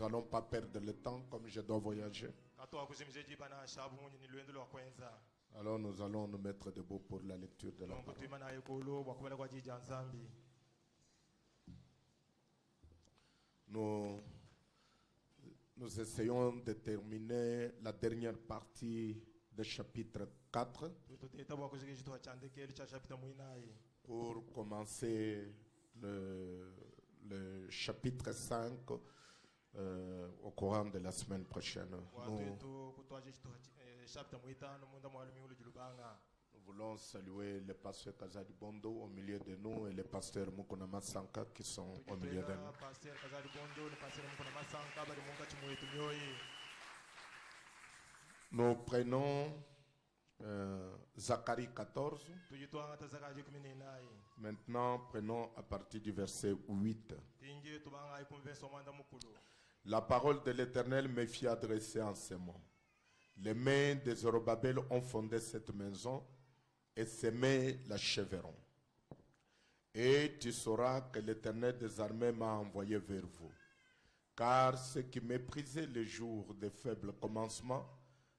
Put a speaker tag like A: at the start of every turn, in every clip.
A: nous n'allons pas perdre le temps comme je dois voyager. Alors nous allons nous mettre debout pour la lecture de la parole. Nous essayons de terminer la dernière partie du chapitre 4 pour commencer le chapitre 5 au courant de la semaine prochaine. Nous voulons saluer le pasteur Kazadi Bondo au milieu de nous et le pasteur Mukunama Sanka qui sont au milieu de nous. Nous prenons Zacharie 14. Maintenant, prenons à partir du verset 8. La parole de l'Éternel me fit adresser en ces mots. Les mains de Zorobabel ont fondé cette maison et ces mains l'achèveront. Et tu sauras que l'Éternel des armées m'a envoyé vers vous. Car ceux qui méprisaient les jours des faibles commencements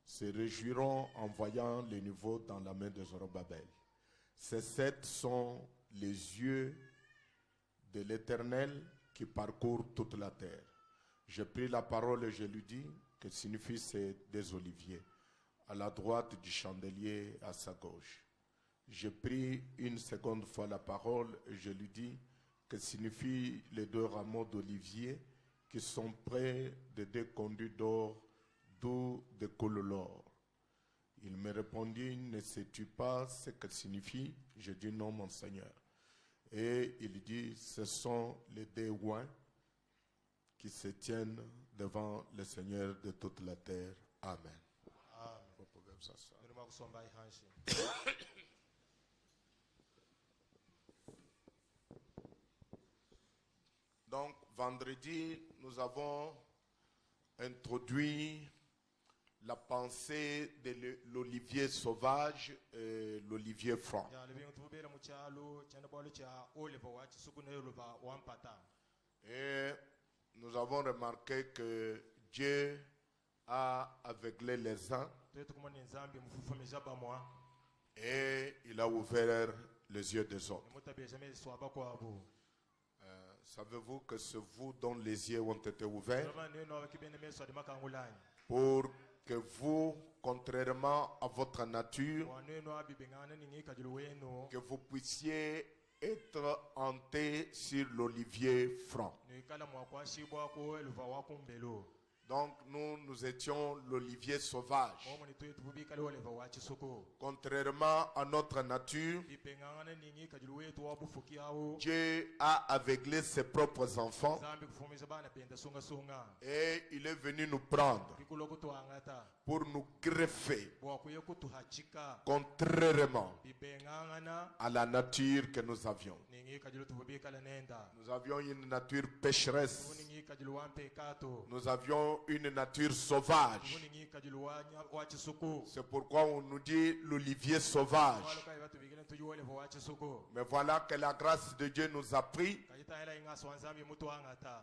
A: se réjouiront en voyant les niveaux dans la main de Zorobabel. Ces sept sont les yeux de l'Éternel qui parcourent toute la terre. Je pris la parole et je lui dis que signifie c'est des oliviers, à la droite du chandelier, à sa gauche. Je pris une seconde fois la parole et je lui dis que signifie les deux rameaux d'olivier qui sont près des deux conduits d'or d'où découle l'or. Il me répondit, ne sais-tu pas ce que signifie? Je dis non, mon Seigneur. Et il dit, ce sont les deux oins qui se tiennent devant le Seigneur de toute la terre. Amen. Vous pouvez vous asseoir. Donc, vendredi, nous avons introduit la pensée de l'olivier sauvage et l'olivier franc. Et nous avons remarqué que Dieu a aveuglé les uns et il a ouvert les yeux des autres. Savez-vous que c'est vous dont les yeux ont été ouverts pour que vous, contrairement à votre nature, que vous puissiez être hantés sur l'olivier franc. Donc nous étions l'olivier sauvage. Contrairement à notre nature, Dieu a aveuglé ses propres enfants et il est venu nous prendre pour nous greffer contrairement à la nature que nous avions. Nous avions une nature pécheresse. Nous avions une nature sauvage. C'est pourquoi on nous dit l'olivier sauvage. Mais voilà que la grâce de Dieu nous a pris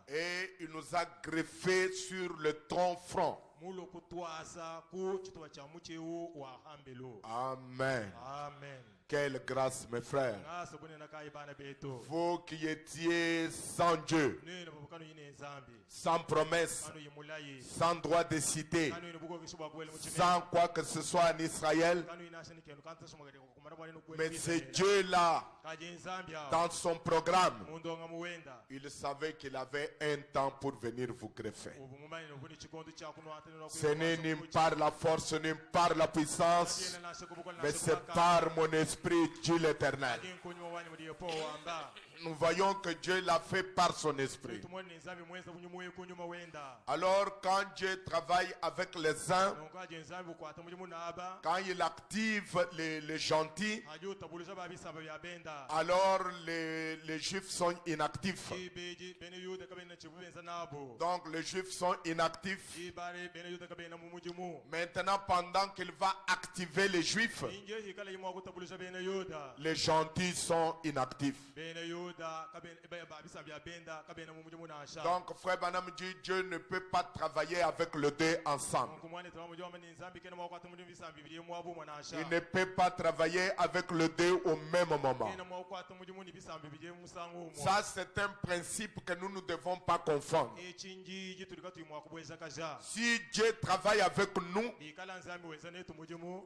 A: et il nous a greffé sur le tronc franc. Amen.
B: Amen.
A: Quelle grâce, mes frères. Vous qui étiez sans Dieu, sans promesse, sans droit de cité, sans quoi que ce soit en Israël, mais c'est Dieu-là, dans son programme, il savait qu'il avait un temps pour venir vous greffer. Ce n'est ni par la force, ni par la puissance, mais c'est par mon esprit, Dieu l'Éternel. Nous voyons que Dieu l'a fait par son esprit. Alors quand Dieu travaille avec les uns, quand il active les gentils, alors les juifs sont inactifs. Donc les juifs sont inactifs. Maintenant, pendant qu'il va activer les juifs, les gentils sont inactifs. Donc frère Branham dit, Dieu ne peut peut pas travailler avec les deux ensemble. Il ne peut pas travailler avec les deux au même moment. Ça, c'est un principe que nous ne devons pas confondre. Si Dieu travaille avec nous,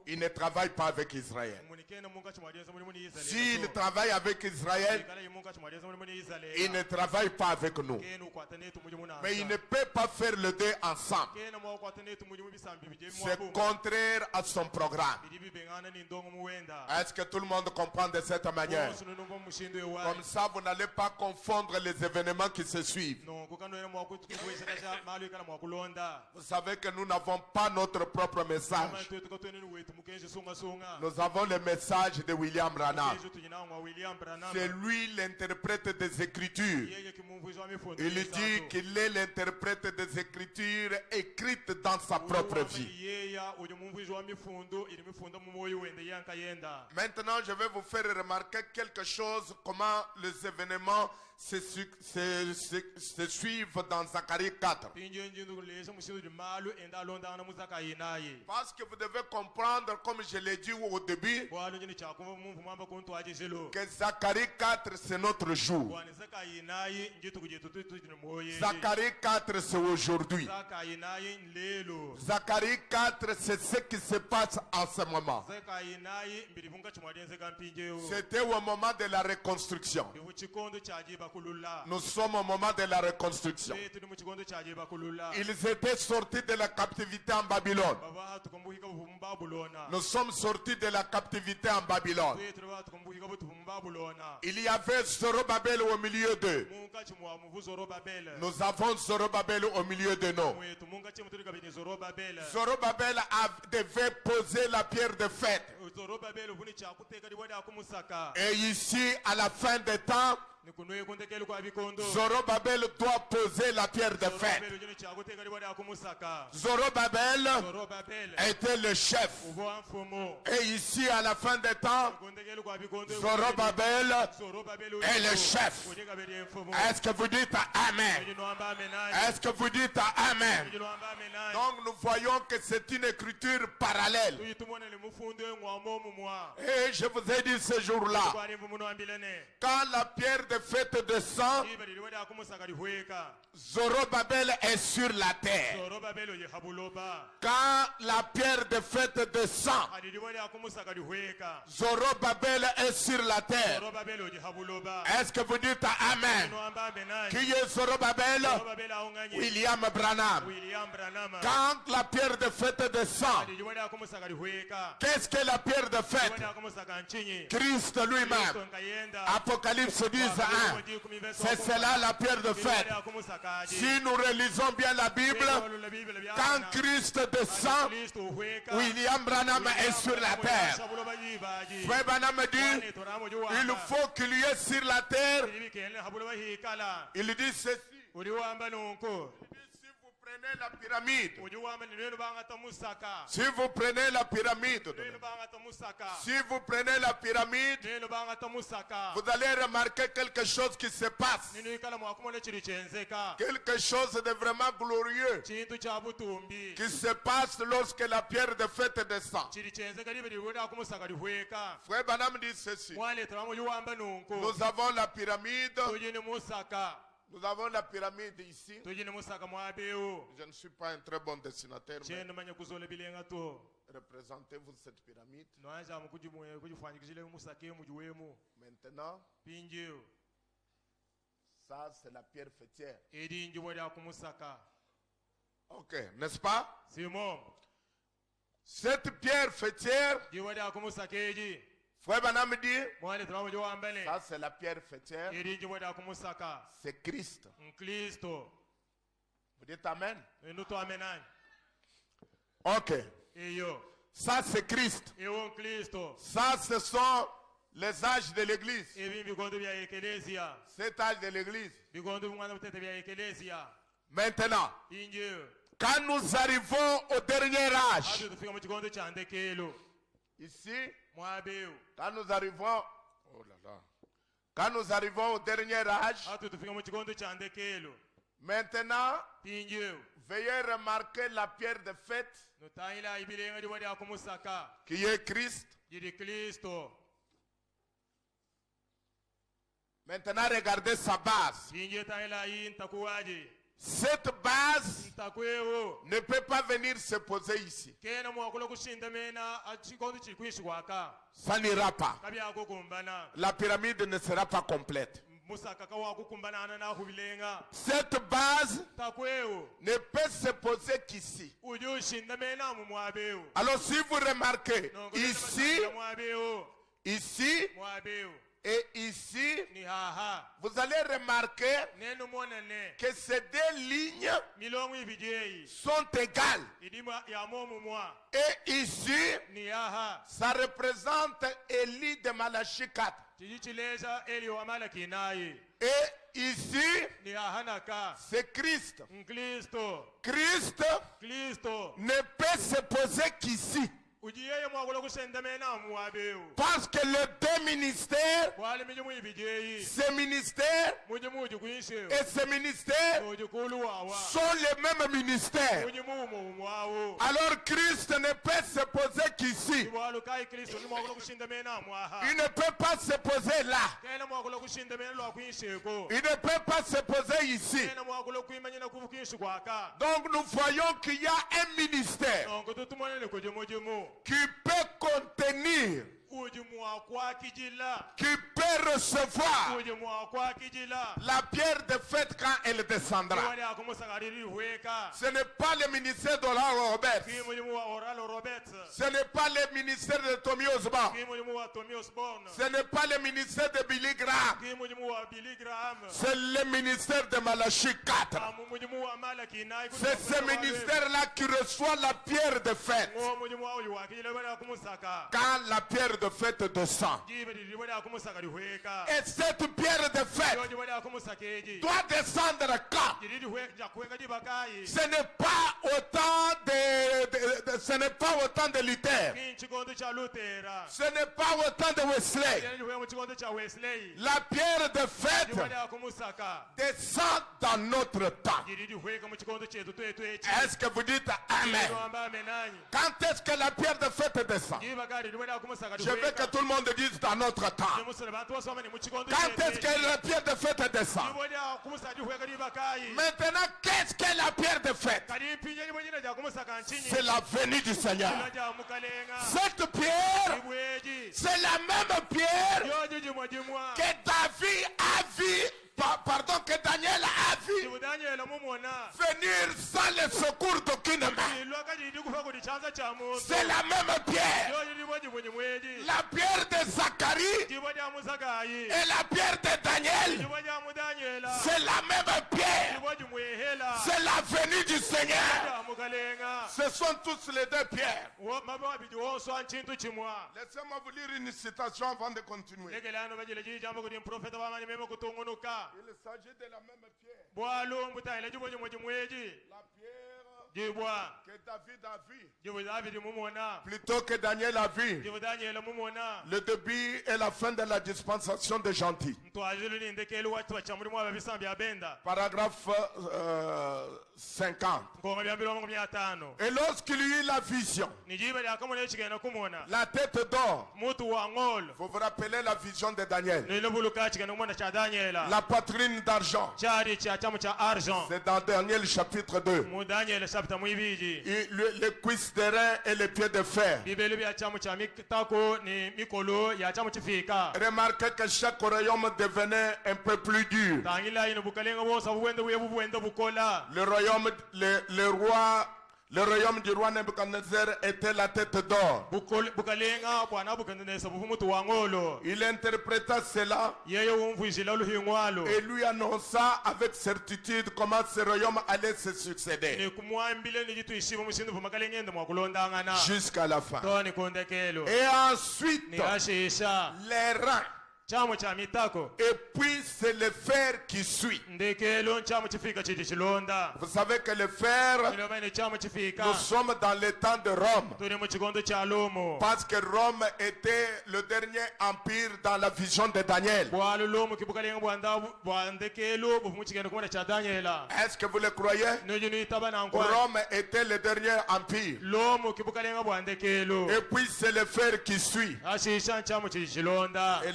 A: il ne travaille pas avec Israël. S'il travaille avec Israël, il ne travaille pas avec nous. Mais il ne peut pas faire les deux ensemble. C'est contraire à son programme. Est-ce que tout le monde comprend de cette manière? Comme ça, vous n'allez pas confondre les événements qui se suivent. Vous savez que nous n'avons pas notre propre message. Nous avons le message de William Branham. C'est lui l'interprète des Écritures. Il dit qu'il est l'interprète des Écritures écrites dans sa propre vie. Maintenant, je vais vous faire remarquer quelque chose, comment les événements se suivent dans Zacharie 4. Parce que vous devez comprendre, comme je l'ai dit au début, que Zacharie 4 c'est notre jour. Zacharie 4 c'est aujourd'hui. Zacharie 4 c'est ce qui se passe en ce moment. C'était au moment de la reconstruction. Nous sommes au moment de la reconstruction. Ils étaient sortis de la captivité en Babylone. Nous sommes sortis de la captivité en Babylone. Il y avait Zorobabel au milieu d'eux. Nous avons Zorobabel au milieu de nous. Zorobabel devait poser la pierre de fête. Et ici, à la fin des temps, Zorobabel doit poser la pierre de fête. Zorobabel était le chef. Et ici, à la fin des temps, Zorobabel est le chef. Est-ce que vous dites Amen? Est-ce que vous dites Amen? Donc nous voyons que c'est une écriture parallèle. Et je vous ai dit ce jour-là, quand la pierre de fête descend, Zorobabel est sur la terre. Quand la pierre de fête descend, Zorobabel est sur la terre. Est-ce que vous dites Amen? Qui est Zorobabel? William Branham. Quand la pierre de fête descend, qu'est-ce que la pierre de fête? Christ lui-même. Apocalypse 10:1. C'est cela la pierre de fête. Si nous relisons bien la Bible, quand Christ descend, William Branham est sur la terre. Frère Branham dit, il faut qu'il y ait sur la terre. Il dit ceci. Prenez la pyramide. Si vous prenez la pyramide, si vous prenez la pyramide, vous allez remarquer quelque chose qui se passe. Quelque chose de vraiment glorieux qui se passe lorsque la pierre de fête descend. Frère Branham dit ceci. Nous avons la pyramide. Nous avons la pyramide ici. Je ne suis pas un très bon dessinateur, mais représentez-vous cette pyramide. Maintenant, ça c'est la pierre fêtière. Ok, n'est-ce pas? Cette pierre fêtière, Frère Branham dit, ça c'est la pierre fêtière, c'est Christ. Vous dites Amen? Ok. Ça c'est Christ. Ça ce sont les âges de l'église. Cet âge de l'église. Maintenant, quand nous arrivons au dernier âge, ici, quand nous arrivons, oh là là, quand nous arrivons au dernier âge, Maintenant,
B: Pinju.
A: veuillez remarquer la pierre de fête
B: Nutaila ibilenga di wadi akumusaka.
A: qui est Christ.
B: Jidi Kristo.
A: Maintenant, regardez sa base.
B: Pinju taila yin takuwaji.
A: Cette base
B: Ntakwewo.
A: ne peut pas venir se poser ici.
B: Kena mwakula kushinda mena achikondi chikwishi waka.
A: Ça n'ira pas.
B: Kabi akukumbana.
A: La pyramide ne sera pas complète.
B: Musaka kawa kukumbana anana hubilenga.
A: Cette base
B: Takwewo.
A: ne peut se poser qu'ici.
B: Uju shinda mena mumwabeo.
A: Alors si vous remarquez, ici, ici
B: Mwabeo.
A: et ici,
B: Ni haha.
A: vous allez remarquer
B: Nenu monene.
A: que ces deux lignes
B: Milongo ibijei.
A: sont égales.
B: Idima ya momu mwa.
A: Et ici,
B: Ni haha.
A: ça représente Élie de Malachie 4.
B: Chichileza eli wa malaki naye.
A: Et ici,
B: Ni hahanaka.
A: c'est Christ.
B: Kristo.
A: Christ
B: Kristo.
A: ne peut se poser qu'ici.
B: Ujiyeye mwakula kusenda mena mwabeo.
A: Parce que les deux ministères,
B: Wale mijumu ibijei.
A: ce ministère
B: Mujimu uji kuisheo.
A: et ce ministère
B: Uji kulu wawa.
A: sont les mêmes ministères.
B: Mujimu mwawo.
A: Alors Christ ne peut se poser qu'ici.
B: Iwalu kai Kristo ni mwakula kushinda mena mwaha.
A: Il ne peut pas se poser là.
B: Kena mwakula kushinda mena lwa kuisheko.
A: Il ne peut pas se poser ici.
B: Kena mwakula kuimanyina kufukishi kwaka.
A: Donc nous voyons qu'il y a un ministère
B: Nongo tutumonele kujimujimu.
A: qui peut contenir,
B: Ujimwa kwa kijila.
A: qui peut recevoir
B: Ujimwa kwa kijila.
A: la pierre de fête quand elle descendra.
B: Wale akumusakariri hueka.
A: Ce n'est pas le ministère d'Oral Robert.
B: Kimujimu wa Oralo Robert.
A: Ce n'est pas le ministère de Tommy Osborne.
B: Kimujimu wa Tommy Osborne.
A: Ce n'est pas le ministère de Billy Graham.
B: Kimujimu wa Billy Graham.
A: C'est le ministère de Malachie 4.
B: Mujimu wa Malaki naye.
A: C'est ce ministère-là qui reçoit la pierre de fête.
B: Ngo mujimu wa uyu wakile wale akumusaka.
A: Quand la pierre de fête descend.
B: Jibe di wale akumusaka hueka.
A: Et cette pierre de fête
B: Yoji wale akumusaka
A: doit descendre quand?
B: Jidi hueka jibakai.
A: Ce n'est pas ce n'est pas autant de Luther.
B: Kinchikondo cha Lutera.
A: Ce n'est pas autant de Wesley.
B: Yeye hueka muchikondo cha Wesley.
A: La pierre de fête
B: Jiwale akumusaka.
A: descend dans notre temps.
B: Jidi hueka muchikondo chetu twetu.
A: Est-ce que vous dites Amen? Quand est-ce que la pierre de fête descend? Je veux que tout le monde dise dans notre temps. Quand est-ce que la pierre de fête descend? Maintenant, qu'est-ce que la pierre de fête? C'est la venue du Seigneur. Cette pierre, c'est la même pierre que David a vu. Pardon, que Daniel a vu venir sans le secours d'aucune main. C'est la même pierre. La pierre de Zacharie et la pierre de Daniel, c'est la même pierre. C'est la venue du Seigneur. Ce sont tous les deux pierres. Laissez-moi vous lire une citation avant de continuer. Il s'agit de la même pierre. La pierre que David a vue plutôt que Daniel a vu. Le début et la fin de la dispensation des gentils. Paragraphe 50. Et lorsqu'il eut la vision, la tête d'or, vous vous rappelez la vision de Daniel, la poitrine d'argent, c'est dans Daniel chapitre 2, et les cuisses de rein et les pieds de fer. Remarquez que chaque royaume devenait un peu plus dur. Le royaume du roi Nebuchadnezzar était la tête d'or. Il interpréta cela et lui annonça avec certitude comment ce royaume allait se succéder jusqu'à la fin. Et ensuite, les reins
B: chamo cha mitako
A: Et puis c'est le fer qui suit.
B: ndekelo chamo chifika chiti chilonda
A: Vous savez que le fer,
B: ilomene chamo chifika
A: nous sommes dans le temps de Rome.
B: tuli mu chikondo cha lomo
A: Parce que Rome était le dernier empire dans la vision de Daniel.
B: bwalo lomo kibukalenga bwanda bwandekelo bumu chigendo kumana cha Daniela
A: Est-ce que vous le croyez?
B: nojunu itaba nankwa
A: Rome était le dernier empire.
B: lomo kibukalenga bwandekelo
A: Et puis c'est le fer qui suit.
B: ashisha chamo chiti chilonda
A: Et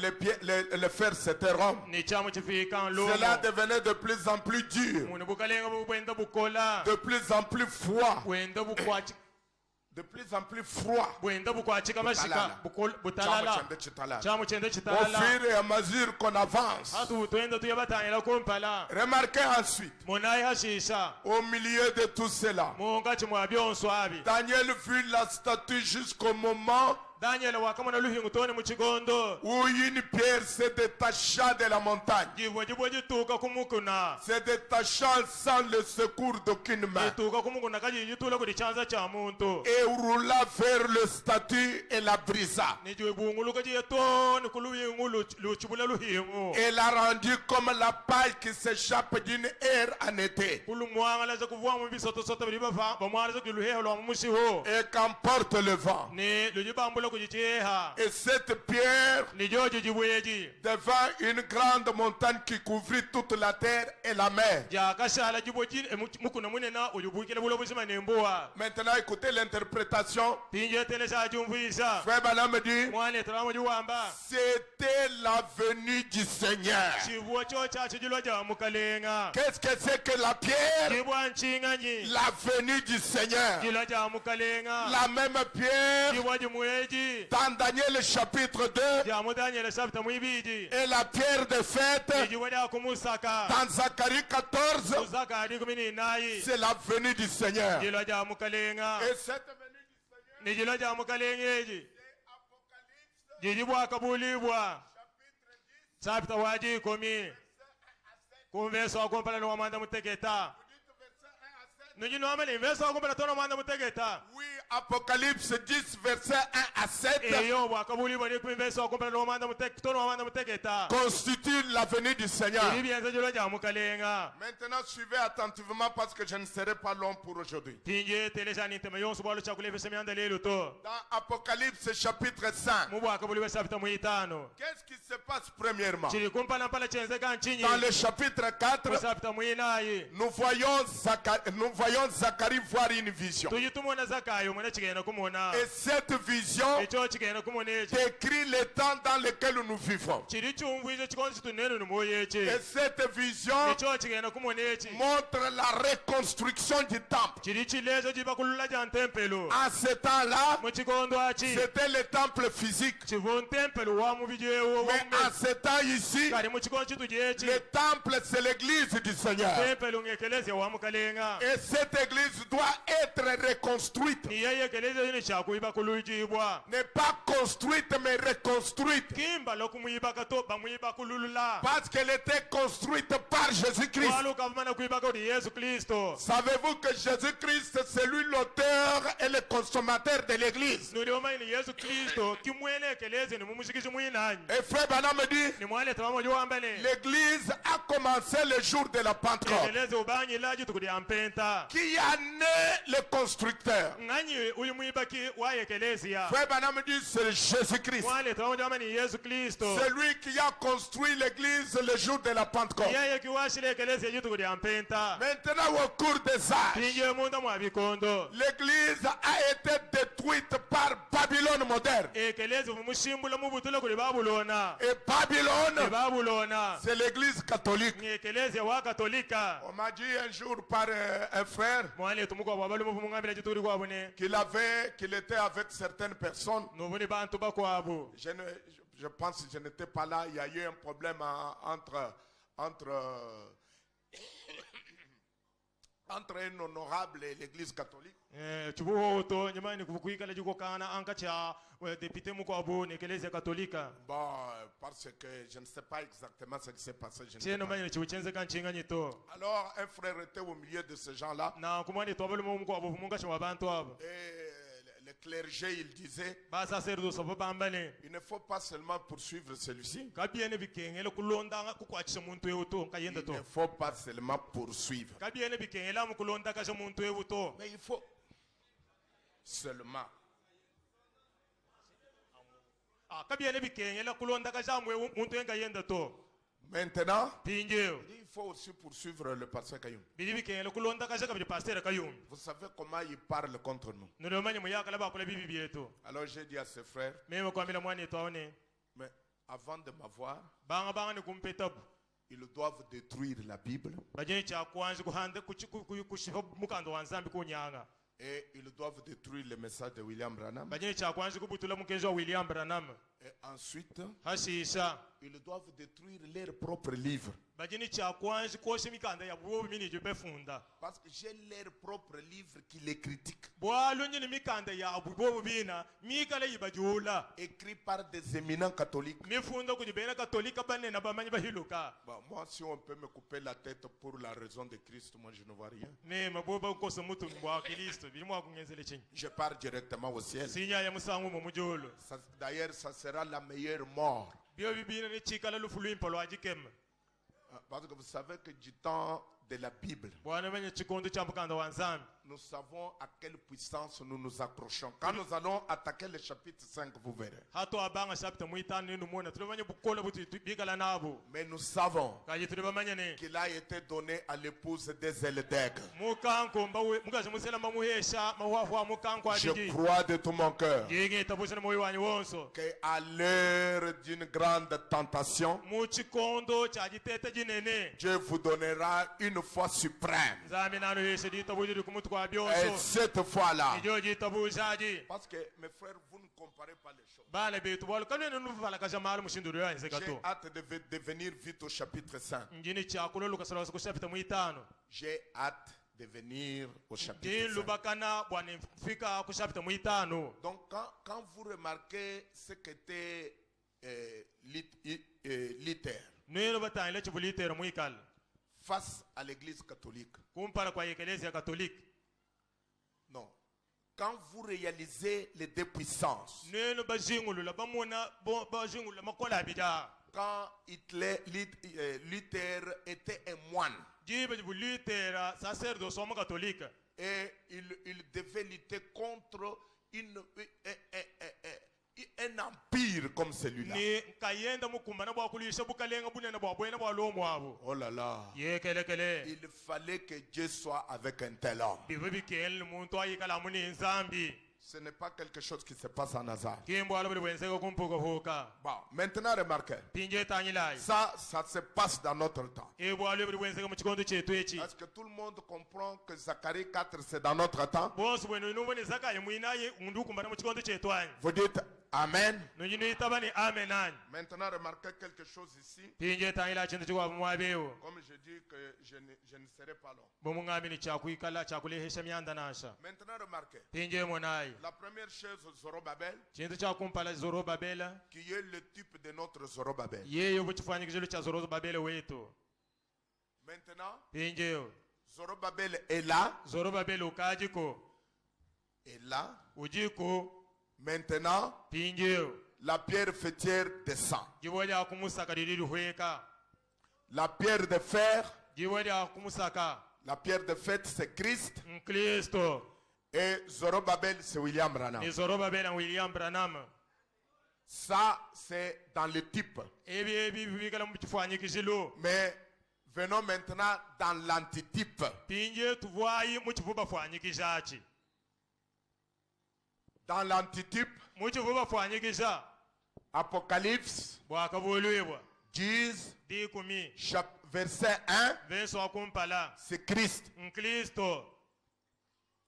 A: le fer c'était Rome.
B: ni chamo chifika lomo
A: Cela devenait de plus en plus dur,
B: munu bukalenga bwenda bukola
A: de plus en plus froid,
B: bwenda bukwachi
A: de plus en plus froid.
B: bwenda bukwachika mashika butalala chamo chende
A: Au
B: chitalala
A: fur et à mesure qu'on avance.
B: hatu twenda tuyabatanyela kumpala
A: Remarquez ensuite,
B: munayi hashisha
A: au milieu de tout cela,
B: mungati mwa byonso abi
A: Daniel vit la statue jusqu'au moment
B: Daniel wakamona luhingu tone mu kigondo
A: où une pierre se détacha de la montagne,
B: gibwo gibwo gituuka kumukuna
A: se détachant sans le secours d'aucune main,
B: gituuka kumukuna kaji gitula kuli chanza cha muntu
A: et roula vers le statue et la brisa.
B: nijwe bunguluka jiye tone kuluhingu luchibula luhingu
A: Et l'a rendu comme la paille qui s'échappe d'une aire en été
B: kulumwanga laza kuvua mu bisotosoto bili bafa bamwalaza kuluheho lwa musiho
A: et qu'emporte le vent.
B: ni lujibambula kujicheha
A: Et cette pierre
B: ni jojo jibweji
A: devint une grande montagne qui couvrit toute la terre et la mer.
B: jakashala jibwoji mukuna munena ujubukile bulo buzima nembuwa
A: Maintenant, écoutez l'interprétation.
B: pinje telesa jumvisa
A: Frère Branham dit,
B: mwane tulamu juwamba
A: c'était la venue du Seigneur.
B: chivuo cho chacho jilwa ja mukalenga
A: Qu'est-ce que c'est que la pierre?
B: jibwa nchinganyi
A: La venue du Seigneur.
B: jilwa ja mukalenga
A: La même pierre
B: jibwa jimweji
A: dans Daniel chapitre 2
B: ja mudanyele sabita mwibiji
A: et la pierre de fête
B: jibwa ja kumusaka
A: dans Zacharie 14.
B: uzakari kumini nayi
A: C'est la venue du Seigneur.
B: jilwa ja mukalenga
A: Et cette venue du Seigneur,
B: ni jilwa ja mukalenga eji
A: Apocalypse
B: jijibwa kabulibwa
A: chapitre 10,
B: sabita waji komi kumveso akompala no amanda mutegeta
A: vous dites verset 1 à 7.
B: nujino amali mveso akompala tono amanda mutegeta
A: Oui, Apocalypse 10, verset 1 à 7
B: eyo bwakabulibwa ni kumveso akompala no amanda mutegeta tono amanda mutegeta
A: constitue la venue du Seigneur.
B: ibi byenze jilwa ja mukalenga
A: Maintenant, suivez attentivement parce que je ne serai pas long pour aujourd'hui.
B: tinje telesa nitema yonso bwalo chakulevesa myanda lelo to
A: Dans Apocalypse chapitre 5,
B: mu bwakabulibwa sabita mwitano
A: qu'est-ce qui se passe premièrement?
B: chili kumpalampala chenze kanchinyi
A: Dans le chapitre 4,
B: musabita mwinayi
A: nous voyons Zacharie voir une vision.
B: tujitumona zakayo mwene chigenda kumona
A: Et cette vision
B: echo chigenda kumona echi
A: décrit le temps dans lequel nous vivons.
B: chili chumvu icho chikonzi chitunene numoyo echi
A: Et cette vision
B: echo chigenda kumona echi
A: montre la reconstruction du temple.
B: chili chilezo chiba kulula ja ntempelo
A: À ce temps-là,
B: mu chikondo achi
A: c'était le temple physique.
B: chivu ntempelo wa mubijewo
A: Mais à ce temps ici,
B: kali mu chikondo chitu jechi
A: le temple, c'est l'église du Seigneur.
B: tempelo ngekeleze wa mukalenga
A: Et cette église doit être reconstruite.
B: ni yeye keleze yini chakuiba kulujibwa
A: N'est pas construite, mais reconstruite.
B: kimba lokumuiba kato bamuiba kululula
A: Parce qu'elle était construite par Jésus-Christ.
B: waluka vumana kuiba kodi Yesu Kristo
A: Savez-vous que Jésus-Christ, c'est lui l'auteur et le consommateur de l'église?
B: nulioma ini Yesu Kristo kimwene keleze ni mumushikisi mwinanyi
A: Et frère Branham me dit,
B: ni mwale tawamo juwambane
A: l'église a commencé le jour de la Pentecôte.
B: keleze ubanyi laji tukudi ampenta
A: Qui a né le constructeur?
B: nganyi uyu mwibaki waye kelezia
A: Frère Branham me dit, c'est Jésus-Christ.
B: mwale tawamo juwambane Yesu Kristo
A: C'est lui qui a construit l'église le jour de la Pentecôte.
B: yeye kiwashile keleze yitu tukudi ampenta
A: Maintenant, au cours des âges,
B: tinje munda mwa bikondo
A: l'église a été détruite par Babylone moderne.
B: ekeleze vumushimbula mubutule kuli babulona
A: Et Babylone,
B: babulona
A: c'est l'église catholique.
B: ngekeleze wa katolika
A: On m'a dit un jour par un frère
B: mwale tumuko babalumu vumungambira chituri kwabune
A: qu'il était avec certaines personnes.
B: nubuni bantu bakwabu
A: Je pense que je n'étais pas là. Il y a eu un problème entre un honorable et l'église catholique.
B: chibuhoto nyamani kukuikala jikokana anka cha depute mukwabu nekeleze katolika
A: Bon, parce que je ne sais pas exactement ce qui s'est passé. Je ne sais
B: cheno
A: pas.
B: manyene chibuchenze kanchinga nyito
A: Alors, un frère était au milieu de ces gens-là.
B: na kumwani twabalumu mukwabu vumunga cha wabantu abo
A: Et Le clergé, il disait,
B: basaseredose abo bambane
A: il ne faut pas seulement poursuivre celui-ci.
B: kabiene bikengele kulonda kukwachisa muntu ewuto nkayenda
A: Il
B: to
A: ne faut pas seulement poursuivre.
B: kabiene bikengela mu kulonda kasha muntu ewuto
A: Mais il faut seulement.
B: kabiene bikengela kulonda kasha muntu enkayenda to
A: Maintenant,
B: pinjeo
A: il faut aussi poursuivre le pasteur Kayoum.
B: bili bikengela kulonda kasha kabili pasteur kayum
A: Vous savez comment il parle contre nous.
B: ndomanye muyaka laba kula bibi byeto
A: Alors j'ai dit à ses frères,
B: meme kwamila mwana etwaone
A: mais avant de m'avoir,
B: banga ni kumpetabu
A: ils doivent détruire la Bible
B: bajeni cha kwanza kuhanda kushifa mukando wa nzambi kunyanga
A: et ils doivent détruire le message de William Branham.
B: bajeni cha kwanza kubutula mukenzi wa William Branham
A: Et ensuite,
B: hasisa
A: ils doivent détruire leurs propres livres.
B: bajeni cha kwanza koshe mikanda ya buwo mini je befunda
A: Parce que j'ai leurs propres livres qui les critiquent.
B: bwalo nyini mikanda ya buwo bina mikala yibajula
A: Écrits par des éminents catholiques.
B: mifunda kujibena katolika bane na bamanyi bahiluka
A: Bon, moi, si on peut me couper la tête pour la raison de Christ, moi je ne vois rien.
B: ne maboba kosa mutu mbwa Kristo bilimwa kungenzele chinyi
A: Je pars directement au ciel.
B: sinya ya musangu mu mujolo
A: D'ailleurs, ça sera la meilleure mort.
B: bio bibina ni chikala lufulu impolo ajikem
A: Parce que vous savez que du temps de la Bible,
B: bwana manye chikondo cha mukanda wa nzambi
A: nous savons à quelle puissance nous nous accrochons. Quand nous allons attaquer le chapitre 5, vous verrez.
B: hato abanga chapter muitano ninu mona tulibanye bukola buti bigala nabo
A: Mais nous savons
B: kaje tulibamanya ne
A: qu'il a été donné à l'épouse des ailes d'aigle.
B: mukanko mbawe mukaje musela mamuhesha mahwahwa mukanko
A: Je
B: adiji
A: crois de tout mon cœur
B: yenge tabusana moyo wanyu wonso
A: qu'à l'heure d'une grande tentation,
B: mu chikondo cha jitete jinene
A: Dieu vous donnera une foi suprême.
B: nzambi nanu heshe ditabujiri kumutu kwa
A: Et
B: byonso
A: cette fois-là,
B: ijo jitabujaji
A: parce que mes frères, vous ne comparez pas les choses.
B: bana betu bwalo kalwe nunu vala kaja malu mushinduro ya
A: J'ai
B: nzekato
A: hâte de venir vite au chapitre 5.
B: njini chakulo lukasala ku chapter muitano
A: J'ai hâte de venir au chapitre
B: njini
A: 5.
B: lubakana bwana fika ku chapter muitano
A: Donc, quand vous remarquez ce qu'était Luther
B: neno batangile chibulitero muikala
A: face à l'église catholique,
B: kumpala kwa eklezia katolika
A: non. Quand vous réalisez les deux puissances,
B: neno bajingulula bamona bajingulula makola abida
A: quand Luther était un moine
B: jibe jibulitera sacerdoce wa katolika
A: et il devait lutter contre un empire comme celui-là.
B: ni kayenda mukumbana bwa kulisha bukalenga bunene bwa bwena bwa lomo abo
A: Oh là là.
B: yekelekele
A: Il fallait que Dieu soit avec un tel homme.
B: bibe bikel muntu ayikala muni nzambi
A: Ce n'est pas quelque chose qui se passe en hasard.
B: kimbo ala buli bwenseko kumpuka huka
A: Bon, maintenant remarquez.
B: pinje tanyilai
A: Ça se passe dans notre temps.
B: ebo ala buli bwenseko mu kikondo chetu echi
A: Est-ce que tout le monde comprend que Zacharie 4, c'est dans notre temps?
B: bonsi bwenu inubone zakaye mwinaye undu kumbana mu kikondo chetu anyi
A: Vous dites Amen.
B: nujinu itabani amen anyi
A: Maintenant, remarquez quelque chose ici.
B: pinje tanyila chintu chikwa mwabewo
A: Comme je dis que je ne serai pas long.
B: bomungami ni chakuikala chakulehesha myanda nasha
A: Maintenant, remarquez.
B: pinje monayi
A: La première chose, Zorobabel,
B: chintu chakumpala Zorobabela
A: qui est le type de notre Zorobabel.
B: yeyo buchifanyikizilo cha Zorobabela wetu
A: Maintenant,
B: pinjeyo
A: Zorobabel est là.
B: Zorobabela ukajiko
A: Et là.
B: ujiko
A: Maintenant,
B: pinjeyo
A: la pierre fêtière descend.
B: jiboja kumusaka lililihweka
A: La pierre de fer,
B: jiboja kumusaka
A: la pierre de fête, c'est Christ.
B: mkristo
A: Et Zorobabel, c'est William Branham.
B: ni Zorobabela William Branham
A: Ça, c'est dans le type.
B: ebi bibikala mu chifanyikizilo
A: Mais venons maintenant dans l'antitype.
B: pinje tuvwayi mu chivuba fwanyikizachi
A: Dans l'antitype,
B: mu chivuba fwanyikiza
A: Apocalypse
B: bwakabulwibwa
A: 10,
B: dikumi
A: verset 1,
B: verso wakumpala
A: c'est Christ.
B: mkristo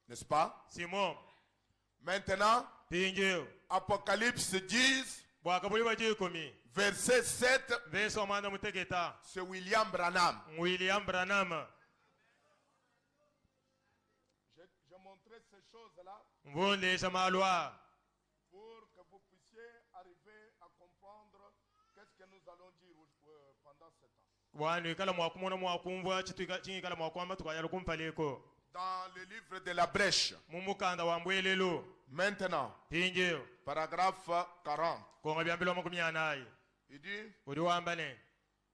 A: N'est-ce pas?
B: simon
A: Maintenant,
B: pinjeyo
A: Apocalypse 10,
B: bwakabulibwa dikumi
A: verset 7,
B: verso wamanda mutegeta
A: c'est William Branham.
B: William Branham
A: J'ai montré ces choses-là
B: mvundesha malwa
A: pour que vous puissiez arriver à comprendre qu'est-ce que nous allons dire pendant ce temps.
B: bwanu ikala mwakumona mwakumva chitu chingikala mwakwamba tukayala kumpaleko
A: dans le livre de la brèche.
B: mumukanda wa mbwelelo
A: Maintenant,
B: pinjeo
A: paragraphe 40.
B: konga byambilo makumi anayi
A: Il dit,
B: uli wambane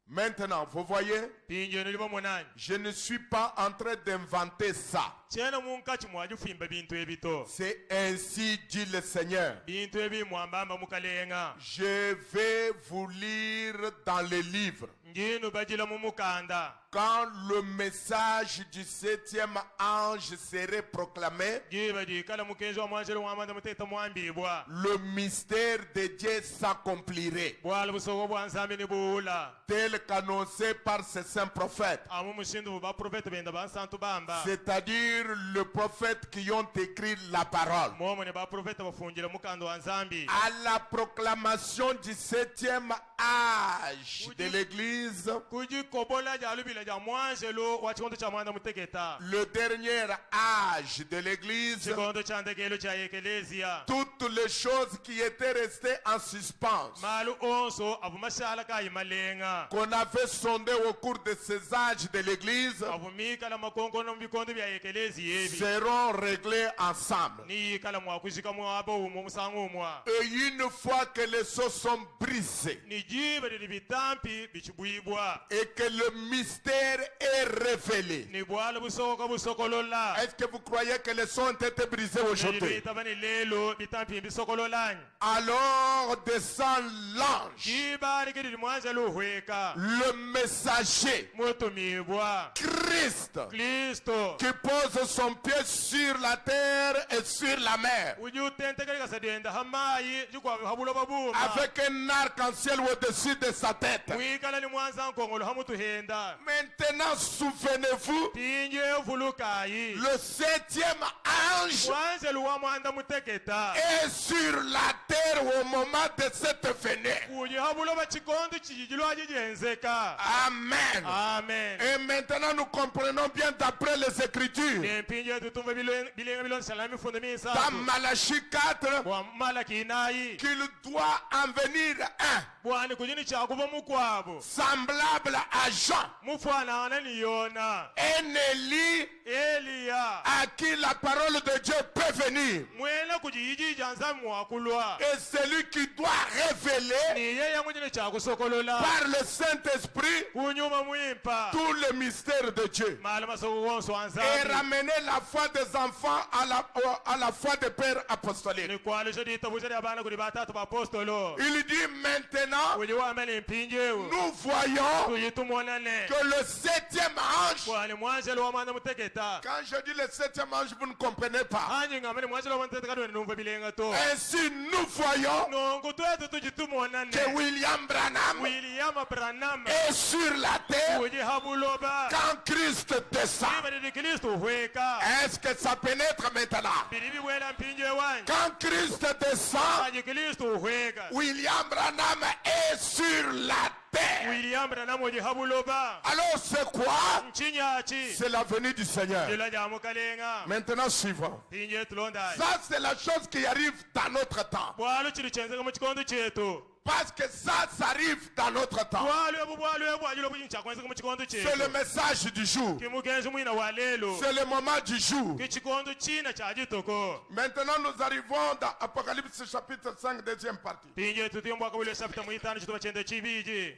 A: maintenant, vous voyez,
B: pinjeo nilibo munani
A: je ne suis pas en train d'inventer ça.
B: chena munkachi mwajufimba bintu ebito
A: C'est ainsi dit le Seigneur.
B: bintu ebi mwambamba mukalenga
A: Je vais vous lire dans les livres.
B: nginu bajila mumukanda
A: Quand le message du 7e ange serait proclamé,
B: jiba jikala mukenzi wa mwanjelo wamanda muteta mwambibwa
A: le mystère de Dieu s'accomplirait,
B: bwala busoko bwa nsambi ni buula
A: tel qu'annoncé par ses saints prophètes.
B: amu mushindu ba profeta benda bansantu bamba
A: C'est-à-dire les prophètes qui ont écrit la parole.
B: momo ne ba profeta bafungira mukando wa nsambi
A: À la proclamation du 7e âge de l'Église,
B: kujikobola jalubila ja mwanjelo wa chikondo cha mwanda muteketa
A: le dernier âge de l'Église,
B: chikondo cha ndekelo cha ekelezia
A: toutes les choses qui étaient restées en suspens,
B: malu onso avumashala kayi malenga
A: qu'on avait sondées au cours de ces âges de l'Église,
B: avumikala makonkono mbikondo bya ekelezi ebi
A: seront réglées ensemble.
B: ni kala mwakushika mwabo umo musango mwa
A: Et une fois que les choses sont brisées
B: ni jiba ni bitampi bichibwibwa
A: et que le mystère est révélé,
B: ni bwala busoko busokolola
A: est-ce que vous croyez que les sons ont été brisés aujourd'hui?
B: bitabani lelo bitampi bisokololanya
A: Alors descend l'ange,
B: jiba likiri mwanza luhweka
A: le messager,
B: mutumibwa
A: Christ,
B: Kristo
A: qui pose son pied sur la terre et sur la mer,
B: ujutentekeleka sadenda hamayi jukwa habuloba buma
A: avec un arc-en-ciel au-dessus de sa tête.
B: mwikala ni mwanza nkongolo hamutuhenda
A: Maintenant, souvenez-vous,
B: pinje vulukayi
A: le 7e ange
B: mwanza luwa mwanda muteketa
A: est sur la terre au moment de cette venue.
B: kuji habuloba chikondo chijijilwa jijenzeka
A: Amen.
B: amen
A: Et maintenant, nous comprenons bien d'après les Écritures.
B: nempinje tutumva bilenga bilonsala mifundo
A: Dans
B: misatu
A: Malachie 4,
B: bwa malaki inayi
A: qu'il doit en venir un
B: bwani kujini chakuva mukwabo
A: semblable à Jean,
B: mufanana ni Yona
A: un Élie
B: Eliya
A: à qui la parole de Dieu peut venir.
B: mwena kujiyijija nzami mwakulwa
A: Et celui qui doit révéler
B: niye yangujini chakusokolola
A: par le Saint-Esprit
B: kunyuma mwimpa
A: tous les mystères de Dieu.
B: mala masoko wonso
A: Et
B: wanzambi
A: ramener la foi des enfants à la foi des pères apostoliques.
B: ni kwalisho ditabuja lya bana kuli batatu bapostolo
A: Il dit maintenant,
B: kuji wamene mpinjewo
A: nous voyons
B: tuyitumwonane
A: que le 7e ange,
B: bwani mwanjelo wa mwana muteketa
A: quand je dis le 7e ange, vous ne comprenez pas.
B: hanyi ngamene mwanjelo wa mwana muteketa kadwene numva bilenga to
A: Ainsi, nous voyons
B: nongo twetu tujitumwonane
A: que William Branham
B: William Branham
A: est sur la terre
B: kuji habuloba
A: quand Christ descend.
B: ibadidi Kristo hweka
A: Est-ce que ça pénètre maintenant?
B: bili biwela mpinje wanyi
A: Quand Christ descend,
B: kaji Kristo hweka
A: William Branham est sur la terre.
B: William Branham oji habuloba
A: Alors c'est quoi?
B: mchinyachi
A: C'est la venue du Seigneur.
B: jila jamukalenga
A: Maintenant suivant.
B: pinje tulondayi
A: Ça c'est la chose qui arrive dans notre temps.
B: bwalo chili chenzeka mu chikondo chetu
A: Parce que ça arrive dans notre temps.
B: bwalo ebu bwalo ebu ajilo bujini chakwenzeka mu chikondo
A: C'est
B: chetu
A: le message du jour.
B: kimugenzi mwina wa lelo
A: C'est le moment du jour.
B: kichikondo china cha jitoko
A: Maintenant nous arrivons dans Apocalypse chapitre 5 deuxième partie.
B: pinje tutiyombo akabule sapita mu itano chituba chende chibiji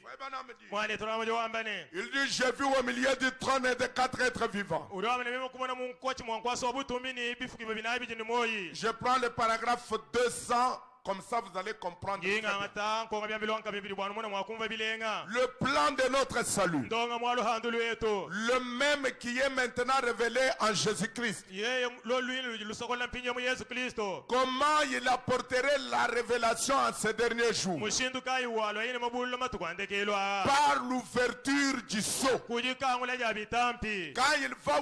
B: mwane tulamaje wambane
A: Il dit, j'ai vu au milieu du trône et des 4 êtres vivants.
B: uli wamene mimo kumona mu nkochi mwankwaso wabutumi ni bifukibe binayi bijini moyi
A: Je prends le paragraphe 200, comme ça vous allez comprendre. très
B: jinga
A: bien.
B: ngata nkonga byambilwanka bibili bwana mwana mwakumva bilenga
A: Le plan de notre salut,
B: ndonga mwalo handu lwetu
A: le même qui est maintenant révélé en Jésus-Christ.
B: yeye lolwini lusokola mpinje mu Yesu Kristo
A: Comment il apporterait la révélation en ces derniers jours?
B: mushindu kayi walo yine mabullo matukwandekelwa
A: Par l'ouverture du sceau.
B: kujikangula ja bitampi
A: Quand il va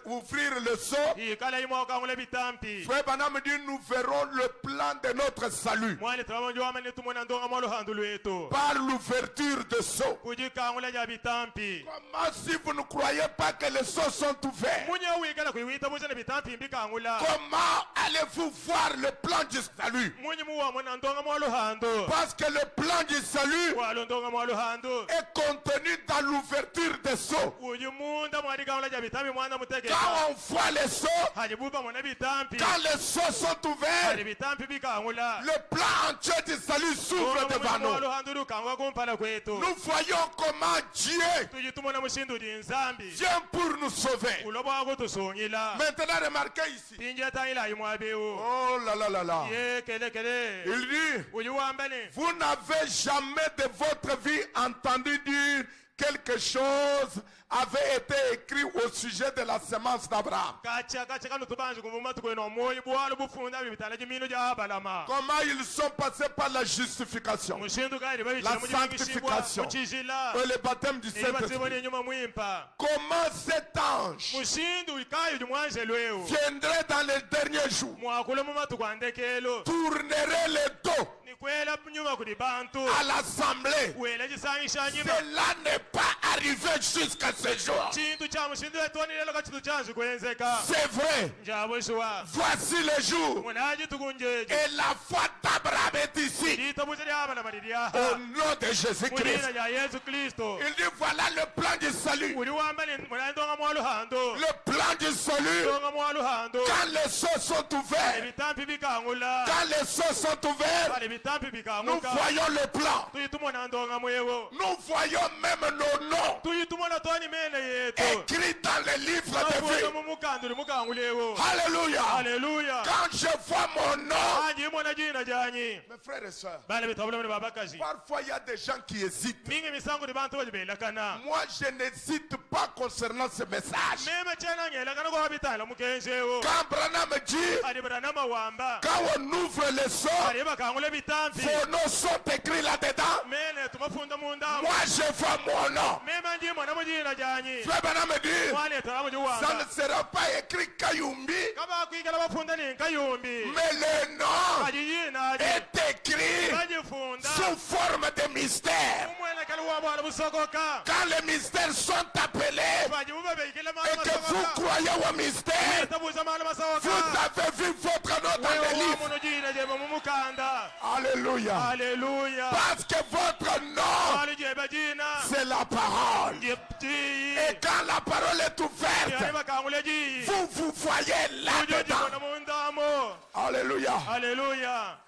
A: ouvrir le sceau,
B: ikala imwa kangula bitampi
A: Frère Branham dit, nous verrons le plan de notre salut
B: mwali turabanjo wamane tumona ndonga mwalo handu lwetu
A: par l'ouverture des seaux.
B: kujikangula ya bitampi
A: Comment si vous ne croyez pas que les seaux sont ouverts?
B: munya wikala kuiwita buzana bitampi mbikangula
A: Comment allez-vous voir le plan du salut?
B: munyi muwa mona ndonga mwalo handu
A: Parce que le plan du salut
B: walo ndonga mwalo handu
A: est contenu dans l'ouverture des seaux.
B: uyu munda mwali kangula ya bitampi mwana mutegeka
A: Quand on voit les seaux,
B: hajibuba mona bitampi
A: quand les seaux sont ouverts,
B: hali bitampi bikangula
A: le plan entier du salut s'ouvre devant nous.
B: mwalo handu lukangwa kumpala kwetu
A: Nous voyons comment Dieu
B: tujitumona mushindu di nzambi
A: vient pour nous sauver.
B: ulobo wako tusungila
A: Maintenant, remarquez ici.
B: tinje tangila imwabiu
A: Oh là là là là.
B: ye kele kele
A: Il dit,
B: uyu wambane
A: vous n'avez jamais de votre vie entendu dire quelque chose avait été écrit au sujet de la semence d'Abraham.
B: kacha kanu tubanje kuvuma tukwena moyo bwalo bufunda bibitala jimino ja abalama
A: Comment ils sont passés par la justification,
B: mushindu kairi
A: la
B: babishira mu
A: sanctification
B: muchijila
A: et le baptême du Saint-Esprit.
B: basibone nyuma mwimpa
A: Comment cet ange
B: mushindu ikayo jumwanje lweo
A: viendrait dans les derniers jours,
B: mwakule mu matu kwandekelo
A: tournerait le dos
B: nikwela nyuma kuli bantu
A: à l'assemblée.
B: wela jisangisha nyuma
A: Cela n'est pas arrivé jusqu'à ce jour.
B: chintu cha mushindu etoni lelo kachitu chanzu kwenzeka
A: C'est vrai.
B: njabo shwa
A: Voici le jour.
B: munaji tukunjeje
A: Et la foi d'Abraham est ici.
B: dito buzali abala balidia
A: Au nom de Jésus-Christ.
B: mulina ya Yesu Kristo
A: Il dit voilà le plan du salut.
B: uli wambale munandonga mwalo hando
A: Le plan du salut.
B: ndonga mwalo hando
A: Quand les seaux sont ouverts.
B: ebitampi bikangula
A: Quand les seaux sont ouverts.
B: bali bitampi
A: Nous
B: bikanguka
A: voyons le plan.
B: tuyitumona ndonga mwewo
A: Nous voyons même nos noms
B: tuyitumona toni mene yetu
A: écrits dans les livres de
B: afuona
A: vie.
B: mumukanduli mukangulewo
A: Alléluia.
B: haleluya
A: Quand je vois mon nom.
B: anji imona jina janyi
A: Mes frères et sœurs.
B: bale bitabula muri babakazi
A: Parfois il y a des gens qui hésitent.
B: mingi misango di bantu bajibelakana
A: Moi je n'hésite pas concernant ce message.
B: meme chena ngelakana kwa bitala mukenjewo
A: Quand Branham dit,
B: ali branama wamba
A: quand on ouvre les seaux,
B: ali bakangule bitampi
A: vos noms sont écrits là-dedans.
B: mene tumafunda munda
A: Moi je vois mon nom.
B: meme nji mwana mujina janyi
A: Frère Branham dit,
B: wale tara
A: ça
B: mujuwamba
A: ne sera pas écrit Kayumbi,
B: kaba kwigala bafunda ni nkayumbi
A: mais le nom
B: ajiyina
A: est écrit
B: bajifunda
A: sous forme de mystère.
B: umwene kali wabwala busokoka
A: Quand les mystères sont appelés
B: bajibuba beikile
A: et que vous croyez au mystère,
B: tabuza mala
A: vous
B: masoka
A: avez vu votre nom dans les livres.
B: muno jina jeba mumukanda
A: Alléluia.
B: haleluya
A: Parce que votre nom,
B: ali jeba jina
A: c'est la parole.
B: jipti
A: Et quand la parole est ouverte,
B: ali bakangule ji
A: vous voyez là-dedans.
B: ujojibona mundamo
A: Alléluia.
B: haleluya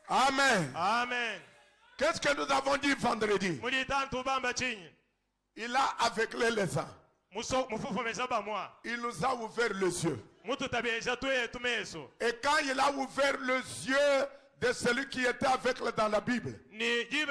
A: Amen.
B: amen
A: Qu'est-ce que nous avons dit vendredi?
B: mulitantu bamba chinyi
A: Il a aveuglé les uns.
B: mufufumeza bamwa
A: Il nous a ouvert les yeux.
B: mututabeza twetu meso
A: Et quand il a ouvert les yeux de celui qui était aveugle dans la Bible,
B: ni jibe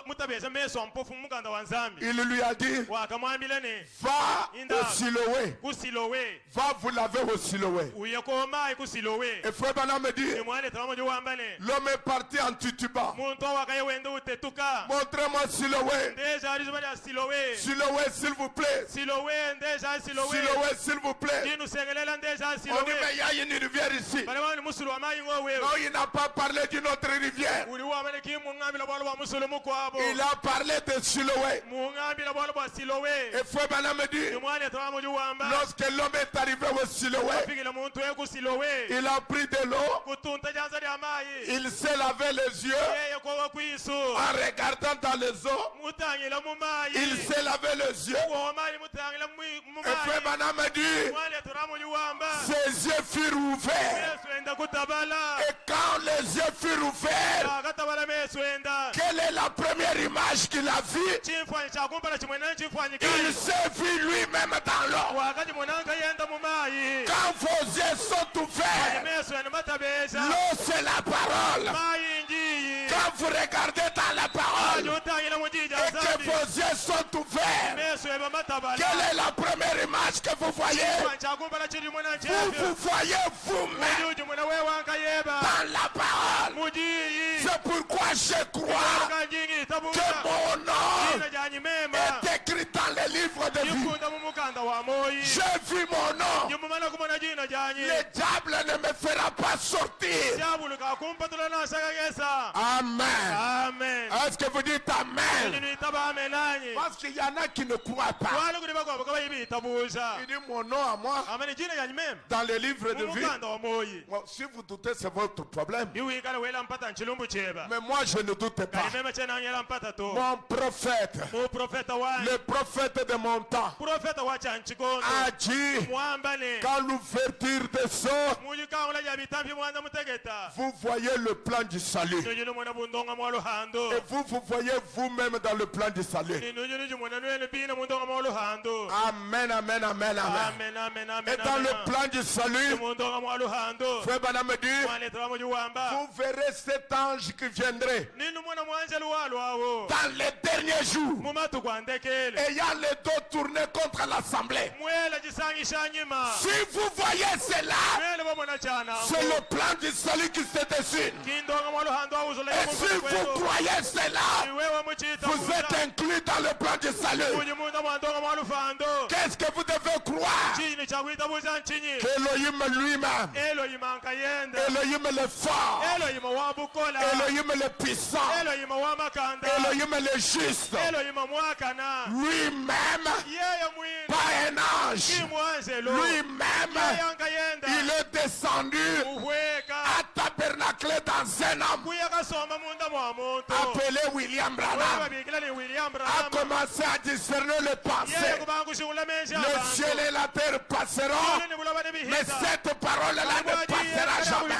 B: mutabeza meso mpofu mukanda wa nzambi
A: il lui a dit,
B: wakamwambile ne
A: va
B: Inda.
A: au Siloé.
B: kusilowe
A: Va vous laver au Siloé.
B: uye komayi kusilowe
A: Et frère Branham me dit,
B: imwale tawamo jiwambane
A: l'homme est parti en titubant.
B: muntu owakaye wende utetuka
A: Montrez-moi Siloé.
B: ndeja ali zuba lya silowe
A: Siloé, s'il vous plaît.
B: silowe ndeja ali silowe
A: Siloé, s'il vous plaît.
B: dinu sengelela ndeja ali
A: On dit,
B: silowe
A: mais il y a une rivière ici.
B: balewani musulu wa mayi ngowewe
A: Non, il n'a pas parlé d'une autre rivière.
B: uli wamane kimuŋambila bwalo bwa musulu mukwabo
A: Il a parlé de Siloé.
B: muŋambila bwalo bwa silowe
A: Et frère Branham me dit,
B: imwale tawamo jiwamba
A: lorsque l'homme est arrivé au Siloé,
B: afikile muntu we kusilowe
A: il a pris de l'eau,
B: kutunta janza lya mayi
A: il s'est lavé les yeux
B: yeye kowa kwisu
A: en regardant dans les eaux,
B: mutangila mu
A: il
B: mayi
A: s'est lavé les yeux.
B: kowa mayi mutangila mu
A: Et frère
B: mayi
A: Branham me dit,
B: imwale tawamo jiwamba
A: ses yeux furent ouverts.
B: meso enda kutabala
A: Et quand les yeux furent ouverts,
B: akatabala meso enda
A: quelle est la première image qu'il a vue?
B: chimfanyi chakumpala chimwenani chimfanyi
A: Il s'est vu lui-même dans l'eau.
B: wakati mwananga yenda mu mayi
A: Quand vos yeux sont ouverts,
B: meso enda matabeza
A: l'eau c'est la parole.
B: mayi njiyi
A: Quand vous regardez dans la parole
B: utangila mu njija
A: et que
B: zambi
A: vos yeux sont ouverts,
B: meso eba matabala
A: quelle est la première image que vous voyez?
B: chimfanyi chakumpala chili mwanani
A: Vous vous voyez vous-même
B: mujuji mwana we wankayeba
A: dans la parole.
B: mujiyi
A: C'est pourquoi je crois
B: kanjingi
A: que
B: tabuka
A: mon nom
B: jina janyi mema
A: est écrit dans les livres de vie.
B: jikunda mu mukanda wa moyi
A: J'ai vu mon nom.
B: jimumala kumona jina janyi
A: Le diable ne me fera pas sortir.
B: Siyabuluka kumpatula na sagagesa.
A: Amen.
B: Amen.
A: Est-ce que vous dites Amen?
B: Nini taba amenanyi.
A: Parce qu'il y en a qui ne croient pas.
B: Wale kuni bakwa bakaba yibi tabuza.
A: Il dit mon nom à moi
B: Amani jina yanyi mem.
A: dans le livre de vie.
B: Mukanda wa moyi.
A: Bon, si vous doutez, c'est votre problème.
B: Biwi kala wela mpata nchilumbu cheba.
A: Mais moi, je ne doute pas.
B: Kali mema chena ngela mpata to.
A: Mon prophète,
B: Mu profeta wa.
A: le prophète de mon temps,
B: Profeta wa chanchikondo.
A: a dit
B: Mwambane.
A: qu'à l'ouverture des sceaux,
B: Muji kaula ya bitambi mwanda mutegeta.
A: vous voyez le plan du salut.
B: Nujulu mwana bundonga mwalo hando.
A: Et vous voyez vous-même dans le plan du salut.
B: Nujulu mwana nuele bina bundonga mwalo hando.
A: Amen, amen, amen, amen.
B: Amen, amen, amen.
A: Et dans le plan du salut,
B: Bundonga mwalo hando.
A: Frère Branham me dit,
B: Mwale tawa muji wamba.
A: vous verrez cet ange qui viendrait
B: Ninu mwana mwanje luwalu awo.
A: dans les derniers jours,
B: Mumatu kwandekele.
A: ayant les dos tournés contre l'assemblée.
B: Mwela jisangi shanyima.
A: Si vous voyez cela,
B: Mwela bomona chana.
A: c'est le plan du salut qui se dessine.
B: Kindonga mwalo hando awo zole.
A: Et si vous croyez cela,
B: Wewe muchita.
A: vous êtes inclus dans le plan du salut.
B: Muji munda mwandonga mwalo fando.
A: Qu'est-ce que vous devez croire?
B: Chini chawita buzanchini.
A: Qu'Elohim lui-même,
B: Elohim ankayenda.
A: Elohim le fort,
B: Elohim wa bukola.
A: Elohim le puissant,
B: Elohim wa makanda.
A: Elohim le juste,
B: Elohim mwakana.
A: lui-même,
B: Yeye mwini.
A: pas un ange,
B: Kimwanzelo.
A: lui-même,
B: Yeye ankayenda.
A: il est descendu
B: Uhweka.
A: à tabernacler dans un homme
B: Kuya kasoma munda mwa muntu.
A: appelé William
B: Wewe
A: Branham,
B: babikila ni William
A: a
B: Branham.
A: commencé à discerner les
B: Yeye
A: pensées.
B: kubangushula menja
A: Le
B: abantu.
A: ciel et la terre passeront,
B: Yule ni bulaba ne bihita.
A: mais cette parole-là ne passera jamais.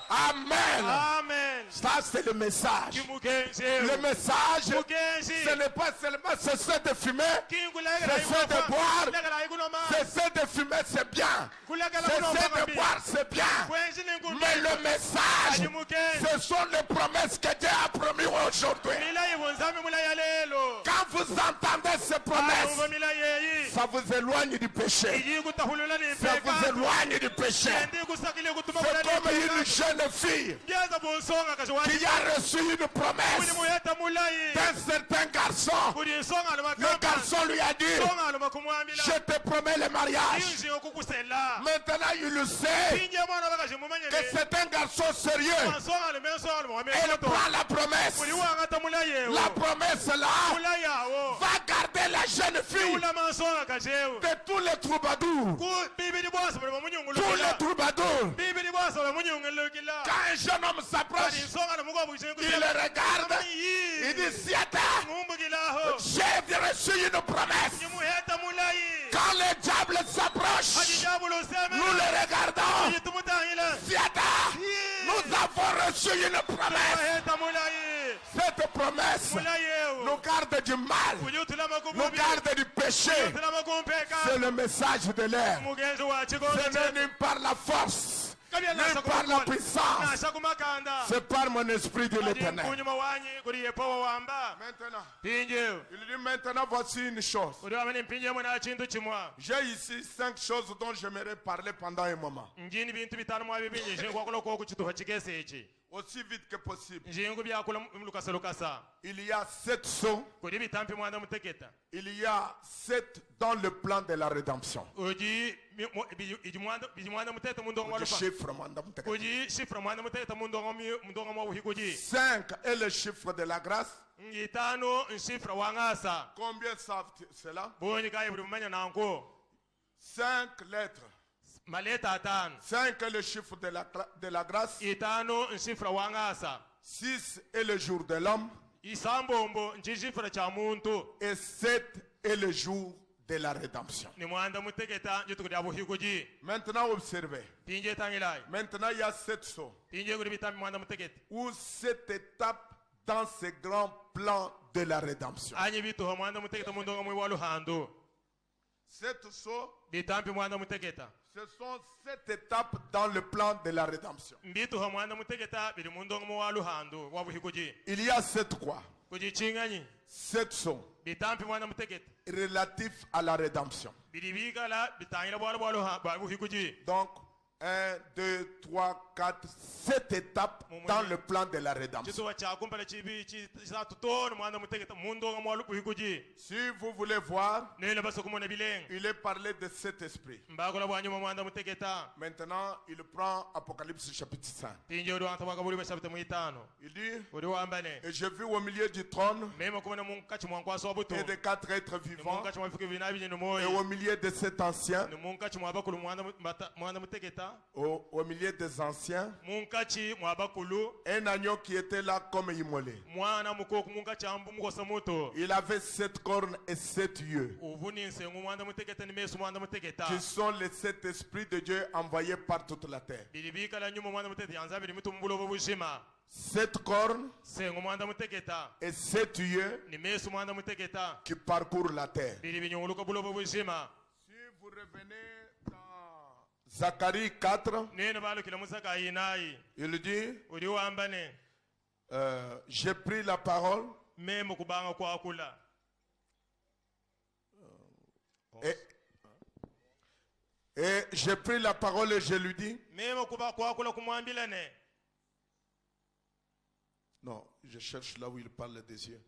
A: Amen.
B: Amen.
A: Ça, c'est le message.
B: Kimukenzi.
A: Le message,
B: Mukenzi.
A: ce n'est pas seulement cesser de fumer,
B: Kingulegela
A: cesser de boire,
B: Legela ikunoma.
A: cesser de fumer, c'est bien.
B: Kulegela
A: Cesser
B: kunoma
A: de
B: mbi.
A: boire, c'est bien.
B: Kwenzi ni ngumbi.
A: Mais le message,
B: Kimukenzi.
A: ce sont les promesses que Dieu a promis aujourd'hui.
B: Mila yibunzami mula ya lelo.
A: Quand vous entendez ces promesses,
B: Alumva mila yeyi.
A: ça vous éloigne du péché.
B: Iyi kutahulula ni
A: Ça vous
B: mpeka.
A: éloigne du péché.
B: Ndi kusakile kutuma
A: C'est
B: mula
A: comme
B: ni
A: une
B: mpeka.
A: jeune fille
B: Ngeza bunsonga kashwati.
A: qui a reçu une
B: Kuli
A: promesse
B: muyeta mulayi.
A: d'un certain garçon.
B: Kuli nsonga aluma
A: Le garçon lui a dit,
B: Songa aluma kumwambila.
A: je te promets le mariage.
B: Inzi okukusela.
A: Maintenant, il le sait
B: Pinje mwana bakaje mumanyele.
A: que c'est un garçon sérieux.
B: Nsonga alume nsonga aluma wame.
A: Elle prend la promesse.
B: Kuli wangata mulayi ewo.
A: La promesse là
B: Mulayi awo.
A: va garder la jeune fille
B: Ulama nsonga kashewo.
A: de tous les troubadours.
B: Ku bibili bwasa buli
A: Tous
B: munyungulukila.
A: les troubadours.
B: Bibili bwasa buli munyungulukila.
A: Quand un jeune homme
B: Kali
A: s'approche,
B: nsonga alumuko bukishengu.
A: il le regarde. Il dit, Siata,
B: Ngumbukilaho.
A: j'ai reçu une promesse.
B: Nyimuheta mulayi.
A: Quand le diable s'approche,
B: Ajijabulu useme.
A: nous le regardons.
B: Ajitumutahila.
A: Siata, nous avons reçu une promesse.
B: Maheta mulayi.
A: Cette promesse
B: Mulayi ewo.
A: nous garde du mal,
B: Kujutulama
A: nous
B: kububi.
A: garde du péché.
B: Kujutulama kumpeka.
A: C'est le message de l'air.
B: Mugenzi wa
A: Ce
B: chikondo
A: n'est
B: chetu.
A: ni par la force,
B: Kabia
A: ni
B: nasa
A: par la
B: kumakola.
A: puissance.
B: Nasa kumakanda.
A: C'est par mon esprit de
B: Adi
A: l'éternel.
B: mkunyuma wanyi kuri yepowa wamba.
A: Maintenant,
B: Pinje.
A: il dit maintenant voici une chose.
B: Kuri wamene mpinje mwana chintu chimwa.
A: J'ai ici 5 choses dont j'aimerais parler pendant un moment.
B: Njini bintu bitanu mwa bibinje shingwa kulo koku chituha chikese ichi.
A: Aussi vite que possible.
B: Njingu byakula mlukasa lukasa.
A: Il y a 7 sons.
B: Kuri bitampi mwana muteketa.
A: Il y a 7 dans le plan de la rédemption.
B: Uji bijimwanda muteta mundongo
A: Le
B: walufa.
A: chiffre, madame.
B: Uji shifra mwana muteta mundongo mwa uhikuji.
A: 5 est le chiffre de la grâce.
B: Ngitano nshifra wangasa.
A: Combien savent cela?
B: Bonyi kai buri manya nanko.
A: 5 lettres.
B: Maleta atano.
A: 5 est le chiffre de la grâce.
B: Itano nshifra wangasa.
A: 6 est le jour de l'homme.
B: Isambombo nchishifra cha muntu.
A: Et 7 est le jour de la rédemption.
B: Ni mwanda muteketa njitu kudi abuhikuji.
A: Maintenant, observez.
B: Pinje tangilai.
A: Maintenant, il y a 7 sauts.
B: Pinje kudi bitampi mwanda muteketa.
A: Ou 7 étapes dans ce grand plan de la rédemption.
B: Anyi bitu ho mwanda muteketa mundongo mwi waluhando.
A: 7 sauts,
B: Bitampi mwanda muteketa.
A: ce sont 7 étapes dans le plan de la rédemption.
B: Mbitu ho mwanda muteketa bili mundongo mwi waluhando wabuhikuji.
A: Il y a 7 quoi?
B: Kuji chinganyi.
A: 7 sauts
B: Bitampi mwanda muteketa.
A: relatifs à la rédemption.
B: Bili bigala bitangila bwala wabuhikuji.
A: Donc, 1, 2, 3, 4, 7 étapes dans le plan de la rédemption.
B: chituwa chakumpela chibi chisatu tono mwanda muteketa mundo nga mwalupu hikuji
A: Si vous voulez voir,
B: nene basa kumona bileng
A: il est parlé de cet esprit.
B: mbakola bwanyuma mwanda muteketa
A: Maintenant, il prend Apocalypse chapitre 5.
B: tinje odi wanta wakabuli basabite muitano
A: Il dit,
B: odi wambane
A: et j'ai vu au milieu du trône
B: mema kumona munkachi mwankwaso wabutu
A: et des 4 êtres vivants,
B: munkachi mwafike binabi nyino
A: et
B: moyi
A: au milieu de cet ancien,
B: ni munkachi mwabakulu mwanda muteketa
A: au milieu des anciens,
B: munkachi mwabakulu
A: un agneau qui était là comme immolé.
B: mwana mukoku munkachi ambu mukosa muto
A: Il avait 7 cornes et 7 yeux,
B: uvuni nsengu mwanda muteketa ni mesu mwanda muteketa
A: qui sont les 7 esprits de Dieu envoyés par toute la terre.
B: bilibikala nyuma mwanda muteketa yanzabili mitumbulo bobushima
A: 7 cornes
B: sengu mwanda muteketa
A: et 7 yeux
B: ni mesu mwanda muteketa
A: qui parcourent la terre.
B: bili binyunguluka bulo bobushima
A: Si vous revenez dans Zacharie 4,
B: nene balukila musaka inayi
A: il dit,
B: uli wambane
A: j'ai pris la parole
B: memo kubanga kwakula
A: et j'ai pris la parole et je lui dis,
B: memo kuba kwakula kumwambilane
A: non, je cherche là où il parle des yeux.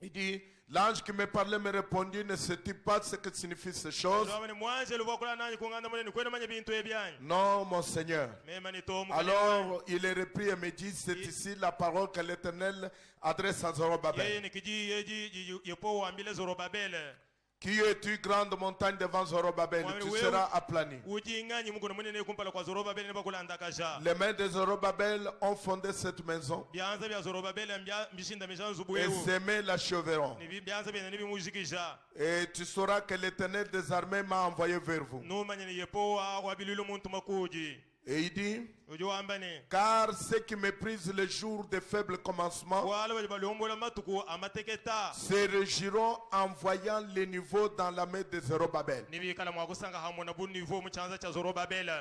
A: Il dit, l'ange qui me parlait me répondit, ne sais-tu pas ce que signifient ces choses?
B: Ndabane mwanje lubakula nanyi kunganda munene kwena manya bintu ebyanyi
A: Non, mon Seigneur.
B: mema ni tomu
A: Alors il est repris et me dit, c'est ici la parole que l'Éternel adresse à
B: yeye
A: Zorobabel.
B: ni kiji yeji yepo wambile Zorobabele
A: Qui es-tu, grande montagne devant Zorobabel? Tu seras aplani.
B: uji nganyi mukono munene kumpala kwa Zorobabele ne bakula ndakasha
A: Les mains de Zorobabel ont fondé cette maison
B: byanza bya Zorobabele mbishinda mishanzu
A: et
B: bwewu
A: semé l'achèveront.
B: ni byanza bya nibi muzikisha
A: Et tu sauras que l'Éternel des armées m'a envoyé vers vous.
B: numanya ni yepo wa bilulo muntu makuji
A: Et il dit,
B: uji wambane
A: car ceux qui méprisent le jour des faibles commencements
B: wala bali balombola matuku amateketa
A: se régiront en voyant les niveaux dans la main de Zorobabel.
B: nibikala mwakusanga hamuna bunivo muchanza cha Zorobabele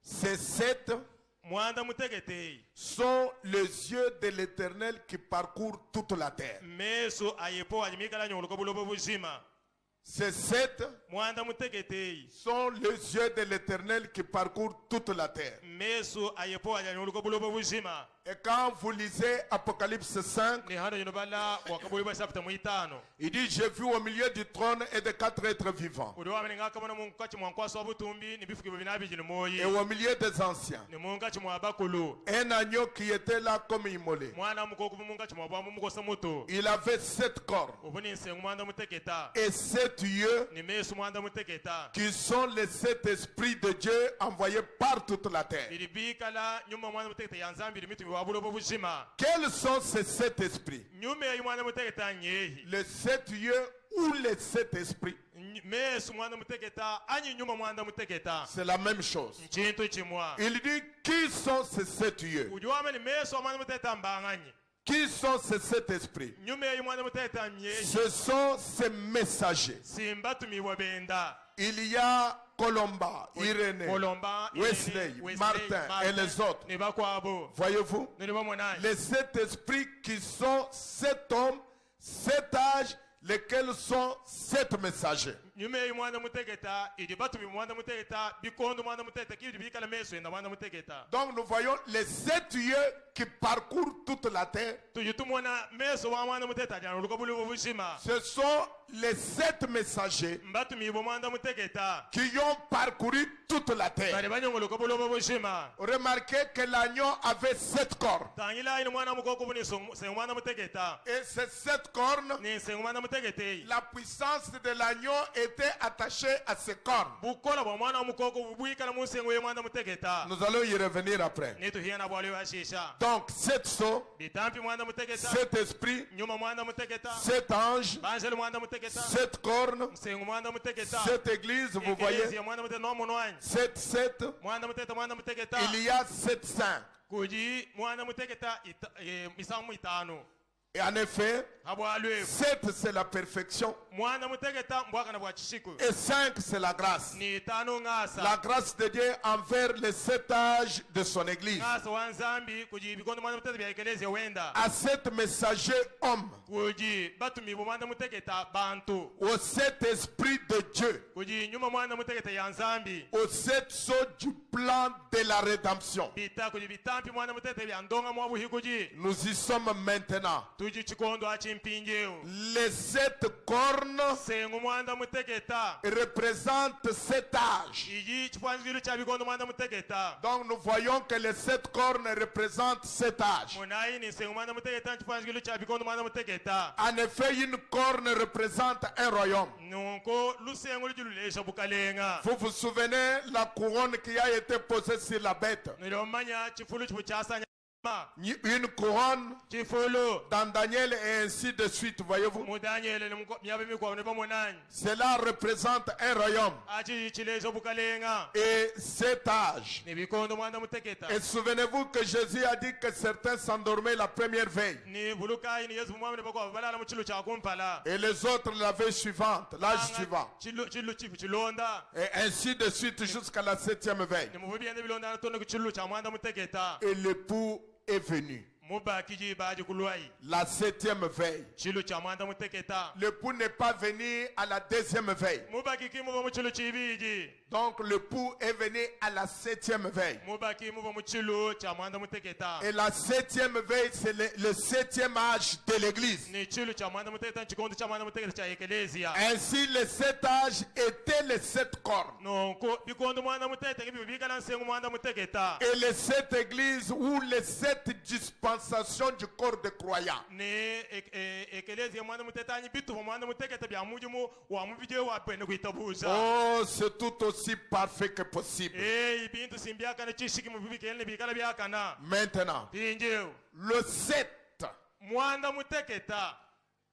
A: Ces 7
B: mwanda mutekete
A: sont les yeux de l'Éternel qui parcourent toute la terre.
B: meso ayepo ajimikala nyuluka bulobo buzima
A: Ces 7
B: mwanda mutekete
A: sont les yeux de l'Éternel qui parcourent toute la terre.
B: meso ayepo ajanyuluka bulobo buzima
A: Et quand vous lisez Apocalypse 5,
B: ni hano yinobala wakabuli basapita muitano
A: il dit, j'ai vu au milieu du trône et de 4 êtres vivants,
B: uri wamene ngakamana munkachi mwankwaso wabutumbi ni bifuki binabi jini moyi
A: et au milieu des anciens,
B: ni munkachi mwabakulu
A: un agneau qui était là comme immolé.
B: mwana mukoku munkachi mwabwamu mukosa muto
A: Il avait 7 cornes
B: ubu ni nsengu mwanda muteketa
A: et 7 yeux
B: ni mesu mwanda muteketa
A: qui sont les 7 esprits de Dieu envoyés par toute la terre.
B: bilibikala nyuma mwanda muteketa yanzambili mitumi wabulobo buzima
A: Quels sont ces 7 esprits?
B: nyuma ya mwanda muteketa nyehi
A: Les 7 yeux ou les 7 esprits?
B: mesu mwanda muteketa anyi nyuma mwanda muteketa
A: C'est la même chose.
B: nchintu chimwa
A: Il dit, qui sont ces 7 yeux?
B: uji wamene mesu wa mwanda muteketa mbanganyi
A: Qui sont ces 7 esprits?
B: nyuma ya mwanda muteketa nyehi
A: Ce sont ces messagers.
B: simbatumiwa benda
A: Il y a Colomba, Irénée,
B: Colomba,
A: Wesley,
B: Wesley,
A: Martin et les autres.
B: ne bakwabo
A: Voyez-vous?
B: ne bamonai
A: Les 7 esprits qui sont 7 hommes, 7 âges, lesquels sont 7 messagers.
B: nyuma ya mwanda muteketa idi batumi mwanda muteketa bikondo mwanda muteketa kidi bikala mesu enda mwanda muteketa
A: Donc nous voyons les 7 yeux qui parcourent toute la terre.
B: tujitumona mesu wa mwanda muteketa jana lukabulo bushima
A: Ce sont les 7 messagers
B: mbatumi bo mwanda muteketa
A: qui ont parcouru toute la terre.
B: bali banyongo lukabulo bushima
A: Remarquez que l'agneau avait 7 cornes.
B: tangila ina mwana mukoko buni se mwanda muteketa
A: Et ces 7 cornes,
B: ni se mwanda mutekete
A: la puissance de l'agneau était attachée à ces cornes.
B: bukola bo mwana mukoko bubuikala musengo ye mwanda muteketa
A: Nous allons y revenir après.
B: ni tuhiana bwali wa shisha
A: Donc 7 sceaux,
B: bitampi mwanda muteketa
A: 7 esprits,
B: nyuma mwanda muteketa
A: 7 anges,
B: banjele mwanda muteketa
A: 7 cornes,
B: msengo mwanda muteketa
A: 7 églises, vous voyez,
B: Eklezia mwanda muteketa no monwanyi
A: 7,
B: mwanda muteketa
A: il y a 7 saints.
B: kuji mwanda muteketa isamu itano
A: Et en effet,
B: habwalwe
A: 7 c'est la perfection
B: mwana mutegeta mbwakana bwa chisiku
A: et 5 c'est la grâce.
B: ni tano ngasa
A: La grâce de Dieu envers les 7 âges de son église.
B: ngasa wanzambi kuji bikondo mwana mutegeta bya ekelezia wenda
A: À 7 messagers hommes,
B: kuji batumi mwana mutegeta bantu
A: aux 7 esprits de Dieu,
B: kuji nyuma mwana mutegeta ya nzambi
A: aux 7 sauts du plan de la rédemption.
B: bita kuji bitampi mwana mutegeta bya ndonga mwa buhi kuji
A: Nous y sommes maintenant.
B: tuji chikondo achimpinjeo
A: Les 7 cornes
B: sengu mwana mutegeta
A: représentent 7 âges.
B: iji chipwanziru cha bikondo mwana mutegeta
A: Donc nous voyons que les 7 cornes représentent 7 âges.
B: munayi ni sengu mwana mutegeta chipwanziru cha bikondo mwana mutegeta
A: En effet, une corne représente un royaume.
B: nunko lusengu lujululesha bukalenga
A: Vous vous souvenez la couronne qui a été posée sur la bête?
B: nilomanya chifulu chipu chasanya
A: Une couronne
B: chifulu
A: dans Daniel et ainsi de suite, voyez-vous?
B: mu Daniel myabe mikwabo ne bamunanyi
A: Cela représente un royaume
B: achi chilesha bukalenga
A: et 7 âges.
B: ni bikondo mwana mutegeta
A: Et souvenez-vous que Jésus a dit que certains s'endormaient la première veille
B: ni bulukayi ni Yesu mwamene bakwabo balala mu chilu cha kumpala
A: et les autres la veille suivante, l'âge suivant.
B: chilu chifu chilonda
A: Et ainsi de suite jusqu'à la 7e veille.
B: ni mubibyende bilonda natono ku chilu cha mwana mutegeta
A: Et l'époux est venu.
B: mubakiji baji kulwayi
A: La 7e veille.
B: chilu cha mwana mutegeta
A: L'époux n'est pas venu à la 2e veille.
B: mubakiki muba mu chilu chibiji
A: Donc l'époux est venu à la 7e veille.
B: mubaki muba mu chilu cha mwana mutegeta
A: Et la 7e veille, c'est le 7e âge de l'église.
B: ni chilu cha mwana mutegeta chikondo cha mwana mutegeta cha ekelezia
A: Ainsi, les 7 âges étaient les 7 cornes.
B: nonko bikondo mwana mutegeta gibi bikala nsengu mwana mutegeta
A: Et les 7 églises ou les 7 dispensations du corps des croyants.
B: ni ekelezia mwana mutegeta anyi bitu mwana mutegeta bya mujimu wa mubije wa pene kuitabuza
A: Oh, c'est tout aussi parfait que possible.
B: ibintu simbyakana chishiki mu bibikele bikala byakana
A: Maintenant,
B: pinjeo
A: le 7
B: mwana mutegeta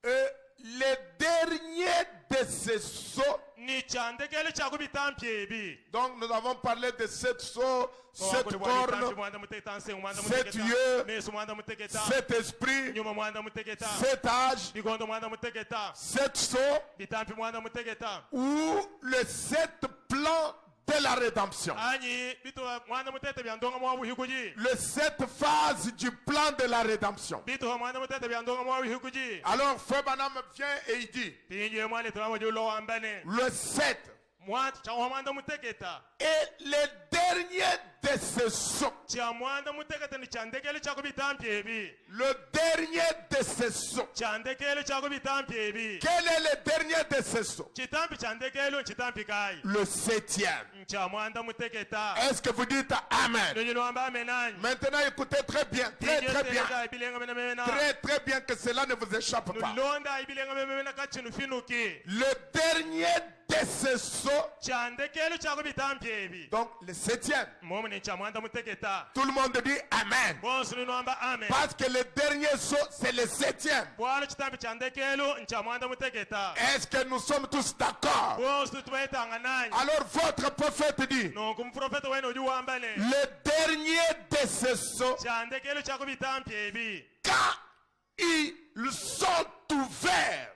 A: est le dernier de ces sceaux.
B: ni chandekele cha kubitampi ebi
A: Donc nous avons parlé de 7 sceaux, 7 cornes, 7 yeux, 7 esprits, 7 âges, 7 sceaux ou les 7 plans de la rédemption. Les 7 phases du plan de la rédemption. Alors Frère Branham vient et il dit, le 7 est le dernier de ces sceaux. Le dernier de ces sceaux. Quel est le dernier de ces sceaux? Le 7e. Est-ce que vous dites Amen? Maintenant écoutez très bien, très très bien. Très très bien que cela ne vous échappe pas. Le dernier de ces sceaux. Donc le 7e. Tout le monde dit Amen. Parce que le dernier saut, c'est le 7e. Est-ce que nous sommes tous d'accord? Alors votre prophète dit, le dernier de ces sauts, quand ils sont ouverts,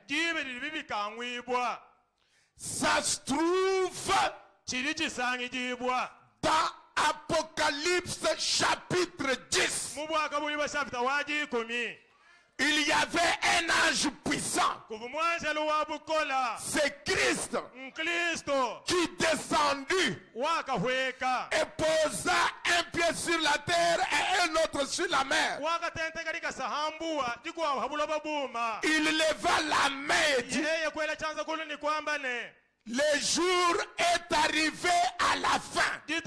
A: ça se trouve dans Apocalypse chapitre 10. Il y avait un ange puissant. C'est Christ qui descendit et posa un pied sur la terre et un autre sur la mer. Il leva la main et dit, le jour est arrivé à la fin. Le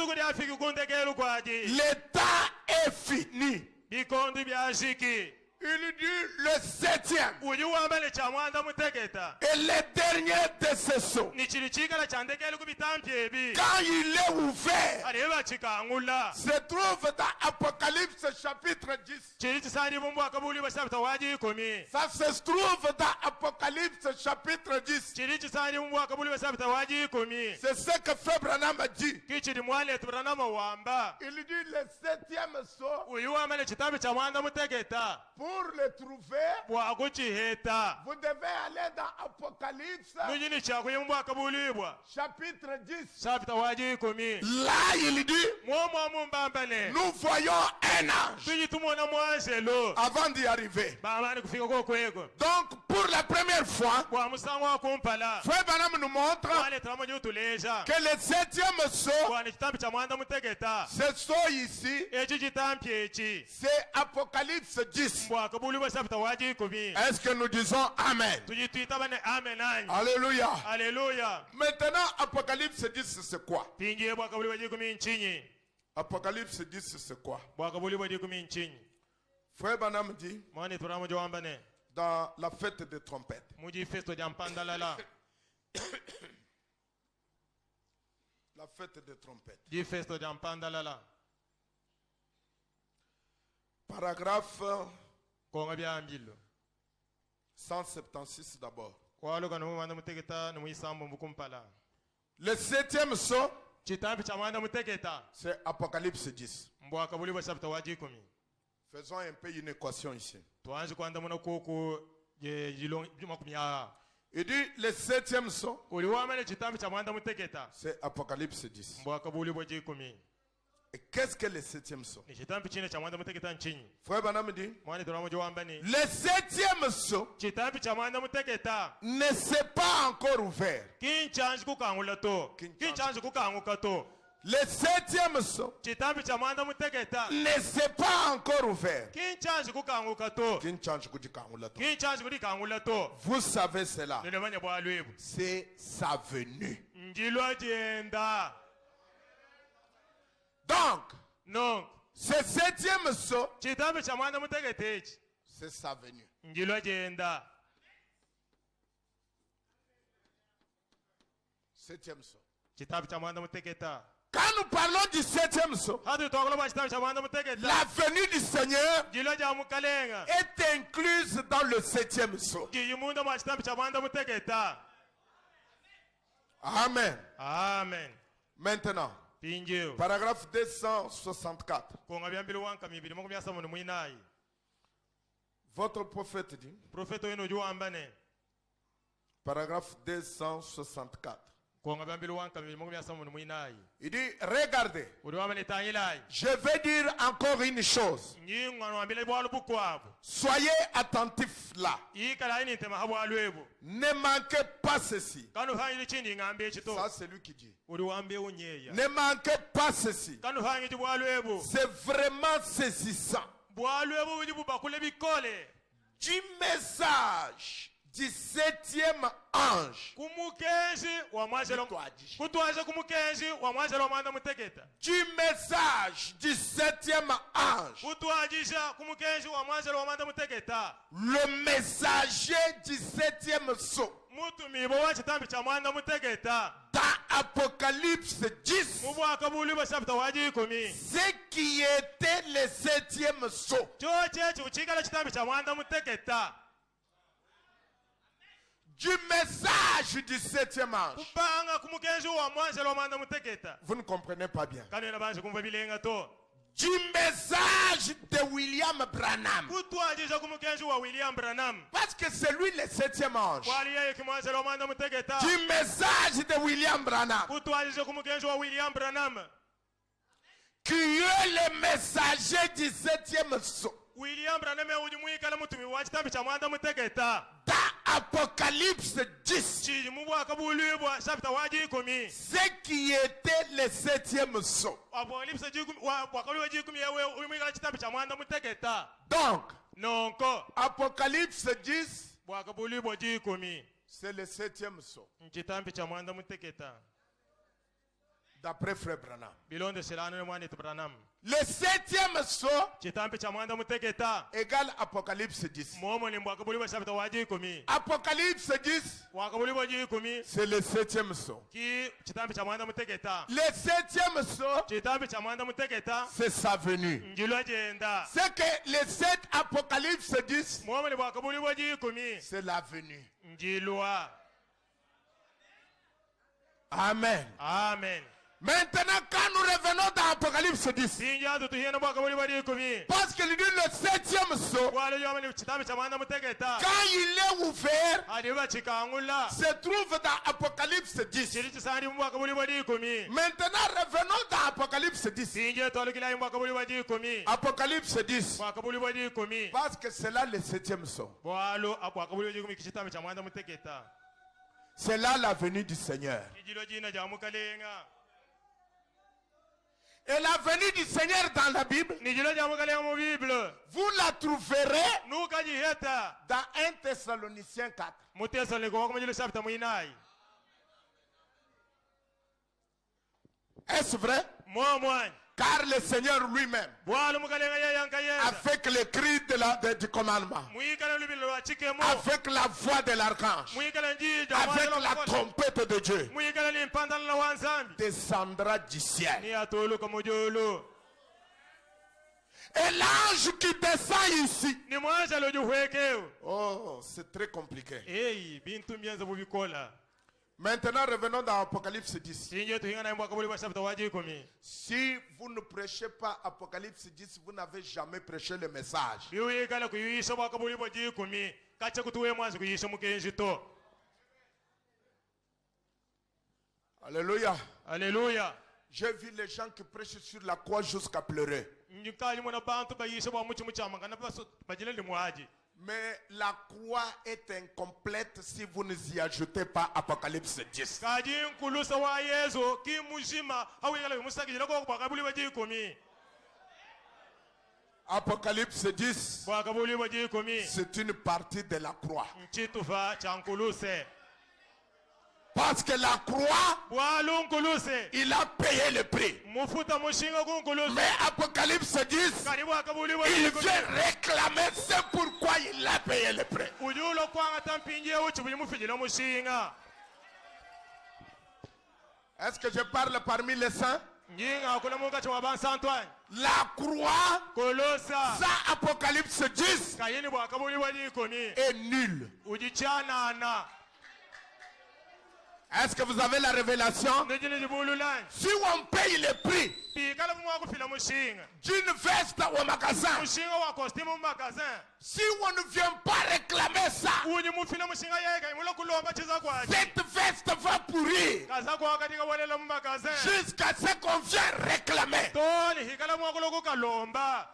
A: temps est fini. Il dit le 7e et le dernier de ces sauts. Quand il est ouvert, se trouve dans Apocalypse chapitre 10. Ça se trouve dans Apocalypse chapitre 10. C'est ce que Frère Branham a dit. Il dit le 7e saut. Pour Pour le trouver,
B: bwakuchiheta
A: vous devez aller dans Apocalypse,
B: nunyini chakuye mbwakabulibwa
A: chapitre 10.
B: chapter wajikumi
A: Là, il dit,
B: mwomo mumbambane
A: nous voyons un ange
B: tujitumona mwanjelo
A: avant d'y arriver.
B: bamani kufika kokweko
A: Donc, pour la première fois,
B: bwamusango wakumpala
A: Frère Branham nous montre
B: waletamo jutuleja
A: que le 7e saut,
B: bwani chitambi cha mwanda mutegeta
A: ce saut ici,
B: echi chitambi echi
A: c'est Apocalypse 10.
B: bwakabulibwa chapter wajikumi
A: Est-ce que nous disons Amen?
B: tujitwitabane amen anyi
A: Alléluia.
B: Alléluia.
A: Maintenant, Apocalypse 10, c'est quoi?
B: Pingiye bwakabulibwa jikumi nchinyi
A: Apocalypse 10, c'est quoi?
B: bwakabulibwa jikumi nchinyi
A: Frère Branham dit,
B: mwani turamo jowambane
A: dans la fête des trompettes,
B: muji festo ja mpandalala
A: la fête des trompettes,
B: ji festo ja mpandalala
A: paragraphe
B: konga byambilo
A: 176 d'abord.
B: kwaluka nomumanda mutegeta nomuisambo mbukumpala
A: Le 7e saut,
B: chitambi cha mwanda mutegeta
A: c'est Apocalypse 10.
B: mbwakabulibwa chapter wajikumi
A: Faisons un peu une équation ici.
B: twanzi kwanda muna koko makumi aa
A: Il dit le 7e saut,
B: uli wamene chitambi cha mwanda mutegeta
A: c'est Apocalypse 10.
B: mbwakabulibwa jikumi
A: Et qu'est-ce que le 7e saut?
B: ni chitambi chine cha mwanda mutegeta nchinyi
A: Frère Branham dit,
B: mwani turamo jowambani
A: le 7e saut
B: chitambi cha mwanda mutegeta
A: ne s'est pas encore ouvert.
B: kinchanji kukangula to kinchanji kukanguka to
A: Le 7e saut
B: chitambi cha mwanda mutegeta
A: ne s'est pas encore ouvert.
B: kinchanji kukanguka to kinchanji kulikangula to
A: Vous savez cela.
B: nilemanya bwalwebu
A: C'est sa venue.
B: njilwa jenda
A: Donc,
B: no
A: ce 7e saut,
B: chitambi cha mwanda mutegeta echi
A: c'est sa venue.
B: njilwa jenda
A: 7e saut.
B: chitambi cha mwanda mutegeta
A: Quand nous parlons du 7e saut,
B: hatu twakuloba chitambi cha mwanda mutegeta
A: la venue du Seigneur
B: njilwa ja mukalenga
A: est incluse dans le 7e saut.
B: jiyimunda mwa chitambi cha mwanda mutegeta
A: Amen.
B: amen
A: Maintenant,
B: pinjeo
A: paragraphe 264.
B: konga byambili wanka mibili makumi asanu nomwinayi
A: Votre prophète dit,
B: profeta wenu juwambane
A: paragraphe 264.
B: konga byambili wanka mibili makumi asanu nomwinayi
A: Il dit, regardez,
B: uli wamene tanyilayi
A: je vais dire encore une chose.
B: nying'wano wambile bwalu bukwabo
A: Soyez attentifs là.
B: ikala ini ntema habwalwebu
A: Ne manquez pas ceci.
B: kanu hanyili chindi ng'ambe ekito
A: Ça, c'est lui qui dit.
B: uli wambe unyeya
A: Ne manquez pas ceci.
B: kanu hanyili bwalwebu
A: C'est vraiment saisissant.
B: bwalwebu buli bubakule bikole
A: Du message du 7e ange.
B: kumukenzi wa mwazelo kutwaje kumukenzi wa mwazelo mwanda mutegeta
A: Du message du 7e ange.
B: kutwajisha kumukenzi wa mwazelo mwanda mutegeta
A: Le messager du 7e saut.
B: mutumibo wa chitambi cha mwanda mutegeta
A: Dans Apocalypse 10.
B: mubwakabulibwa chapter wajikumi
A: Ce qui était le 7e saut.
B: cho chechi uchikala chitambi cha mwanda mutegeta
A: Du message du 7e ange.
B: kupanga kumukenzi wa mwazelo mwanda mutegeta
A: Vous ne comprenez pas bien.
B: kanena banzi kumva bilenga to
A: Du message de William Branham.
B: kutwajisha kumukenzi wa William Branham
A: Parce que c'est lui le 7e ange.
B: kwali yeye kimwazelo mwanda mutegeta
A: Du message de William Branham.
B: kutwajisha kumukenzi wa William Branham
A: Qui est le messager du 7e saut.
B: William Branham ujumwikala mutumi wa chitambi cha mwanda mutegeta
A: Dans Apocalypse 10.
B: chili mubwakabulibwa chapter wajikumi
A: Ce qui était le 7e saut.
B: apokalipsa bwakabulibwa jikumi yewe ujumwikala chitambi cha mwanda mutegeta
A: Donc,
B: nonko
A: Apocalypse 10,
B: bwakabulibwa jikumi
A: c'est le 7e saut.
B: chitambi cha mwanda mutegeta
A: D'après Frère Branham.
B: bilondo selano ne mwani Branham
A: Le 7e saut
B: chitambi cha mwanda mutegeta
A: égale Apocalypse 10.
B: momo ni bwakabulibwa chapter wajikumi
A: Apocalypse 10,
B: bwakabulibwa jikumi
A: c'est le 7e saut.
B: ki chitambi cha mwanda mutegeta
A: Le 7e saut,
B: chitambi cha mwanda mutegeta
A: c'est sa venue.
B: njilwa jenda
A: C'est que le 7 Apocalypse 10,
B: momo ni bwakabulibwa jikumi
A: c'est la venue.
B: njilwa
A: Amen.
B: amen
A: Maintenant, quand nous revenons dans Apocalypse 10,
B: sinja tutuhiyena mwaka buli bali ikumi
A: parce qu'il dit le 7e saut,
B: wale yomani kitambi cha mwana mutegeta
A: quand il est ouvert,
B: ali bachikangula
A: se trouve dans Apocalypse 10.
B: chili chisandi mwaka buli bali ikumi
A: Maintenant, revenons dans Apocalypse 10.
B: sinje tolukila mwaka buli bali ikumi
A: Apocalypse 10.
B: mwaka buli bali ikumi
A: Parce que c'est là le 7e saut.
B: bwalo mwaka buli bali ikumi kitambi cha mwana mutegeta
A: C'est là la venue du Seigneur.
B: kijilo jina ja mukalenga
A: Et la venue du Seigneur dans la Bible,
B: nijilo ja mukalenga mu bible
A: vous la trouverez
B: nukajiheta
A: dans 1 Thessaloniciens 4.
B: mutesaloniko wakumajilo chapter mwinai
A: Est-ce vrai?
B: mwamwani
A: Car le Seigneur lui-même,
B: bwalo mukalenga yeyankayenda
A: avec le cri du commandement,
B: mwikala lubilo lwa chikemo
A: avec la voix de l'archange,
B: mwikala njija
A: avec la trompette de Dieu,
B: mwikala limpandala la wanzambi
A: descendra du ciel.
B: ni atoluka mujolo
A: Et l'ange qui descend ici,
B: ni mwaja lojuhwekeo
A: oh, c'est très compliqué.
B: eyi bintu myenza bubikola
A: Maintenant, revenons dans Apocalypse 10.
B: sinje tuhingana mwaka buli bashapita wajikumi
A: Si vous ne prêchez pas Apocalypse 10, vous n'avez jamais prêché le message.
B: biwikala kuyisha mwaka buli bwajikumi kache kutuwe mwanzi kuyisha mukenji to
A: Alléluia.
B: Alléluia.
A: J'ai vu les gens qui prêchent sur la croix jusqu'à pleurer.
B: njikali mwana bantu bayisha bwa muchi muchamanga na bajile limwaji
A: Mais la croix est incomplète si vous ne y ajoutez pas Apocalypse 10.
B: kaji nkulusa wa yesu kimujima awikala bimusakijila ko mwaka buli bwajikumi
A: Apocalypse 10,
B: mwaka buli bwajikumi
A: c'est une partie de la croix.
B: nchitufa cha nkuluse
A: Parce que la croix,
B: bwalo nkuluse
A: il a payé le prix.
B: mufuta mushinga ku nkuluse
A: Mais Apocalypse 10,
B: kali mwaka buli
A: il
B: bwajikumi
A: vient réclamer c'est pourquoi il a payé le prix.
B: ujulo kwanga tampinje uchi buli mufijila mushinga
A: Est-ce que je parle parmi les saints?
B: njinga kuna munga cha wabansantwani
A: La croix,
B: kolosa
A: ça Apocalypse 10,
B: kayini mwaka buli bwajikumi
A: est nul.
B: ujichanana
A: Est-ce que vous avez la révélation?
B: nijini jibululani
A: Si on paye le prix
B: pikala mwa kufila mushinga
A: d'une veste au magasin,
B: mushinga wa costume mu magasin
A: si on ne vient pas réclamer ça,
B: unyi mufila mushinga yeka imula kulomba chiza kwaje
A: cette veste va pourrir
B: kaza kwa katika walela mu magasin
A: jusqu'à ce qu'on vienne réclamer.
B: toni hikala mwa kuloko kalomba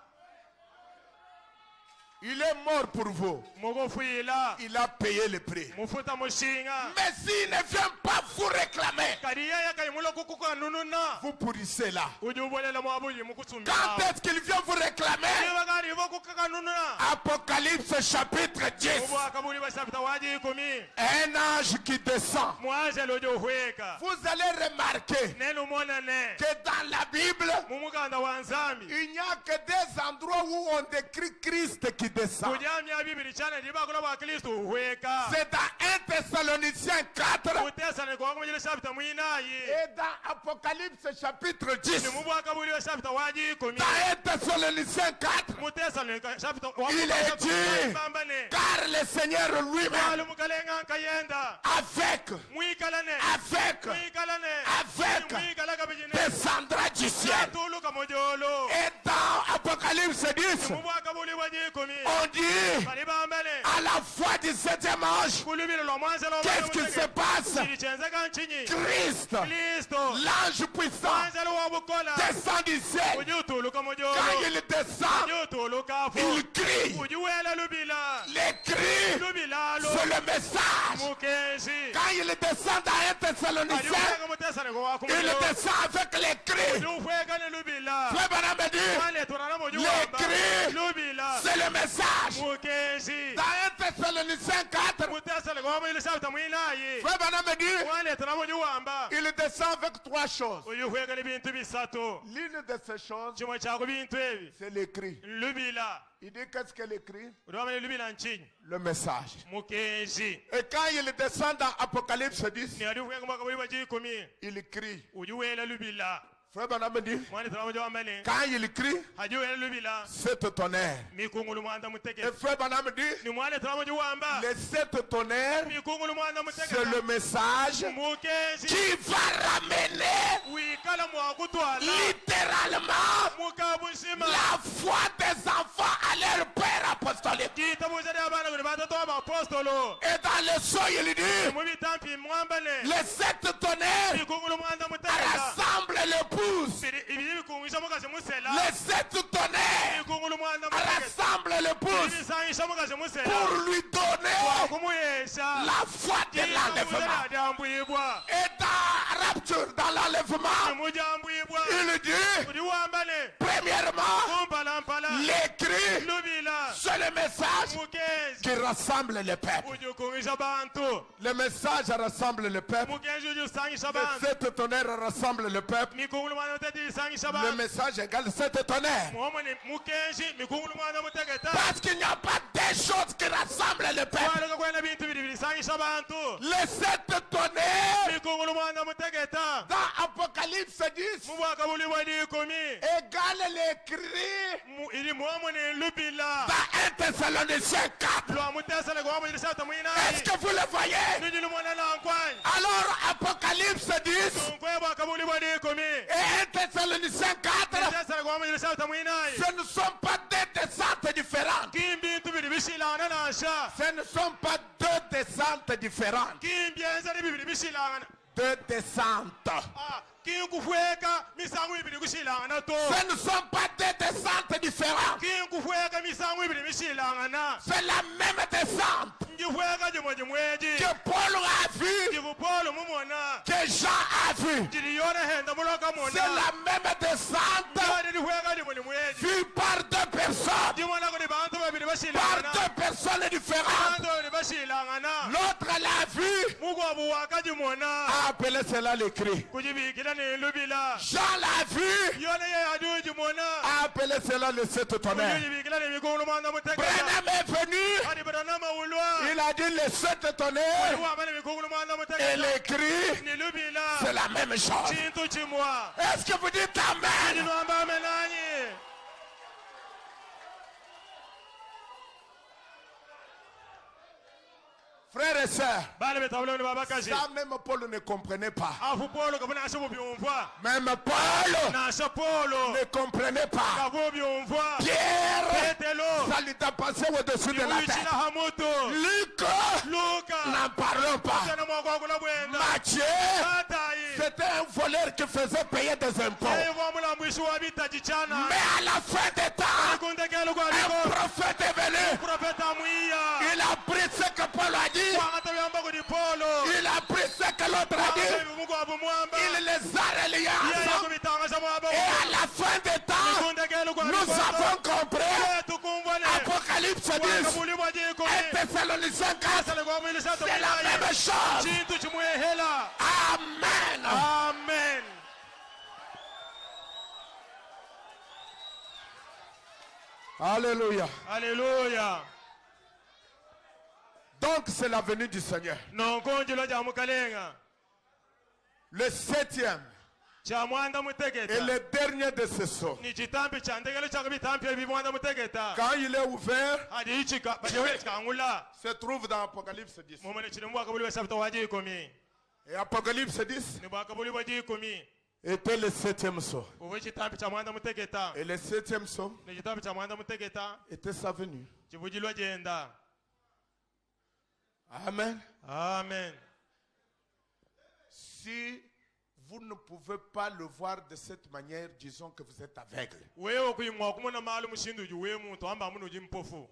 A: Il est mort pour vous.
B: mugofuila
A: Il a payé le prix.
B: mufuta mushinga
A: Mais s'il ne vient pas vous réclamer,
B: kadiya yeka imula kukuka nununa
A: vous pourrissez là.
B: ujubolela mwa buyi mukutsumba
A: Quand est-ce qu'il vient vous réclamer?
B: bagari bokuka nununa
A: Apocalypse chapitre 10.
B: ubwaka buli bashapita wajikumi
A: Un ange qui descend.
B: mwaje lojohweka
A: Vous allez remarquer
B: nenu monane
A: que dans la Bible,
B: mumuganda wa nzambi
A: il n'y a que des endroits où on décrit Christ qui descend.
B: kujamya bibili chana libakola bwa kristo uhweka
A: C'est dans 1 Thessaloniciens 4
B: kutesane kwa kumujile shapita mwinayi
A: et dans Apocalypse chapitre 10.
B: ni mubwaka buli shapita wajikumi
A: Dans 1 Thessaloniciens 4,
B: mutesane shapita
A: il est dit,
B: bambane
A: car le Seigneur lui-même,
B: walo mukalenga nkayenda
A: avec,
B: mwikalane
A: avec,
B: mwikalaga bijine
A: descendra du ciel.
B: tuluka mojolo
A: Et dans Apocalypse 10,
B: mubwaka buli wajikumi
A: on dit
B: bali bambane
A: à la fois du 7e ange,
B: kulubilo lwa mwanza lwa
A: qu'est-ce qui se passe?
B: ilichenzeka nchinyi
A: Christ,
B: kristo
A: l'ange puissant,
B: mwanza lwa bukola
A: descend du ciel.
B: ujutuluka mojolo
A: Quand il descend,
B: ujutuluka fo
A: il crie.
B: ujuwela lubila
A: Les cris,
B: lubilalo
A: c'est le message.
B: mukenzi
A: Quand il descend dans 1 Thessaloniciens,
B: aliweka mutesane kwa
A: il
B: wakumujolo
A: descend avec les cris.
B: ujuweka ne lubila
A: Frère Branham me dit,
B: wale turana
A: les
B: mojuwamba
A: cris,
B: lubila
A: c'est le message.
B: mukenzi
A: Dans 1 Thessaloniciens 4,
B: mutesane kwa mujile shapita mwinayi
A: Frère Branham me dit,
B: wale turana mojuwamba
A: il descend avec trois choses.
B: ujuweka ne bintu bisatu
A: L'une de ces choses,
B: chimwe chako bintu ebi
A: c'est les cris.
B: lubila
A: Il dit qu'est-ce que les cris?
B: udwamane lubila nchinyi
A: Le message.
B: mukenzi
A: Et quand il descend dans Apocalypse 10,
B: ni aliweka mwaka buli bajikumi
A: il crie.
B: ujuwela lubila
A: Frère Branham dit,
B: Mwani tala mjo amene.
A: quand il crie,
B: Hajui ene lubila.
A: 7 tonnerres.
B: Mikungulu mwanda
A: Et
B: muteketa.
A: Frère Branham dit,
B: Ni mwani tala mjo wamba.
A: les 7 tonnerres,
B: Mikungulu mwanda muteketa.
A: c'est le message
B: Mukenzi.
A: qui va ramener
B: Wikala mwakutwala.
A: littéralement
B: Mukabushima.
A: la foi des enfants à leur père apostolique.
B: Kitabu cha abana kuni batoto ba apostolo.
A: Et dans le son, il dit,
B: Mubitampi mwambale.
A: les 7 tonnerres
B: Mikungulu mwanda muteketa.
A: rassemblent l'épouse.
B: Ibili bikungisha mukazi musela.
A: Les 7 tonnerres
B: Mikungulu mwanda muteketa.
A: rassemblent l'épouse
B: Ibisangisha mukazi musela.
A: pour lui donner
B: Kumuyesha.
A: la foi de l'enlèvement. Et dans rapture, dans l'enlèvement,
B: Mujambwibwa.
A: il dit,
B: Kuri wambale.
A: premièrement,
B: Kumpalampala.
A: l'écrit,
B: Lubila.
A: c'est le message
B: Mukenzi.
A: qui rassemble le peuple.
B: Ujukungisha bantu.
A: Le message rassemble le peuple.
B: Mukenzi ujusangisha
A: Les
B: bantu.
A: 7 tonnerres rassemblent le peuple.
B: Mikungulu mwana muteti isangisha
A: Le
B: bantu.
A: message égale 7 tonnerres.
B: Muomoni mukenzi mikungulu mwana mutegeta.
A: Parce qu'il n'y a pas des choses qui rassemblent le peuple.
B: Kwaleka kwena bintu bibiri bisangisha bantu.
A: Les 7 tonnerres,
B: Mikungulu mwana mutegeta.
A: dans Apocalypse 10,
B: Mubwaka buli bwa 10.
A: égale l'écrit
B: Iri muomoni lubila.
A: dans 1 Thessaloniciens 4.
B: Lwa mutesele kwa mwini sata mwina.
A: Est-ce que vous le voyez?
B: Nijulu mwana lankwani.
A: Alors, Apocalypse 10
B: Nkwe bwaka buli bwa 10.
A: et 1 Thessaloniciens 4,
B: Mutesele kwa mwini sata mwina.
A: ce ne sont pas deux descentes différentes.
B: Kimbintu bibiri bishilana nasha.
A: Ce ne sont pas deux descentes différentes.
B: Kimbyenza ni bibiri bishilana.
A: Deux descentes.
B: Kinkufweka misango ibiri kushilana to.
A: Ce ne sont pas deux descentes différentes.
B: Kinkufweka misango ibiri bishilana.
A: C'est la même descente
B: Ngifweka jimoje mweji.
A: que Paul a vu,
B: Ngifupolo mumona.
A: que Jean a vu.
B: Jiliyona henda muloka mona.
A: C'est la même descente
B: Ngifweka jifweka jimoje mweji.
A: vue par deux personnes.
B: Jimona kuni bantu babiri
A: Par
B: bashilana.
A: deux personnes différentes.
B: Bantu babiri bashilana.
A: L'autre l'a vu,
B: Mugwabu waka jimona.
A: a appelé cela l'écrit.
B: Kujibikila ni lubila.
A: Jean l'a vu,
B: Yona ye adu jimona.
A: a appelé cela le 7 tonnerres.
B: Kujibikila ni mikungulu mwana mutegeta.
A: Branham est venu,
B: Adi Branham ulwa.
A: il a dit les 7 tonnerres et l'écrit,
B: Ni lubila.
A: c'est la même chose.
B: Chintu chimwa.
A: Est-ce que vous dites Amen?
B: Ninomba amenanyi.
A: Frères et sœurs,
B: Bale betabuloni babakazi.
A: ça même Paul ne comprenait pas.
B: Afu Polo kabona ashabu byumva.
A: Même Paul
B: Na asha Polo.
A: ne comprenait pas.
B: Kabu byumva.
A: Pierre,
B: Petelo.
A: ça lui a passé au-dessus de la
B: Uichila
A: tête.
B: hamuto.
A: Luc,
B: Luka.
A: n'en parlons pas.
B: Tena mwako kula bwenda.
A: Matthieu,
B: Tatai.
A: c'était un voleur qui faisait payer des impôts.
B: Yeye kwa mulambwishi wa bita jichana.
A: Mais à la fin des temps,
B: Kundekelo kwa
A: un
B: biko.
A: prophète est venu.
B: Profeta mwiya.
A: Il a pris ce que Paul a dit.
B: Kwa ngatabyamba kuni Polo.
A: Il a pris ce que l'autre a dit.
B: Mungu abumwamba.
A: Il les a reliés
B: Yeye
A: ensemble.
B: kubitangaza mwaba.
A: Et à la fin des temps,
B: Kundekelo kwa
A: nous
B: biko.
A: avons compris.
B: Tukumbwane.
A: Apocalypse 10
B: Kabuli bwa jiko.
A: et Thessaloniciens 4,
B: Sale kwa mwili sata.
A: c'est la même chose.
B: Chintu chimwehela.
A: Amen.
B: Amen.
A: Alléluia.
B: Hallelujah.
A: Donc c'est la venue du Seigneur.
B: Nonkonjilo ja mukalenga.
A: Le 7e
B: Cha mwanda
A: et
B: mutegeta.
A: le dernier de ce saut.
B: Ni chitambi cha ndegelo cha kubitambi ebi mwanda mutegeta.
A: Quand il est ouvert,
B: Hadi ichika. Bajewe chikangula.
A: se trouve dans Apocalypse 10.
B: Mumene chini mwaka buli wasabta waji komi.
A: Et Apocalypse 10
B: Ni mwaka buli waji komi.
A: était le 7e saut.
B: Uwe chitambi cha mwanda mutegeta.
A: Et le 7e saut
B: Ni chitambi cha mwanda mutegeta.
A: était sa venue.
B: Chibujilwa jenda.
A: Amen.
B: Amen.
A: Si vous ne pouvez pas le voir de cette manière, disons que vous êtes aveugle.
B: Wewe kuimwa kumona mahali mushindu juwe muntu amba munu jimpofu.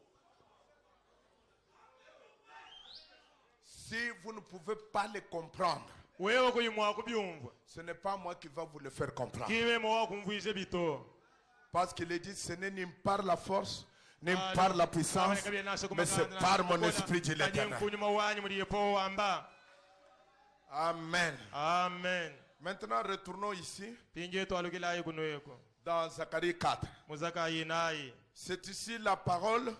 A: Si vous ne pouvez pas le comprendre,
B: Wewe kuimwa kubyumva.
A: ce n'est pas moi qui va vous le faire comprendre.
B: Kiwe mwa kumvuise bito.
A: Parce qu'il est dit, ce n'est ni par la force, ni par la puissance, mais c'est par mon esprit, dit l'Éternel. Amen.
B: Amen.
A: Maintenant, retournons ici,
B: Pinje to alukila yukuno yeko.
A: dans Zacharie 4.
B: Muzaka yinai.
A: C'est ici la parole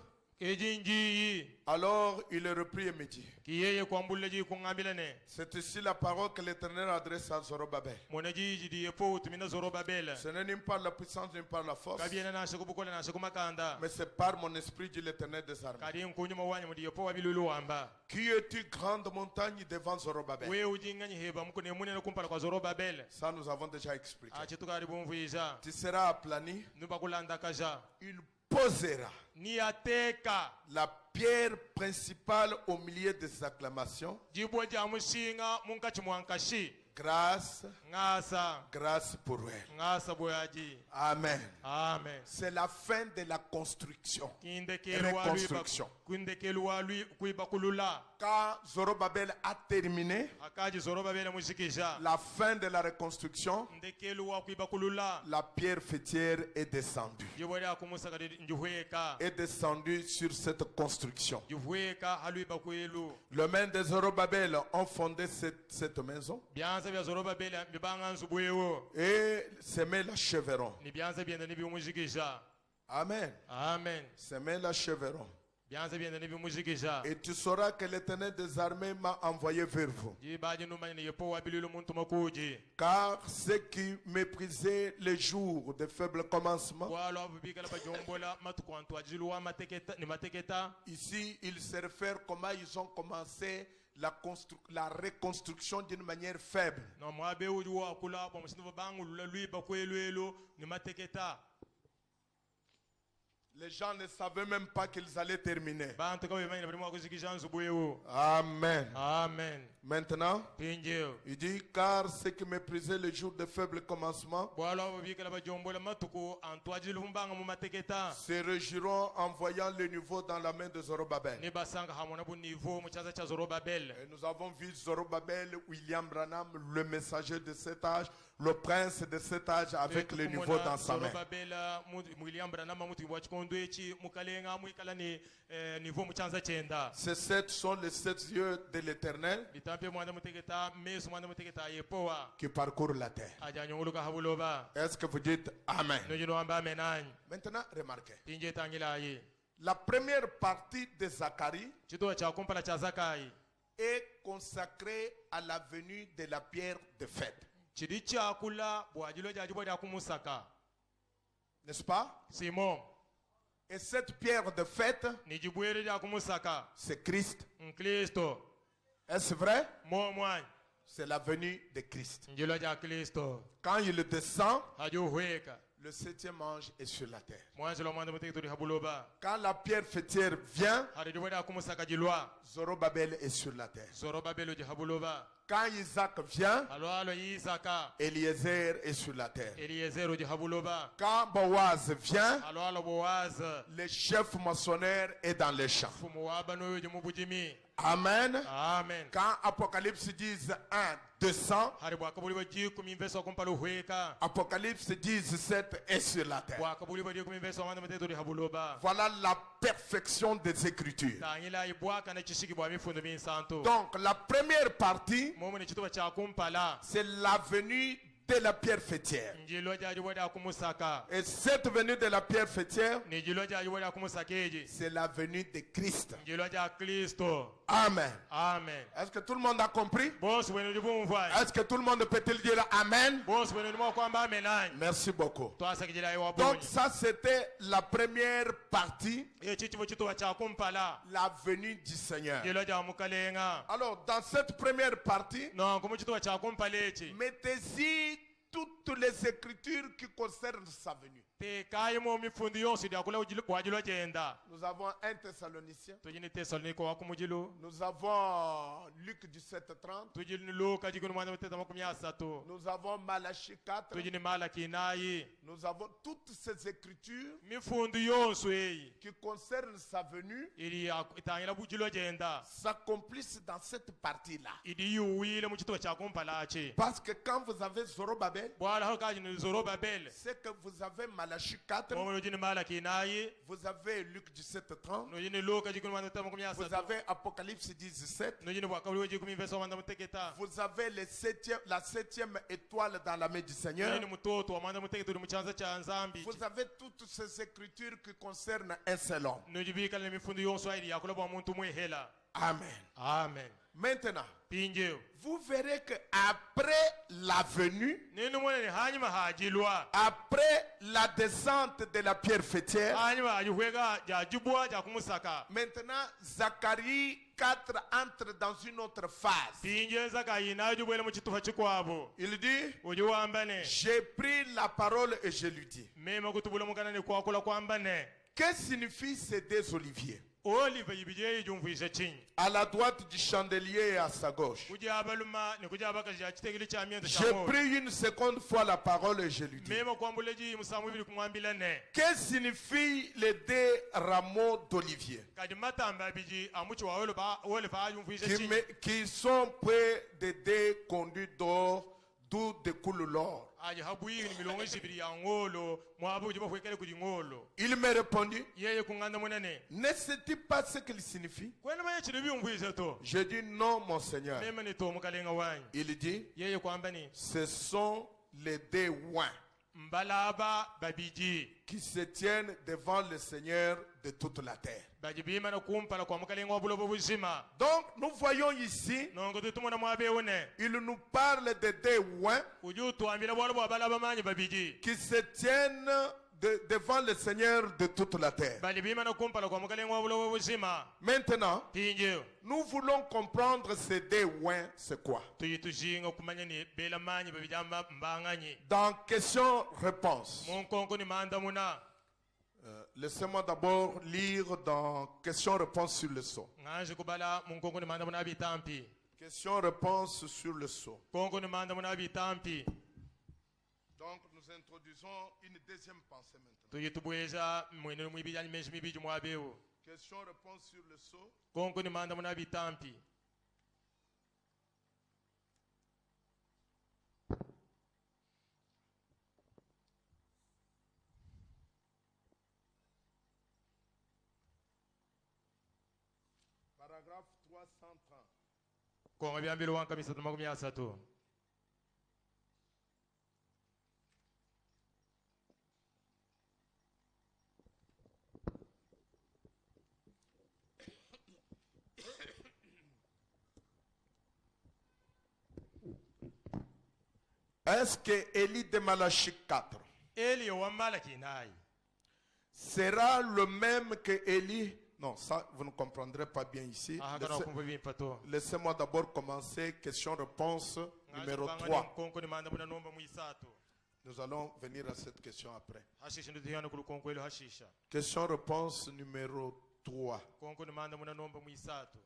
B: ejinji
A: Alors il reprit et me dit,
B: kiyeye kwambulle ji kungambilane
A: c'est ici la parole que l'Éternel adresse à Zorobabel.
B: monaji jidi yepo tumina Zorobabel
A: Ce n'est ni par la puissance ni par la force,
B: kabiena na shikubukola na shikumakanda
A: mais c'est par mon esprit, dit l'Éternel des armées.
B: kadi nkunyuma wanyu mudi yepo wabilulu wamba
A: Qui es-tu, grande montagne devant Zorobabel?
B: we ujinganye heba mukune munene kumpala kwa Zorobabel
A: Ça, nous avons déjà expliqué.
B: achitukari bumvuiza
A: Tu seras aplani,
B: nubakulanda kaja
A: il posera
B: ni ateka
A: la pierre principale au milieu des acclamations.
B: jibwa ja mushinga munkachi mwankashi
A: Grâce,
B: ngasa
A: grâce pour elle.
B: ngasa boyaji
A: Amen.
B: amen
A: C'est la fin de la construction.
B: Reconstruction.
A: Quand Zorobabel a terminé
B: akaji Zorobabel mushikisha
A: la fin de la reconstruction,
B: ndekelwa kuibakulula
A: la pierre fêtière est descendue.
B: jibwa kumusaka njuhweka
A: Est descendue sur cette construction.
B: juhweka haluibakwelu
A: Les mains de Zorobabel ont fondé cette maison
B: byanza bya Zorobabel bibanga nsubwewo
A: et semé l'acheveron.
B: ni byanza byenda nibimushikisha
A: Amen.
B: amen
A: Semé l'acheveron.
B: byanza byenda nibimushikisha
A: Et tu sauras que l'Éternel des armées m'a envoyé vers vous.
B: jibaji numanya ni yepo wabilulu muntu makuji
A: Car ceux qui méprisaient les jours de faible commencement,
B: walo abubikala bajombola matukwantu ajiluwa mateketa ni mateketa
A: ici ils se réfèrent comment ils ont commencé la reconstruction d'une manière faible.
B: no mwabe ujuwa akula kwa msindu bangu lui bakwelwelo ni mateketa
A: Les gens ne savaient même pas qu'ils allaient terminer.
B: bantu kawe manya bari mwakushikisha nsubwewo
A: Amen.
B: amen
A: Maintenant,
B: pinjeo
A: il dit, car ceux qui méprisaient les jours de faible commencement
B: walo abubikala bajombola matuku antu ajilu mbanga mu mateketa
A: se réjouiront en voyant le niveau dans la main de Zorobabel.
B: ni basanga hamona bu niveau mu chaza cha Zorobabel
A: Et nous avons vu Zorobabel, William Branham, le messager de cet âge, le prince de cet âge avec le niveau dans sa main.
B: Zorobabel William Branham mutu wachikondo echi mukalenga muikala ni niveau mu chanza chenda
A: Ces sept sont les sept yeux de l'Éternel
B: bitampe mwana muteketa mesu mwana muteketa yepoa
A: qui parcourent la terre.
B: ajanyonguluka habuloba
A: Est-ce que vous dites Amen?
B: nojino amba amenanyi
A: Maintenant, remarquez.
B: pinje tangilayi
A: La première partie de Zacharie
B: chituo cha kumpala cha Zakai
A: est consacrée à la venue de la pierre de fête.
B: chidi chakula bwajilo jajibwa lya kumusaka
A: N'est-ce pas?
B: Simon
A: Et cette pierre de fête,
B: ni jibwere lya kumusaka
A: c'est Christ.
B: Kristo
A: Est-ce vrai?
B: momwanyi
A: C'est la venue de Christ.
B: njilo lya Kristo
A: Quand il descend,
B: hajuhweka
A: le septième ange est sur la terre.
B: mwanzilo mwana muteketa uli habuloba
A: Quand la pierre fêtière vient,
B: hari jibwa lya kumusaka jilwa
A: Zorobabel est sur la terre.
B: Zorobabel ji habuloba
A: Quand Isaac vient,
B: alwalo Isaka
A: Eliezer est sur la terre.
B: Eliezer ji habuloba
A: Quand Boaz vient,
B: alwalo Boaz
A: le chef maçonnaire est dans les champs.
B: fumu waba noyo ji mubujimi
A: Amen.
B: amen
A: Quand Apocalypse dit 1, 200,
B: hari bwakabuliwa jikumi mveso kumpala uhweka
A: Apocalypse dit 7 est sur la terre.
B: bwakabuliwa jikumi mveso mwana muteketa uli habuloba
A: Voilà la perfection des Écritures.
B: tangila ibwaka na chishiki bwa mifundo minsanto
A: Donc la première partie,
B: momo ni chituba cha kumpala
A: c'est la venue de la pierre fêtière.
B: njilo jajibwa lya kumusaka
A: Et cette venue de la pierre fêtière,
B: ni jilo jajibwa lya kumusaka eji
A: c'est la venue de Christ.
B: njilo ja Kristo
A: Amen.
B: amen
A: Est-ce que tout le monde a compris?
B: bosi bwene libumva
A: Est-ce que tout le monde peut-il dire Amen?
B: bosi bwene limo kwamba amenanyi
A: Merci beaucoup.
B: twasakijila iwa
A: Donc
B: bonyi
A: ça c'était la première partie,
B: echi chibo chituba cha kumpala
A: la venue du Seigneur.
B: njilo ja mukalenga
A: Alors dans cette première partie,
B: no kumu chituba cha kumpala echi
A: mettez-y toutes les écritures qui concernent sa venue.
B: tekayimo mifundo yonse lyakula bwajilo jenda
A: Nous avons 1 Thessaloniciens,
B: tujini tesaloniko wakumujilo
A: nous avons Luc 17:30,
B: tujini luka jikuni mwana muteta makumi asatu
A: nous avons Malachie 4,
B: tujini malaki nayi
A: nous avons toutes ces écritures
B: mifundo yonse eyi
A: qui concernent sa venue
B: ili itangira bujilo jenda
A: s'accomplissent dans cette partie-là.
B: idi yuwile mu chituba cha kumpala achi
A: Parce que quand vous avez Zorobabel,
B: bwala hakaji ni Zorobabel
A: c'est que vous avez Malachie Malachie 4,
B: momo lojini malaki nayi
A: vous avez Luc 17, 30,
B: nojini luka jikumi manda makumi
A: vous
B: asatu
A: avez Apocalypse 17,
B: nojini bwakabuli jikumi verse manda muteketa
A: vous avez la septième étoile dans la main du Seigneur.
B: nojini mutoto wamanda muteketa uri muchanza cha nzambi
A: Vous avez toutes ces écritures qui concernent un seul homme.
B: nojibikala nemifundu yonswahili yakola bwa muntu mwehela.
A: Amen.
B: Amen.
A: Maintenant,
B: Pinjeo
A: vous verrez que après la venue,
B: nini mwenene hanyuma hajilwa
A: après la descente de la pierre fêtière,
B: hanyuma hajikwega jajibwa jakumusaka
A: maintenant Zacharie 4 entre dans une autre phase.
B: pinje zakayi najibwele muchitufa chikwabo
A: Il dit,
B: ujiwambane
A: j'ai pris la parole et je lui dis,
B: mema kutubula mukanani kwakula kwambane
A: que signifient ces deux oliviers
B: olive yibije yijumvise chinyi
A: à la droite du chandelier et à sa gauche?
B: kujabaluma nikujabaka chitegili cha mienzo
A: J'ai
B: cha
A: pris une seconde fois la parole et je lui dis,
B: mema kwambuleji musamu ibili kumwambilane
A: que signifient les deux rameaux d'olivier
B: kadi matamba biji amuchi wa wole fa yumvise chinyi
A: qui sont près des deux conduits d'or d'où découle l'or?
B: aje habuyi ni milongo isibiri ya ngolo mwabu jiba kwekele kuli ngolo
A: Il me répondit,
B: yeye kunganda munene
A: ne sais-tu pas ce qu'il signifie?
B: kwena manye chiri byumvise to
A: Je dis non, mon Seigneur.
B: mema ni to mukalenga wanyi
A: Il dit,
B: yeye kwambani
A: ce sont les deux oins
B: mbalaba babiji
A: qui se tiennent devant le Seigneur de toute la terre.
B: bajibima na kumpala kwa mukalenga wabulobo buzima
A: Donc, nous voyons ici,
B: nongo tutumona mwabewone
A: il nous parle de deux oins
B: uju tuambila bwalo bwa balaba manyi babiji
A: qui se tiennent devant le Seigneur de toute la terre.
B: balibima na kumpala kwa mukalenga wabulobo buzima
A: Maintenant,
B: pinje
A: nous voulons comprendre ces deux oins, c'est quoi?
B: tuyitujinga kumanya ni bela manyi babijamba mbanganyi
A: Dans question-réponse.
B: munkonko ni manda muna
A: Laissez-moi d'abord lire dans question-réponse sur le sceau.
B: nganje kubala munkonko ni manda muna bitampi
A: Question-réponse sur le sceau.
B: konko ni manda muna bitampi
A: Donc nous introduisons une deuxième pensée maintenant.
B: tuyitubweza mwene mwibijani menshi mibiji mwabewo
A: Question-réponse sur le sceau.
B: konko ni manda muna bitampi
A: Paragraphe 330.
B: kongo byambili wanka misatu makumi asatu
A: Est-ce que Élie de Malachie 4
B: eli wa malaki nayi
A: sera le même que Élie? Non, ça vous ne comprendrez pas bien ici.
B: ahakana wakumva bimpato
A: Laissez-moi d'abord commencer question-réponse numéro 3.
B: konko ni manda muna nomba mwisatu
A: Nous allons venir à cette question après.
B: hashisha ndutihana kulu konko ilo hashisha
A: Question-réponse numéro 3.
B: konko ni manda muna nomba mwisatu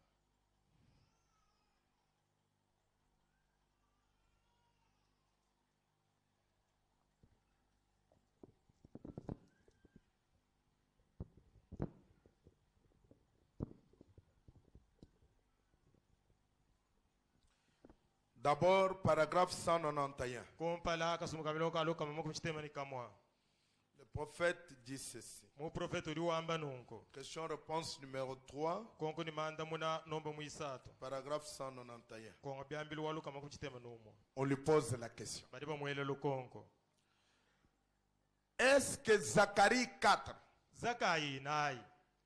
A: D'abord, paragraphe 191.
B: kompala kasumukamilo kalo kama mako chitemani kamwa
A: Le prophète dit ceci.
B: mu profeta uri wamba nunko
A: Question-réponse numéro 3,
B: konko ni manda muna nomba mwisatu
A: paragraphe 191.
B: kongo byambili walu kama kuchitema numo
A: On lui pose la question.
B: badi bamwelelo konko
A: Est-ce que Zacharie 4,
B: zakayi nayi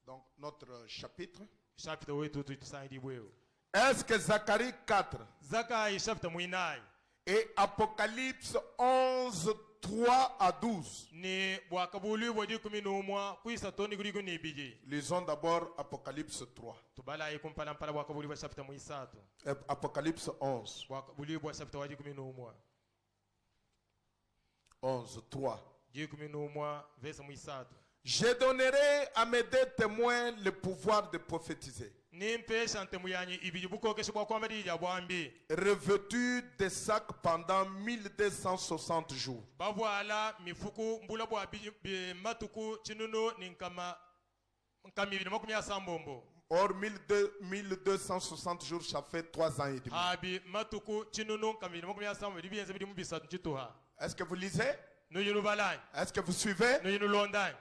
A: donc notre chapitre,
B: chapita wetu tusaidi bwewe
A: est-ce que Zacharie 4
B: zakayi chapita mwinayi
A: et Apocalypse 11, 3 à 12?
B: ni bwakabuli bwadi kumi numwa kuisa toni kuri kuni biji
A: Lisons d'abord Apocalypse 3.
B: tubala ikumpala mpala bwakabuli bwa chapita mwisatu
A: Apocalypse 11,
B: bwakabuli bwa chapita wadi kumi numwa
A: 11, 3.
B: ji kumi numwa verse mwisatu
A: Je donnerai à mes deux témoins le pouvoir de prophétiser,
B: nimpe shantemu yanyi ibiji bukokesha bwa kwamba dija bwambi
A: revêtus de sacs pendant 1260 jours.
B: babwala mifuku mbula bwa matuku chinunu ninkama nkamibili makumi asambombo
A: Or, 1260 jours, ça fait 3 ans et demi.
B: habi matuku chinunu nkamibili makumi asambombo dibiyenze bidi mubisatu chituha
A: Est-ce que vous lisez?
B: Nuyinu balai.
A: Est-ce que vous suivez?
B: Nuyinu londai.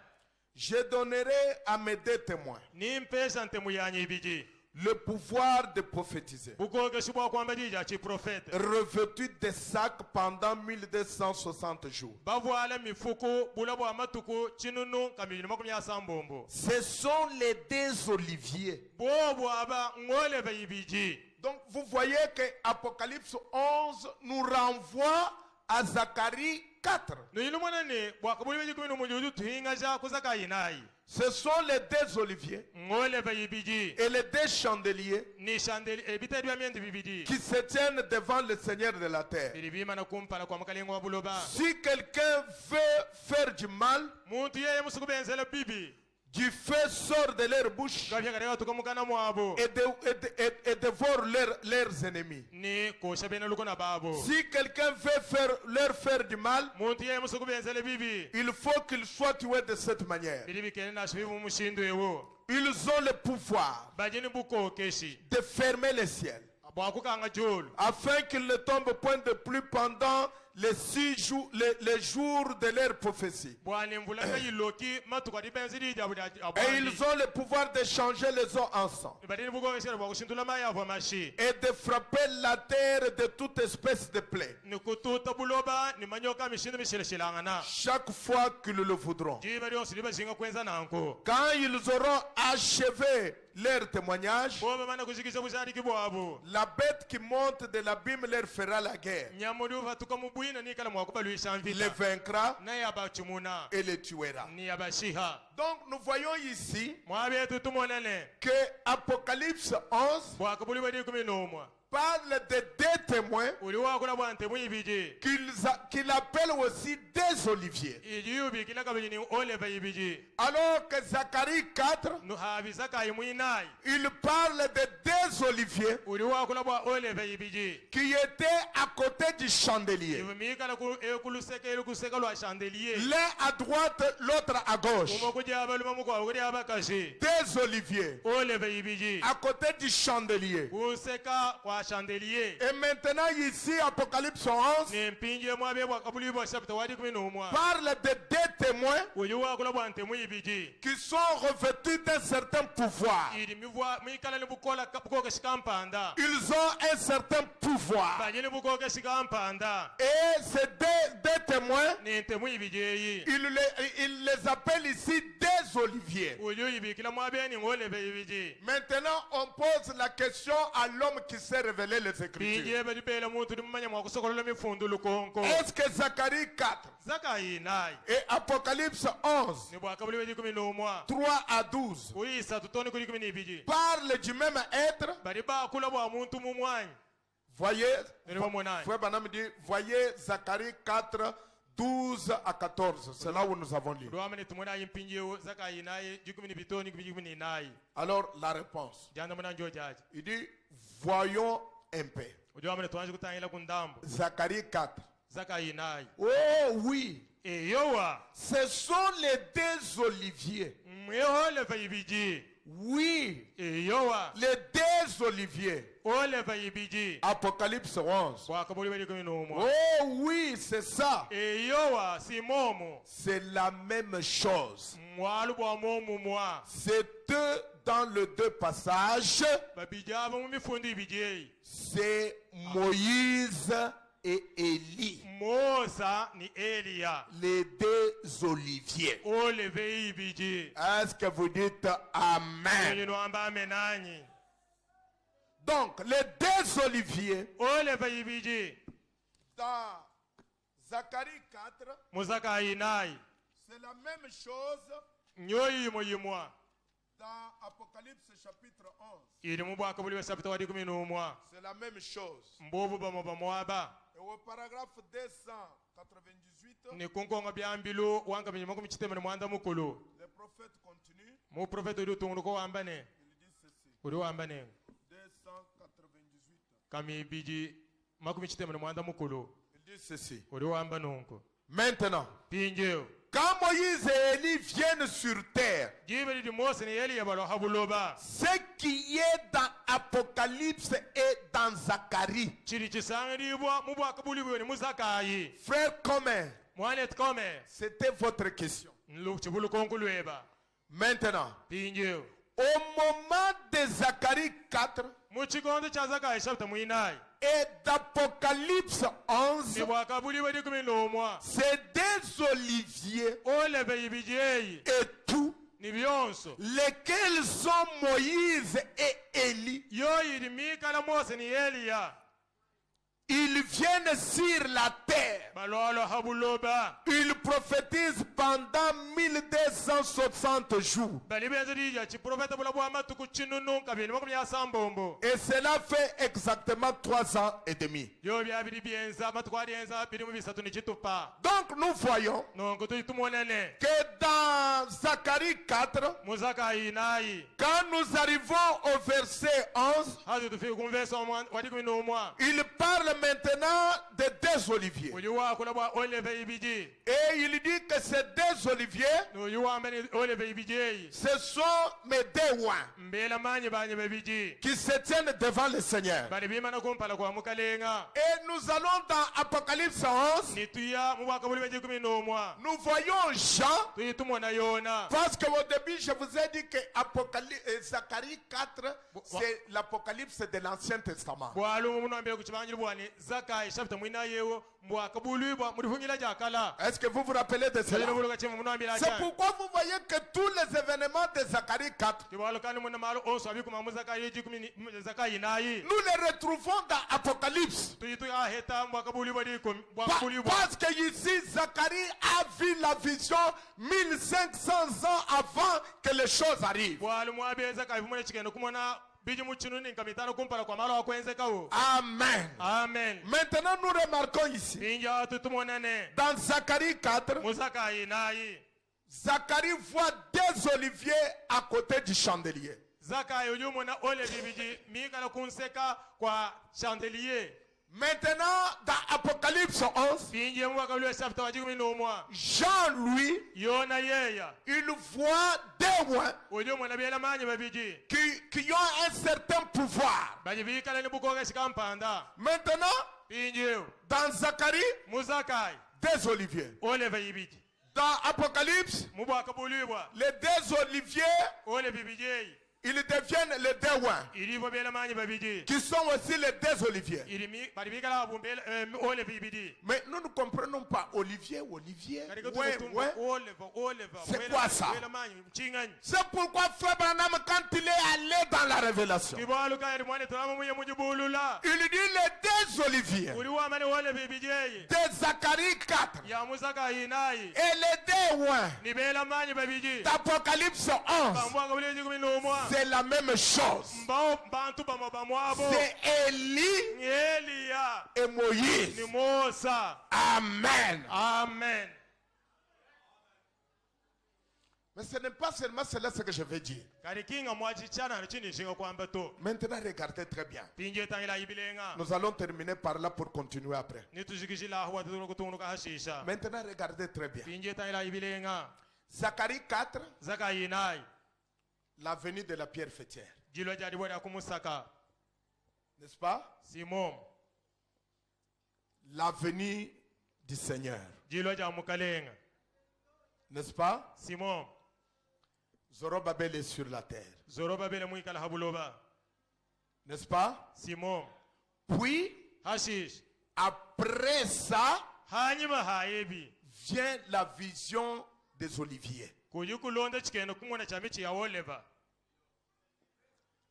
A: Je donnerai à mes deux témoins
B: Nimpesa ntemuyanyi ibiji.
A: le pouvoir de prophétiser,
B: Bukoge shibwa kwamba jija chi prophète.
A: revêtus des sacs pendant 1260 jours.
B: Bavwala mifuku bulabo amatuku chinunu kamili makumi asambombo.
A: Ce sont les deux oliviers.
B: Bobo aba ngole bayibiji.
A: Donc vous voyez que Apocalypse 11 nous renvoie à Zacharie 4.
B: Nuyinu mwanane bwakabuli beji kuminu mujudu tuhinga ja kuzaka inai.
A: Ce sont les deux oliviers
B: Ngole bayibiji.
A: et les deux chandeliers
B: Ni chandeli ebita dwa myende bibiji.
A: qui se tiennent devant le Seigneur de la terre.
B: Biribima na kumpala kwa makalingo wa buloba.
A: Si quelqu'un veut faire du mal,
B: Muntu yeye musukubenzela bibi.
A: du feu sort de leur bouche
B: Gavya karega tukamukana mwabo.
A: et dévore leurs ennemis.
B: Ni kosha bena luko na babo.
A: Si quelqu'un veut leur faire du mal,
B: Muntu yeye musukubenzela bibi.
A: il faut qu'il soit tué de cette manière.
B: Biribi kena shibibu mushindu ewo.
A: Ils ont le pouvoir
B: Bajini buko keshi.
A: de fermer le ciel
B: Bwakukanga jolu.
A: afin qu'il ne tombe point de pluie pendant les 6 jours, les jours de leur prophétie.
B: Bwani mvula kayiloki matuka dipenzidi jabuda
A: Et
B: abwani.
A: ils ont le pouvoir de changer les eaux en sang
B: Badini buko keshi bwakushintula maya avwa mashi.
A: et de frapper la terre de toute espèce de plaie
B: Ni kututa buloba ni manyoka mishindu mishileshilangana.
A: chaque fois qu'ils le voudront.
B: Jiba lyo siliba zinga kwenza nanko.
A: Quand ils auront achevé leur témoignage,
B: Boba mana kushikisha bushari bwabo.
A: la bête qui monte de l'abîme leur fera la guerre,
B: Nyamudi uvatuka mubwina ni kala mwakuba luisha
A: les
B: mvita.
A: vaincra
B: Na yabachumuna.
A: et les tuera.
B: Ni yabashiha.
A: Donc nous voyons ici
B: Mwabe tutumonane.
A: que Apocalypse 11
B: Bwakabuli badi kumi nomwa.
A: parle de deux témoins
B: Uliwa kula bwante mwibiji.
A: qu'il appelle aussi des oliviers.
B: Ijiyubi kila kabili ni ole bayibiji.
A: Alors que Zacharie 4,
B: Nuhabisaka imuinai.
A: il parle de deux oliviers
B: Uliwa kula bwa ole bayibiji.
A: qui étaient à côté du chandelier.
B: Ivumika la kuluseke ilukuseka lwa chandelier.
A: L'un à droite, l'autre à gauche.
B: Umokuja abaluma mukwa ukuri abakashi.
A: Deux oliviers
B: Ole bayibiji.
A: à côté du chandelier.
B: Kuseka kwa chandelier.
A: Et maintenant ici, Apocalypse 11
B: Ni mpinje mwabe bwakabuli bwa chapter wadi kumi nomwa.
A: parle de deux témoins
B: Uliwa kula bwante mwibiji.
A: qui sont revêtus d'un certain pouvoir.
B: Ili mivwa mikala ni bukola bukoke shikampanda.
A: Ils ont un certain pouvoir.
B: Banyini bukoke shikampanda.
A: Et ces deux témoins,
B: Ni ntemu ibiji.
A: il les appelle ici des oliviers.
B: Uliyo ibikila mwabe ni ngole bayibiji.
A: Maintenant, on pose la question à l'homme qui s'est révélé les Écritures.
B: Pinje bedipela muntu dimanya mwakusokolola mifundu lukonko.
A: Est-ce que Zacharie 4
B: Zakai nai.
A: et Apocalypse 11,
B: Ni bwakabuli bedi kumi nomwa.
A: 3 à 12
B: Kuisa tutoni kuli kumi nibiji.
A: parlent du même être?
B: Badi ba kula bwa muntu mumwanyi.
A: Voyez,
B: Nilimo mwanai.
A: Frère Branham dit, voyez Zacharie 4, 12 à 14. C'est là où nous avons lu.
B: Ruamani tumona yimpinje zakai nai jukumi ni bitoni kumi nai.
A: Alors, la réponse.
B: Janda mwana njo jaji.
A: Il dit, voyons un peu.
B: Ujuamani tuanze kutangila kundambo.
A: Zacharie 4.
B: Zakai nai.
A: Oh oui,
B: Eyowa.
A: ce sont les deux oliviers.
B: Mwehole bayibiji.
A: Oui,
B: Eyowa.
A: les deux oliviers.
B: Ole bayibiji.
A: Apocalypse 11.
B: Bwakabuli bedi kumi nomwa.
A: Oh oui, c'est ça.
B: Eyowa si momo.
A: C'est la même chose.
B: Mwalu bwa momo mwa.
A: C'est eux dans les deux passages.
B: Babijaba mu mifundu ibiji.
A: C'est Moïse et Élie,
B: Mosa ni Elia.
A: les deux oliviers.
B: Ole bayibiji.
A: Est-ce que vous dites Amen?
B: Yino amba amenanyi.
A: Donc, les deux oliviers,
B: Ole bayibiji.
A: dans Zacharie 4,
B: Muzakai nai.
A: c'est la même chose
B: Nyoyi yimwa.
A: dans Apocalypse chapitre 11.
B: Ili mu bwakabuli bwa chapter wadi kumi nomwa.
A: C'est la même chose.
B: Mbovu bamo bamwaba.
A: Et au paragraphe 298,
B: Ni kunkonga byambilu wanga binyuma ku michitemene mwanda mukulu.
A: le prophète continue.
B: Mu profeta uli utungu ko wambane.
A: Il dit ceci.
B: Uli wambane.
A: 298.
B: Kami biji makumi chitemene mwanda mukulu.
A: Il dit ceci.
B: Uli wambanonko.
A: Maintenant,
B: Pinjeo.
A: quand Moïse et Élie viennent sur terre,
B: Jibeli di Mose ni Elia balo habuloba.
A: ce qui est dans Apocalypse et dans Zacharie,
B: Chiri chisanga di bwa mu bwakabuli bwe ni Muzakai.
A: frère commun,
B: mwana etkome
A: C'était votre question.
B: nlukchibulu konkulweba
A: Maintenant,
B: pinjeo
A: au moment de Zacharie 4
B: muchigondo cha Zakayi chapter mwinayi
A: et d'Apocalypse 11,
B: nibwakabuliwe dikumi nomwa
A: c'est des oliviers
B: olebe ibijeyi
A: et tout,
B: nibyonso
A: lesquels sont Moïse et Élie.
B: yoyiri mikala Mose ni Eliya
A: Ils viennent sur la terre.
B: balolo habuloba
A: Ils prophétisent pendant 1260 jours.
B: bali benzo dija chiprofeta bula bwa matuku chinunu kabili makumi ya sambombo
A: Et cela fait exactement 3 ans et demi.
B: yo byabiri byenza matuku alienza biri mu bisatu ni chitupa
A: Donc nous voyons
B: nongo tuitumonene
A: que dans Zacharie 4,
B: Muzakayi nayi
A: quand nous arrivons au verset 11,
B: hazi tufike kumvesa wadikumi nomwa
A: il parle maintenant de 2 oliviers.
B: uliwa kula bwa olebe ibiji
A: Et il dit que ces 2 oliviers,
B: no yuwa mbeni olebe ibijeyi
A: ce sont mes 2 oins
B: mbela manyi banye bebiji
A: qui se tiennent devant le Seigneur.
B: bali bimana kumpala kwa mukalenga
A: Et nous allons dans Apocalypse 11,
B: nituya mubwaka buli bejikumi nomwa
A: nous voyons Jean,
B: tuyitumona yona
A: parce qu'au début je vous ai dit que Zacharie 4, c'est l'Apocalypse de l'Ancien Testament.
B: bwalu munombe kuchibanjiri bwani Zakayi chapter mwina yewo mbwaka bulibwa muri hungila jakala
A: Est-ce que vous vous rappelez de cela?
B: bulu kachima munombe
A: C'est pourquoi vous voyez que tous les événements de Zacharie 4,
B: kibalo kandi muna malo onso abikuma muzakayi jikumi Zakayi nayi
A: nous les retrouvons dans Apocalypse.
B: tuyitu ya heta mbwaka bulibwa dikumi mbwaka bulibwa
A: Parce que ici, Zacharie a vu la vision 1500 ans avant que les choses arrivent.
B: bwalu mwabe Zakayi vumune chikendo kumona biji muchinuni nkamitano kumpala kwa malo akwenzekawo
A: Amen.
B: amen
A: Maintenant, nous remarquons ici,
B: pinja tutumonene
A: dans Zacharie 4,
B: Muzakayi nayi
A: Zacharie voit 2 oliviers à côté du chandelier.
B: Zakayi uyumona ole bibiji mikala kunseka kwa chandelier
A: Maintenant, dans Apocalypse 11,
B: pinje mwaka ule chapter wa jikumi nomwa
A: Jean, lui,
B: yona yeya
A: il voit 2 oins
B: uyumona bela manyi babiji
A: qui ont un certain pouvoir.
B: baji bikala ni bukoga shikampanda
A: Maintenant,
B: pinje
A: dans Zacharie,
B: Muzakayi
A: 2 oliviers.
B: ole bayibiji
A: Dans Apocalypse,
B: mubwaka bulibwa
A: les 2 oliviers,
B: ole bibiji
A: ils deviennent les 2 oins,
B: ilibo bela manyi babiji
A: qui sont aussi les 2 oliviers.
B: ilimi bali bikala bumbela ole bibiji
A: Mais nous ne comprenons pas Olivier.
B: katika
A: Ouais,
B: tukutumba
A: ouais.
B: Oliver
A: C'est quoi ça?
B: bela manyi mchinganyi
A: C'est pourquoi Frère Branham, quand il est allé dans la révélation,
B: kibalo kayiri mwane tulamu muye mujibulula
A: il dit les 2 oliviers
B: uliwa mane ole bibiji
A: de Zacharie 4
B: ya Muzakayi nayi
A: et les 2 oins
B: ni bela manyi babiji
A: d'Apocalypse 11,
B: kambwaka buli jikumi nomwa
A: c'est la même chose.
B: mbao bantu bamwabo
A: C'est Élie
B: ni Eliya
A: et Moïse.
B: ni Musa
A: Amen.
B: amen
A: Mais ce n'est pas seulement cela ce que je veux dire.
B: kali kinga mwachichana chini shinga kwamba to
A: Maintenant, regardez très bien.
B: pinje tangila ibilenga
A: Nous allons terminer par là pour continuer après.
B: nituzikishila huwa tutunuka hashisha
A: Maintenant, regardez très bien.
B: pinje tangila ibilenga
A: Zacharie 4,
B: Zakayi nayi
A: la venue de la pierre fêtière.
B: jilwa jadi bwada kumusaka
A: N'est-ce pas?
B: simom
A: La venue du Seigneur.
B: jilwa ja mukalenga
A: N'est-ce pas?
B: simom
A: Zorobabel est sur la terre.
B: Zorobabele mwikala habuloba
A: N'est-ce pas?
B: simom
A: Puis,
B: hashish
A: après ça,
B: hanyuma hayebi
A: vient la vision des oliviers.
B: kuyikulonda chikendo kumona chamichi ya Oliver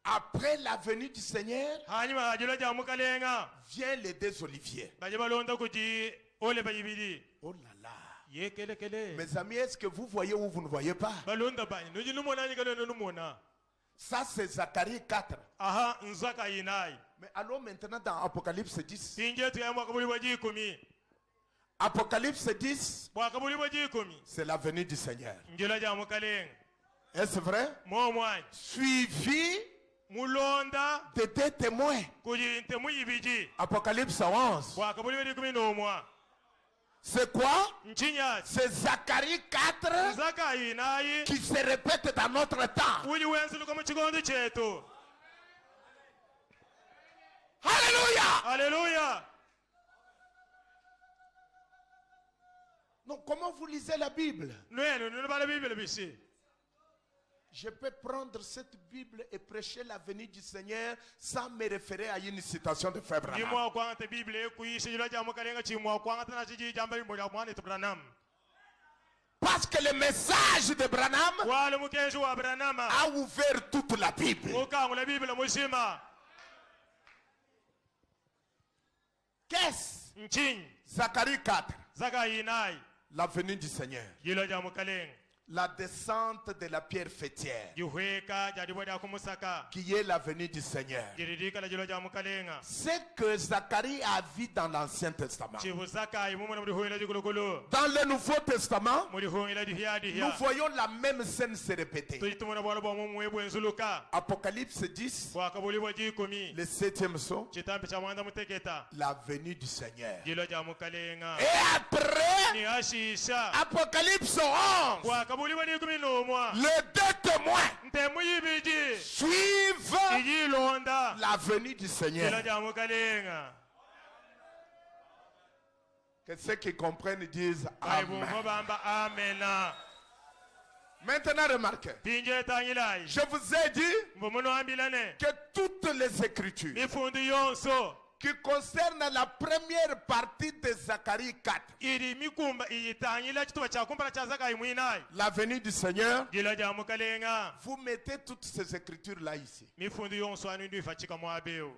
A: Après la venue du Seigneur,
B: hanyuma jilwa ja mukalenga
A: vient les 2 oliviers.
B: baje balonda kuji Oliver yibidi
A: Oh là là.
B: yekelekele
A: Mes amis, est-ce que vous voyez ou vous ne voyez pas?
B: balonda bani nuji numona nyikalo numona
A: Ça, c'est Zacharie 4.
B: aha Zakayi nayi
A: Mais allons maintenant dans Apocalypse 10.
B: pinje tuyamwa kabuli bwajikumi
A: Apocalypse 10,
B: bwakabuli bwajikumi
A: c'est la venue du Seigneur.
B: njila ja mukalenga
A: Est-ce vrai?
B: momwani
A: Suivi
B: mulonda
A: de 2 témoins.
B: kujinte muyibiji
A: Apocalypse 11.
B: bwakabuli bwajikumi nomwa
A: C'est quoi?
B: nchinyati
A: C'est Zacharie 4
B: Zakayi nayi
A: qui se répète dans notre temps.
B: uji wensuluka mu chikondi chetu
A: Alléluia!
B: haleluya
A: Non, comment vous lisez la Bible?
B: Nwenu nibala Bible bisi.
A: Je peux prendre cette Bible et prêcher la venue du Seigneur sans me référer à une citation de Frère Branham.
B: Jimwa kwanga Bible kuishi jula jamu kalenga chimwa kwanga tana chiji jamba limbo mwana to Branham.
A: Parce que le message de Branham
B: Wale mukenzi wa Branham
A: a ouvert toute la Bible.
B: ukangu la Bible mushima.
A: Qu'est-ce?
B: Nchin
A: Zacharie 4.
B: Zakai inai
A: La venue du Seigneur.
B: jula jamu kalenga.
A: La descente de la pierre fêtière.
B: Juhweka jadiboda kumusaka.
A: Qui est la venue du Seigneur.
B: Jiridika la jula jamu kalenga.
A: C'est que Zacharie a vu dans l'Ancien Testament.
B: Chivu Zakai mumuna muri huila jigulukulu.
A: Dans le Nouveau Testament,
B: Muri huila dihiya
A: nous
B: dihiya.
A: voyons la même scène se répéter.
B: Tujitumuna bwalo bwa mumu ebu enzuluka.
A: Apocalypse 10,
B: Bwakabuli bwa jikumi.
A: le 7e son,
B: Chitambi cha mwanda muteketa.
A: la venue du Seigneur.
B: Jula jamu kalenga.
A: Et après,
B: Ni ashisha.
A: Apocalypse 11,
B: Bwakabuli bwa jikumi nomwa.
A: les deux témoins
B: Ntemu yibiji.
A: suivent
B: Iji londa.
A: la venue du
B: Jula
A: Seigneur.
B: jamu kalenga.
A: Que ceux qui comprennent disent
B: Kaibu
A: Amen.
B: mobamba amena.
A: Maintenant, remarquez,
B: Pinje tangilai.
A: je vous ai dit
B: Mbomuno ambilane.
A: que toutes les écritures
B: Mifundi yonso.
A: qui concernent la première partie de Zacharie 4,
B: Iri mikumba iyitangila chituba chakumpala cha Zakai mwinai.
A: la venue du Seigneur,
B: Jila jamu kalenga.
A: vous mettez toutes ces écritures-là ici.
B: Mifundi yonso anu ndu ifachika mwabeo.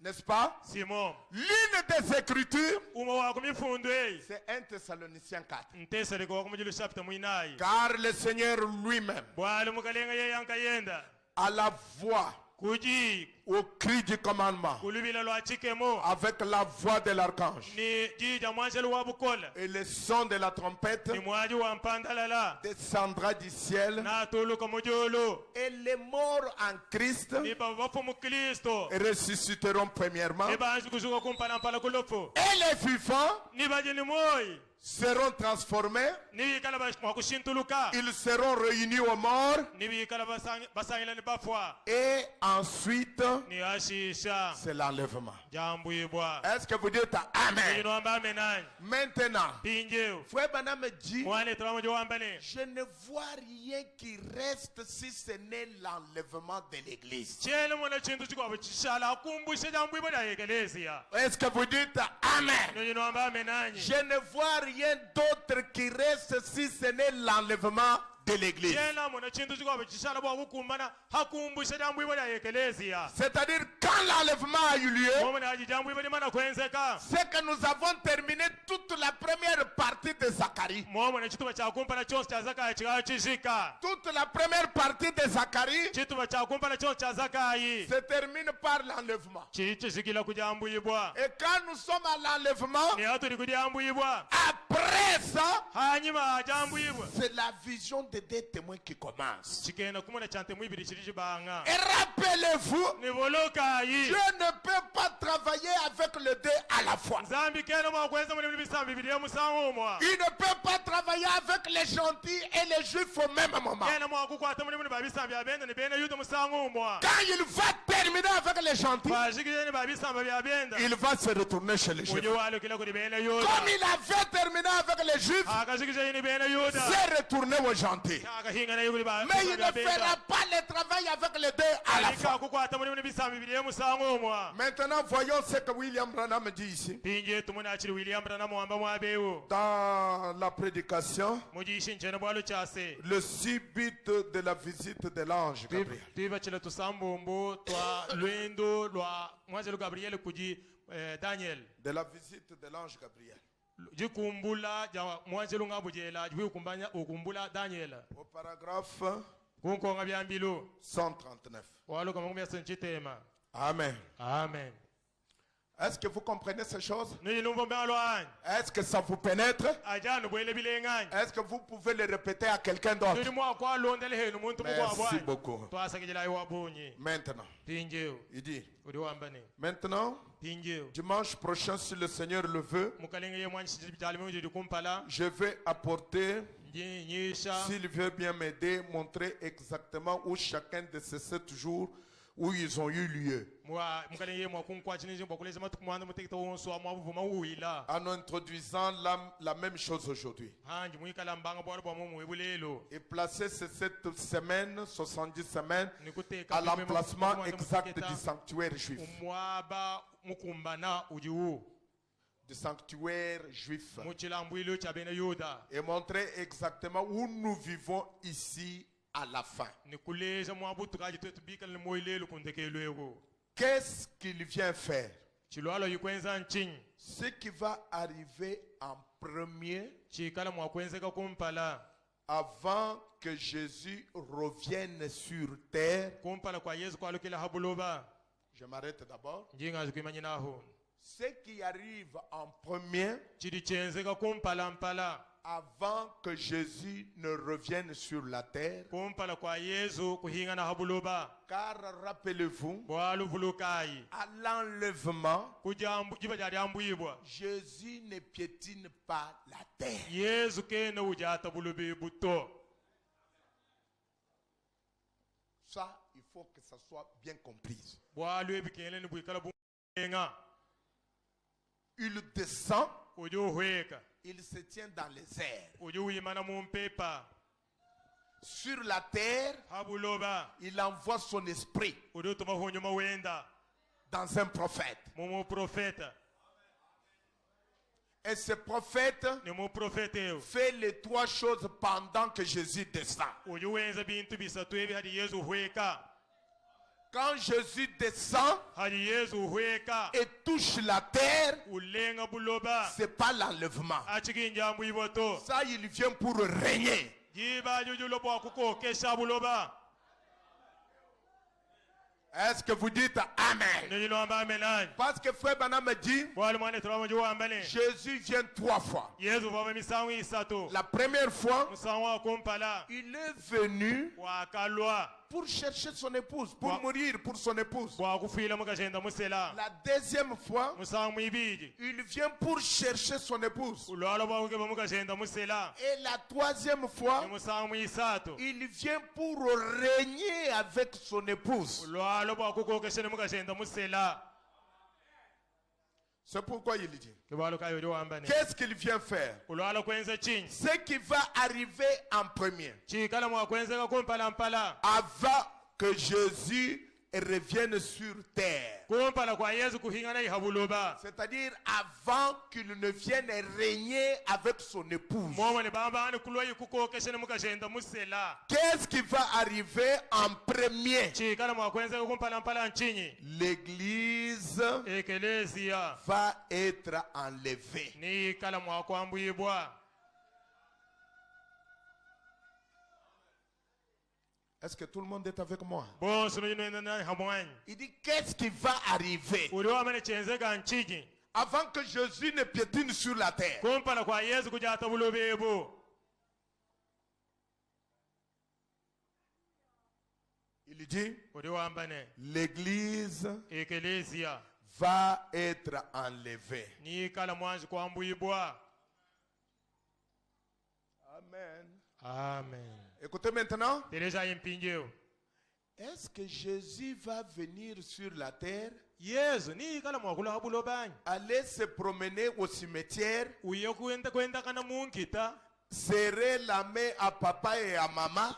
A: N'est-ce pas?
B: Simon.
A: L'une des écritures,
B: Umo wako mifundi ei.
A: c'est 1 Thessaloniciens 4.
B: Ntesere kwa kumujilu chapter mwinai.
A: Car le Seigneur lui-même,
B: Bwali mukalenga ye yankayenda.
A: à la voix,
B: Kuji
A: au cri du commandement,
B: kulubila lwa chikemo.
A: avec la voix de l'archange
B: Ni jija mwanjelu wa bukola.
A: et le son de la trompette,
B: Ni mwaji wa mpandalala.
A: descendra du ciel,
B: Na tuluka mujulu.
A: et les morts en Christ
B: Ni babafu mu Kristo.
A: ressusciteront premièrement,
B: Ni banji kushuka kumpala mpala kulofu.
A: et les vivants
B: Ni baje ni moi.
A: seront transformés,
B: Ni bikala mwakushintuluka.
A: ils seront réunis aux morts,
B: Ni bikala basangila ni bafwa.
A: et ensuite,
B: Ni ashisha.
A: c'est l'enlèvement.
B: Jambuibwa.
A: Est-ce que vous dites Amen?
B: Ni wamba amenani.
A: Maintenant,
B: Pinjeu.
A: Frère Branham me dit,
B: Mwane tramu jo wambane.
A: je ne vois rien qui reste si ce n'est l'enlèvement de l'église.
B: Chele mwana chintu chikwa chishala kumbushe jambuibwa da ekelesia.
A: Est-ce que vous dites Amen?
B: Ni wamba amenani.
A: Je ne vois rien d'autre qui reste si ce n'est l'enlèvement de l'église.
B: Chele mwana chintu chikwa chishala bwa kukumbana hakumbushe jambuibwa da ekelesia.
A: C'est-à-dire, quand l'enlèvement a eu lieu,
B: Mwana haji jambuibwa di mana kwenzeka.
A: c'est que nous avons terminé toute la première partie de Zacharie.
B: Mwana chituba cha kumpana chonse cha Zakai chikao chishika.
A: Toute la première partie de Zacharie
B: Chituba cha kumpana chonse cha Zakai.
A: se termine par l'enlèvement.
B: Chichishikila kujambuibwa.
A: Et quand nous sommes à l'enlèvement,
B: Ni haturi kujambuibwa.
A: après ça,
B: Hanyuma jambuibwa.
A: c'est la vision des deux témoins qui commence.
B: Chikena kumuna chante mwibiri chirichibanga.
A: Et rappelez-vous,
B: Nivoloka yi.
A: Dieu ne peut pas travailler avec les deux à la fois.
B: Zambi kena mwa kwenza mwini bisambi bidiya musango mwa.
A: Il ne peut pas travailler avec les gentils et les juifs au même moment.
B: Kena mwa kukwata mwini babisambi abenda ni benda yuto musango mwa.
A: Quand il va terminer avec les gentils,
B: Fashikije ni babisambi abenda.
A: il va se retourner chez les juifs.
B: Unyo walo kila kudi benda yuta.
A: Comme il avait terminé avec les juifs,
B: Akashikije ni benda yuta.
A: c'est retourner aux gentils.
B: Akahinga na yukudi babisambi
A: Mais il ne fera pas le travail avec les deux à la fois.
B: Kukwata mwini bisambi bidiya musango mwa.
A: Maintenant, voyons ce que William Branham dit ici.
B: Pinje tumuna achiri William Branham wamba mwabewo.
A: Dans la prédication,
B: Mujishi nchene bwalo chase.
A: le 6 buts de la visite de l'ange Gabriel.
B: Tuiva chile tusambombo twa lwendo lwa mwanzelo Gabriel kuji Daniel.
A: De la visite de l'ange Gabriel.
B: Jikumbula ja mwanzelo ngabujela jikumbanya ukumbula Daniel.
A: Au paragraphe
B: Kunkonga byambilo.
A: 139.
B: Walo kama ngumya senchitema.
A: Amen.
B: Amen.
A: Est-ce que vous comprenez ces choses?
B: Ni lumbo mbalo an.
A: Est-ce que ça vous pénètre?
B: Ajanu bwele bilengani.
A: Est-ce que vous pouvez le répéter à quelqu'un d'autre?
B: Ni mwa kwa londele henu muntu mukwa bwa.
A: Merci beaucoup.
B: Twasa kijela iwabunyi.
A: Maintenant,
B: Pinjeo.
A: il dit,
B: Uri wambane.
A: maintenant,
B: Pinjeo.
A: dimanche prochain, si le Seigneur le veut,
B: Mukalenga ye mwanshi chitali mwe kumpala.
A: je vais apporter,
B: Nyisha.
A: s'il veut bien m'aider, montrer exactement où chacun de ces 7 jours où ils ont eu lieu. En introduisant la même chose aujourd'hui. Et placer cette semaine, 70 semaines, à l'emplacement exact du sanctuaire juif. Du sanctuaire juif. Et montrer exactement où nous vivons ici à la fin. Qu'est-ce qu'il vient faire? Ce qui va arriver en premier avant que Jésus revienne sur terre. Je m'arrête d'abord. Ce qui arrive en premier avant que Jésus ne revienne sur la terre. Car rappelez-vous, à l'enlèvement, Jésus ne piétine pas la terre. Ça, il faut que ça soit bien compris. Il descend, il se tient dans les airs. Sur la terre, il envoie son esprit dans un prophète. Et ce prophète fait les trois choses pendant que Jésus descend. Quand Jésus descend et touche la terre, c'est pas l'enlèvement. Ça, il vient pour régner. Est-ce que vous dites Amen? Parce que Frère Branham me dit, Jésus vient 3 fois. La première fois, il est venu pour chercher son épouse, pour mourir pour son épouse. La deuxième fois, il vient pour chercher son épouse. Et la troisième fois, il vient pour régner avec son épouse. C'est pourquoi il dit. Qu'est-ce qu'il vient faire? Ce qui va arriver en premier. Avant que Jésus revienne sur terre. C'est-à-dire avant qu'il ne vienne régner avec son épouse. Qu'est-ce qui va arriver en premier? L'église va être enlevée. Est-ce que tout le monde est avec moi? Il dit qu'est-ce qui va arriver avant que Jésus ne piétine sur la terre? Il dit l'église va être enlevée. Amen.
B: Amen.
A: Écoutez maintenant. Est-ce que Jésus va venir sur la terre, aller se promener au cimetière, serrer la main à papa et à maman,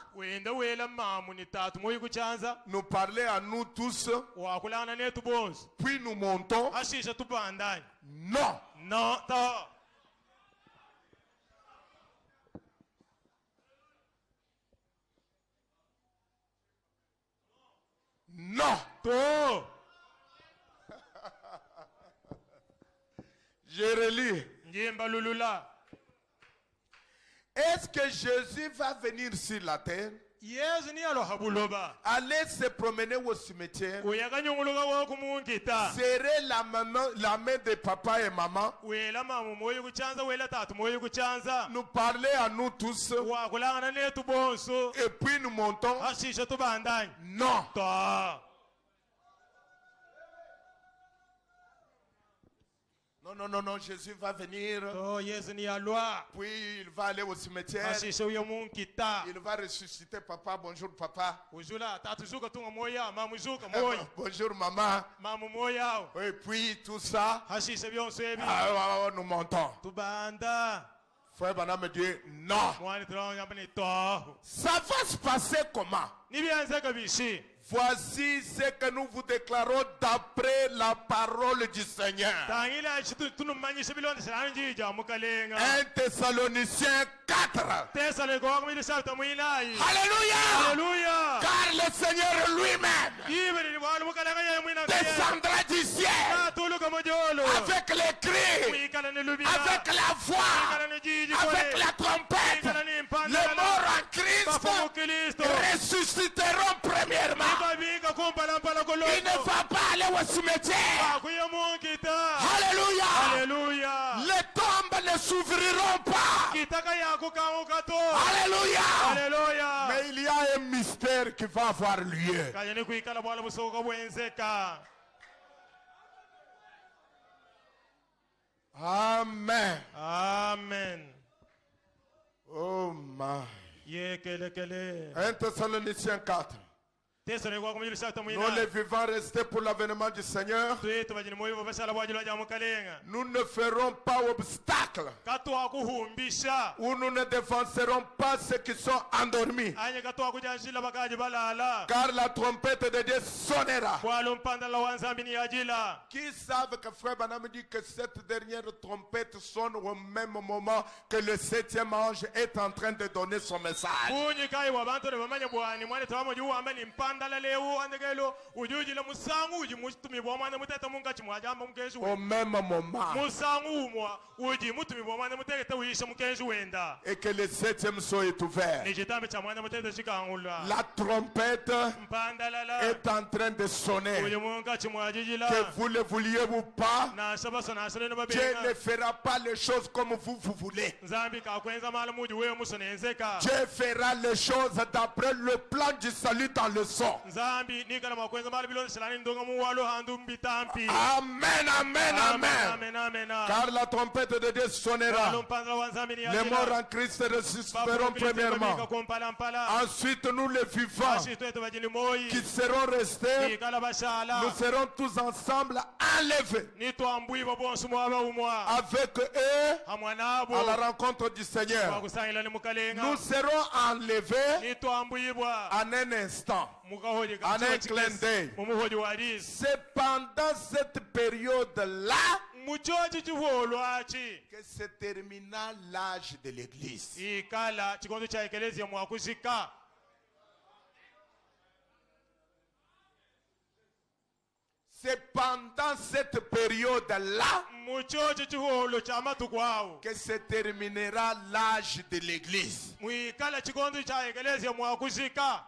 A: nous parler à nous tous, puis nous montons? Non.
B: Non.
A: Non. Je relis. Est-ce que Jésus va venir sur la terre, aller se promener au cimetière, serrer la main de papa et maman, nous parler à nous tous, et puis nous montons? Non. Non, Jésus va venir,
B: to yesu ni yalwa
A: puis il va aller au cimetière,
B: ashishe uyo munkita
A: il va ressusciter papa, bonjour papa,
B: ujula tatuzuka tunga moya mamuzuka moya
A: bonjour maman,
B: mamu moya
A: et puis tout ça,
B: hashishe byonse ebi
A: nous montons.
B: tubanda
A: Frère Branham me dit, non,
B: mwani tulonyamba ni to
A: ça va se passer comment?
B: nibyanzeka bishi
A: Voici ce que nous vous déclarons d'après la parole du Seigneur.
B: tangila tunumanyishe bilondesela njija mukalenga
A: 1 Thessaloniciens 4.
B: tesalonike wakumili sabta mwinayi
A: Alléluia!
B: haleluya
A: Car le Seigneur lui-même
B: ibiri bwana mukalenga ye mwina
A: descendra du ciel
B: tuluka mojolo
A: avec les cris,
B: mwikala ni lubira
A: avec la voix,
B: mwikala ni jiji
A: avec la trompette.
B: mwikala ni
A: Les
B: mpanda
A: morts en Christ
B: bafu Kristo
A: ressusciteront premièrement.
B: ibabika kumpalampala
A: Il ne va pas aller au cimetière.
B: akuya munkita
A: Alléluia!
B: haleluya
A: Les tombes ne s'ouvriront pas.
B: kitaka yako kanguka to
A: Alléluia!
B: haleluya
A: Mais il y a un mystère qui va avoir lieu.
B: kanye ni kwikala bwala busoka bwenzeka
A: Amen.
B: amen
A: Oh my.
B: yekelekele
A: 1 Thessaloniciens 4.
B: tesalonike wakumili sabta
A: Nous les
B: mwinayi
A: vivants restés pour l'avènement du Seigneur,
B: twetu bajini moyo basala bwajilo ja mukalenga
A: nous ne ferons pas obstacle
B: katwakuhumbisha
A: ou nous ne défoncerons pas ceux qui sont endormis.
B: anye katwakujanshila bakaji balala
A: Car la trompette de Dieu sonnera.
B: bwala mpandala wanzambi ni yajila
A: Qui savent que Frère Branham dit que cette dernière trompette sonne au même moment que le 7e ange est en train de donner son message.
B: kunyikai wa bantu ne bamanya bwani mwane tawamoji uwamba ni mpandala lewu andegelo ujujila musangu uji mutumibwa mwana muteta mungachi mwajamba mukenzi
A: Au même moment.
B: musangu umwa uji mutumibwa mwana mutegeta uyisha mukenzi wenda
A: Et que le 7e sceau est ouvert.
B: ni chitambi cha mwana muteta chikangula
A: La trompette
B: mpandalala
A: est en train de sonner.
B: uji mungachi mwajijila
A: Que vous le vouliez ou pas,
B: nasabaso nasaleno
A: Dieu ne
B: babenga
A: fera pas les choses comme vous voulez.
B: nzambi kakwenza mala muji wewe musonenzeka
A: Dieu fera les choses d'après le plan du salut dans le son.
B: nzambi nikala makwenza mala bilonde selani ndonga muwalo handu mbitampi
A: Amen, amen, amen.
B: amen amen
A: Car la trompette de Dieu sonnera.
B: mpandala wanzambi ni
A: Les morts en Christ ressusciteront premièrement. Ensuite, nous les vivants qui seront restés, nous serons tous ensemble enlevés avec eux à la rencontre du Seigneur. Nous serons enlevés en un instant, en un clin d'œil. C'est pendant cette période-là que se termina l'âge de l'Église.
B: ikala chikondo cha ekelezia mwakushika
A: C'est pendant cette période-là
B: muchocho chiholo cha matuku awo
A: que se terminera l'âge de l'Église.
B: mwikala chikondo cha ekelezia mwakushika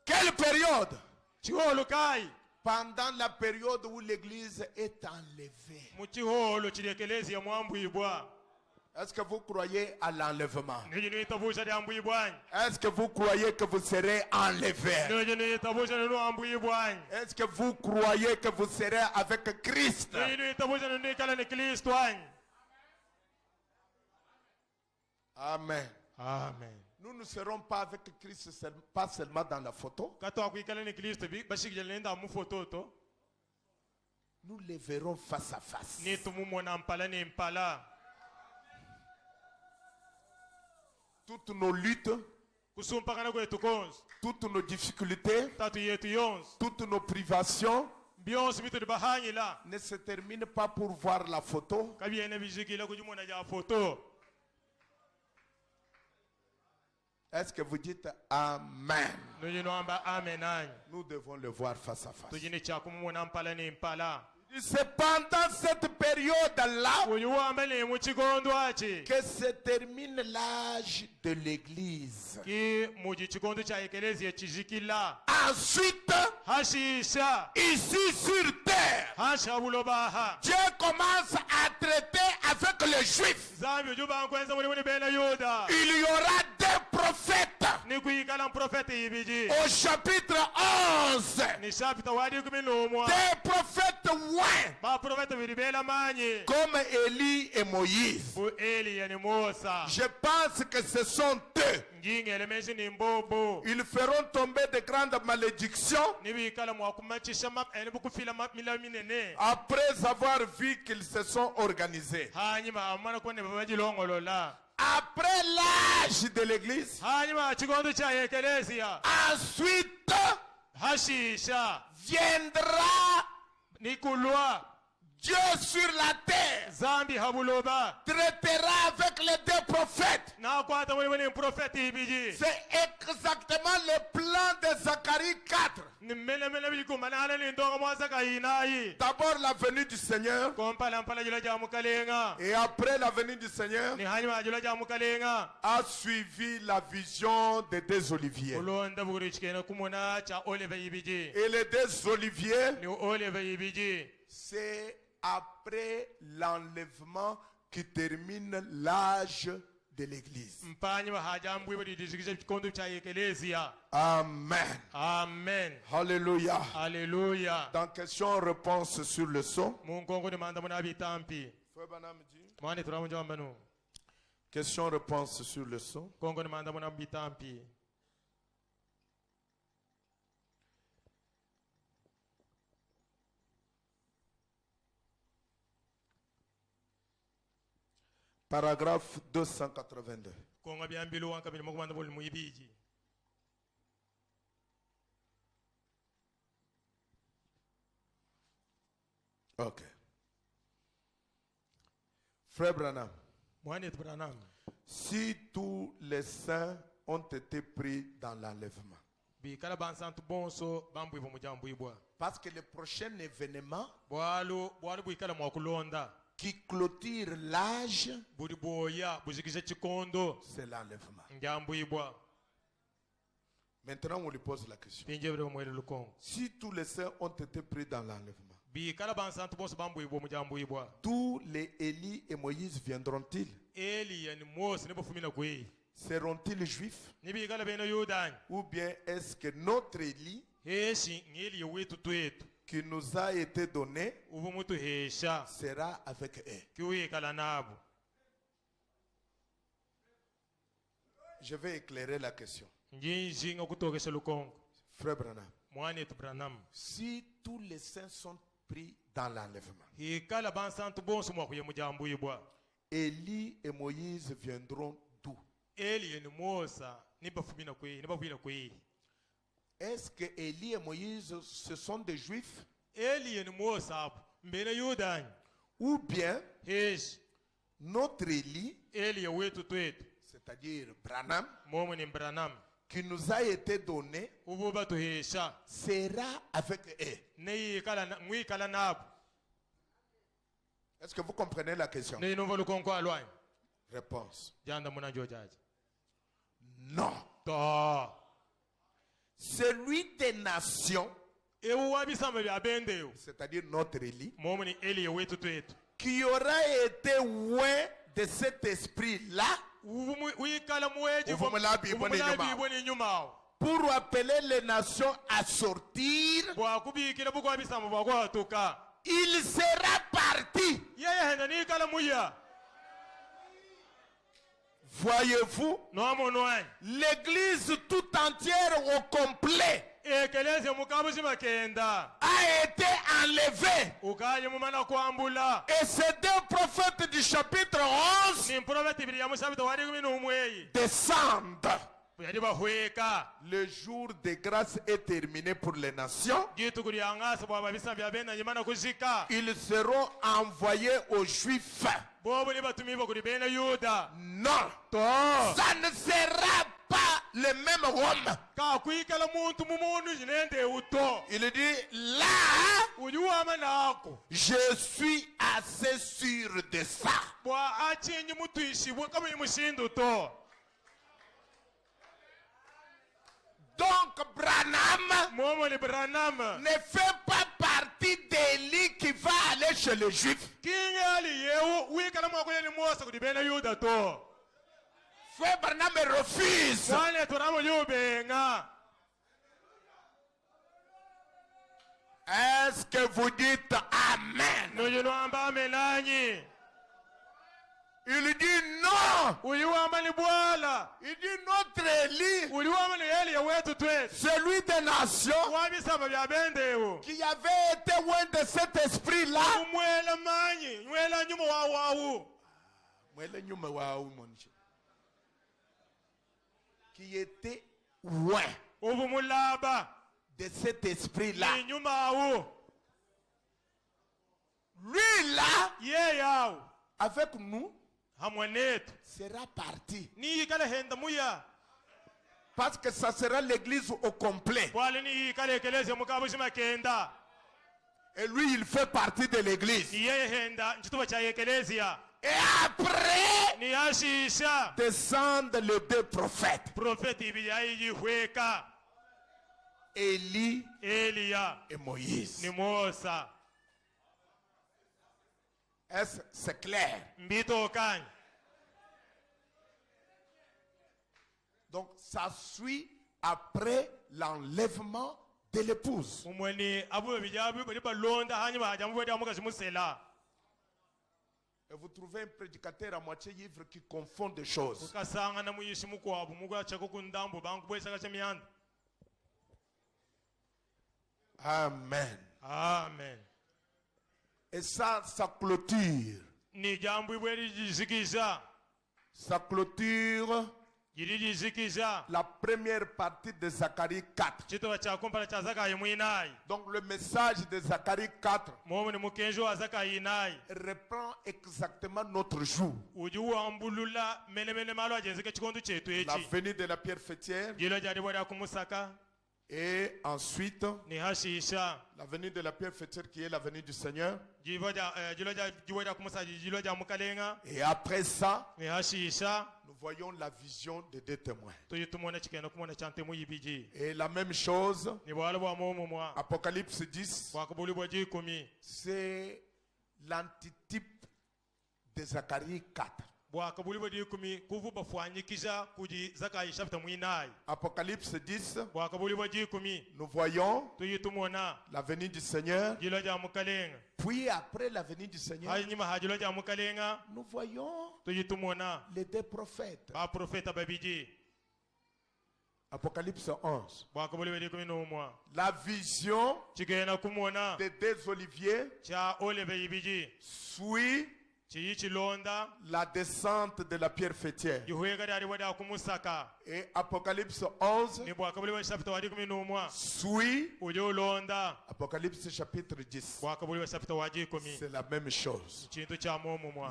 A: Quelle période?
B: chiholo kai
A: Pendant la période où l'Église est enlevée.
B: muchiholo chili ekelezia mwambwibwa
A: Est-ce que vous croyez à l'enlèvement?
B: niji nitabusha lyambwibwanyi
A: Est-ce que vous croyez que vous serez enlevés?
B: niji nitabusha ninuambwibwanyi
A: Est-ce que vous croyez que vous serez avec Christ?
B: niji nitabusha ninikala ni kristu anyi
A: Amen.
B: amen
A: Nous ne serons pas avec Christ pas seulement dans la photo.
B: katwakwikala ni kristu bashikijala nenda mufototo
A: Nous les verrons face à face.
B: nitumumona mpala ni mpala
A: Toutes nos luttes,
B: kusumpakana kwetu konse
A: toutes nos difficultés,
B: tatu yetu yonse
A: toutes nos privations
B: byonse bitu libahanyila
A: ne se terminent pas pour voir la photo.
B: kabyene bijikila kujimona ja foto
A: Est-ce que vous dites Amen?
B: nujinoamba amen anyi
A: Nous devons le voir face à face.
B: tujini chakumumona mpala ni mpala
A: C'est pendant cette période-là
B: uyiwamba ni muchikondo achi
A: que se termine l'âge de l'Église.
B: ki muji chikondo cha ekelezia chijikila
A: Ensuite,
B: hashisha
A: ici sur terre,
B: hasha bulobaha
A: Dieu commence à traiter avec les Juifs.
B: zambi ujuba nkwenza muli bena yuda
A: Il y aura des prophètes
B: ni kuikala kala mprofeti ibiji
A: au chapitre 11,
B: ni chapita wadi kumi n'umwe
A: des prophètes loin,
B: baprofeti biribela manyi
A: comme Élie et Moïse.
B: bu Eliya ni Musa
A: Je pense que ce sont eux.
B: ngingele menshi ni mbobo
A: Ils feront tomber de grandes malédictions
B: nibikala mwakumachisha ene bukufila mila minene
A: après avoir vu qu'ils se sont organisés.
B: hanyuma amana kone babajilongolola
A: Après l'âge de l'église,
B: hanyuma chikondo cha ekelesia
A: ensuite
B: hashisha
A: viendra
B: nikulwa
A: Dieu sur la terre,
B: zambi habuloba
A: traitera avec les deux prophètes.
B: na kwata wewe ni profeti ibiji
A: C'est exactement le plan de Zacharie 4.
B: ni mele bikumana ni ndongo mwasa kainayi
A: D'abord la venue du Seigneur,
B: kompala mpala jula ja mukalenga
A: et après la venue du Seigneur
B: ni hanyuma jula ja mukalenga
A: a suivi la vision des deux oliviers.
B: ulonda bugurichikena kumona cha olive ibiji
A: Et les deux oliviers,
B: ni olive ibiji
A: c'est après l'enlèvement qui termine l'âge de l'église.
B: mpanyi bahajambwe bari dizikije chikondo cha ekelesia
A: Amen.
B: amen
A: Alléluia.
B: haleluya
A: Dans question-réponse sur le son.
B: munkongo ni manda muna bitampi mwani turamujamba no
A: Question-réponse sur le son.
B: kongo ni manda muna bitampi
A: Paragraphe 282.
B: kongo byambilu wanka bili mukumanda buli muibiji
A: Ok. Frère Branham,
B: mwani tubranam
A: si tous les saints ont été pris dans l'enlèvement,
B: bikala bansantu bonso bambwi bomujambwibwa
A: parce que le prochain événement
B: bwalu bwikala mwakulonda
A: qui clôture l'âge,
B: buli boya buzikije chikondo
A: c'est l'enlèvement.
B: njambwibwa
A: Maintenant, on lui pose la question.
B: pinje bere mwele lukongo
A: Si tous les saints ont été pris dans l'enlèvement,
B: bikala bansantu bonso bambwibwa mujambwibwa
A: tous les Élie et Moïse viendront-ils?
B: Eliya ni Mose ne bafumina kwe
A: Seront-ils juifs?
B: ni bikala beno yudani
A: Ou bien est-ce que notre Élie
B: heshi ngeli wetu twetu
A: qui nous a été donné
B: ubu mutu hesha
A: sera avec eux?
B: kiwikala nabo
A: Je vais éclairer la question.
B: njinjinga kutokesha lukongo
A: Frère Branham,
B: mwani etu branam
A: si tous les saints sont pris dans l'enlèvement,
B: hikala bansantu bonso mwakuye mujambwibwa
A: Élie et Moïse viendront d'où?
B: Eliya ni Musa ni bafumina kwe
A: Est-ce que Élie et Moïse, ce sont des juifs?
B: Eliya ni Musa apo mbene yudani
A: Ou bien
B: heshi
A: notre Élie,
B: Eliya wetu twetu
A: c'est-à-dire Branham,
B: momo ni branam
A: qui nous a été donné,
B: ubu batu hesha
A: sera avec eux?
B: ne yikala mwikala nabo
A: Est-ce que vous comprenez la question?
B: ne inova lukongo alwani
A: Réponse.
B: janda muna jojaji
A: Non.
B: to
A: Celui des nations,
B: ewu wabisama bya bendeyo
A: c'est-à-dire notre Élie,
B: momo ni Eliya wetu twetu
A: qui aura été loin de cet esprit-là
B: wikala muweji ubumulabi ni nyumao
A: pour appeler les nations à sortir,
B: bwakubikira buko wabisama bwakwatuka
A: il sera parti.
B: yeye henda nikala muya
A: Voyez-vous,
B: nomonwani
A: l'église tout entière au complet
B: ekeleze mukabuzima kenda
A: a été enlevée.
B: ukaye mumana kwambula
A: Et ces deux prophètes du chapitre 11
B: ni mprofeti bili ya musabito wadi kumi n'umweyi
A: descendent.
B: yadi bahweka
A: Le jour de grâce est terminé pour les nations.
B: gitu kuli angasa bwababisa bya benda nyimana kuzika
A: Ils seront envoyés aux Juifs.
B: bobo ni batumiwa kuli bena yuda
A: Non,
B: to
A: ça ne sera pas le même homme.
B: ka kuikala muntu mumundu jinende uto
A: Il dit, là,
B: ujuwama nako
A: je suis assez sûr de ça.
B: bwa achinyi mutuishibwe kama imushindu to
A: Donc, Branham
B: momo ni branam
A: ne fait pas partie d'Élie qui va aller chez les Juifs.
B: kingali yewu wikala mwakuye ni Mose kuli bena yuda to
A: Frère Branham refuse.
B: wane turamo
A: Est-ce que vous dites Amen? Il dit non. Il dit notre Élie, celui des nations, qui avait été loin de cet esprit-là. Qui était loin de cet esprit-là. Lui là, avec nous, sera parti. Parce que ça sera l'église au complet. Et lui, il fait partie de l'église. Et après, descendent les deux prophètes, Élie et Moïse. Est-ce que c'est clair? Donc ça suit après l'enlèvement de l'épouse. Et vous trouvez un prédicateur à moitié ivre qui confond des choses. Amen.
B: Amen.
A: Et ça clôture. Ça clôture la première partie de Zacharie 4. Donc le message de Zacharie 4 reprend exactement notre jour. La venue de la pierre fêtière. Et ensuite, la venue de la pierre fêtière qui est la venue du Seigneur. Et après ça, nous voyons la vision des deux témoins. Et la même chose, Apocalypse 10, c'est l'antitype de Zacharie 4. Apocalypse 10, nous voyons la venue du Seigneur. Puis après la venue du Seigneur, nous voyons les deux prophètes. Apocalypse 11. La vision des deux oliviers suit la descente de la pierre fêtière. Et Apocalypse 11 suit Apocalypse chapitre 10. C'est la même chose.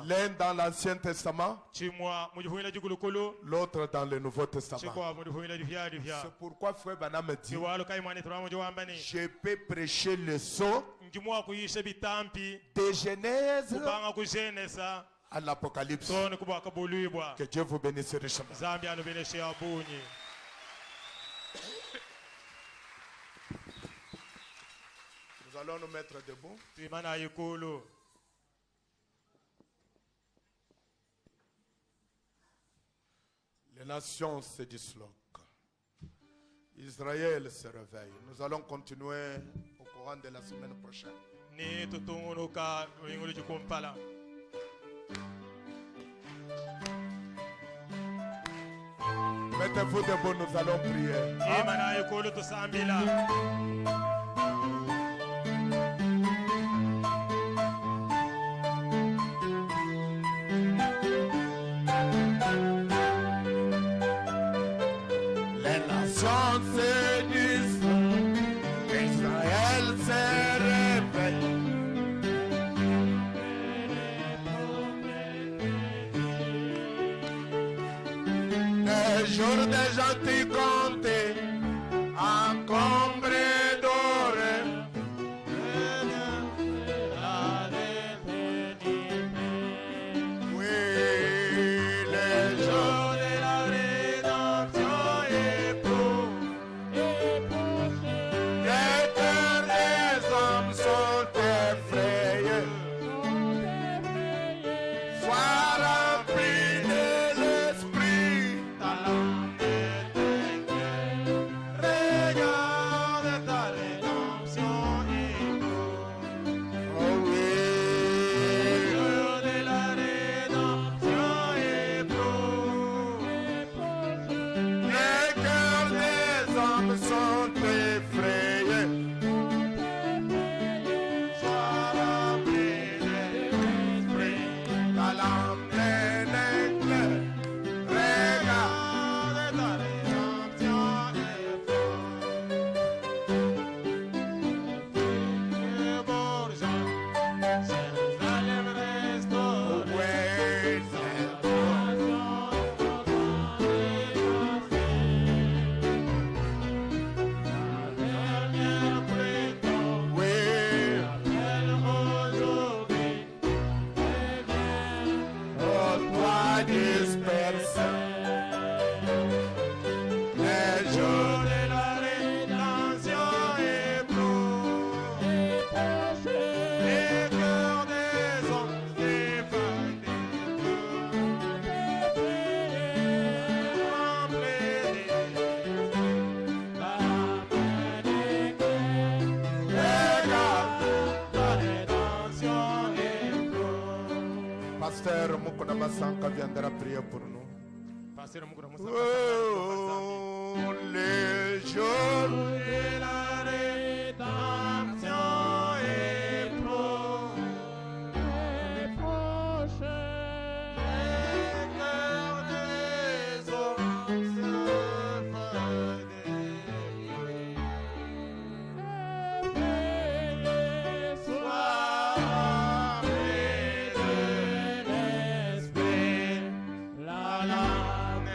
A: L'un dans l'Ancien Testament, l'autre dans le Nouveau Testament. C'est pourquoi Frère Branham me dit, je peux prêcher le saut de Genèse à l'Apocalypse. Que Dieu vous bénisse richement. Nous allons nous mettre debout. Les nations se disloquent. Israël se réveille. Nous allons continuer au courant de la semaine prochaine. Mettez-vous debout, nous allons prier. Les nations se disloquent, Israël se réveille. Les jours des gentils comptés, encombrés dorés. Oui, les jours de la rédemption éprouvent. Les cœurs des hommes sont effrayés. Sois rempli de l'esprit. Ta langue est
B: jour de la rédemption est proche. Les cœurs des hommes défendés
A: Pasteur Mukuna Masanka viendra prier pour nous.
B: Pasteur Mukuna
A: Oh, les jours
B: de la rédemption est proche. Les cœurs des hommes se font soir et de l'esprit, la lame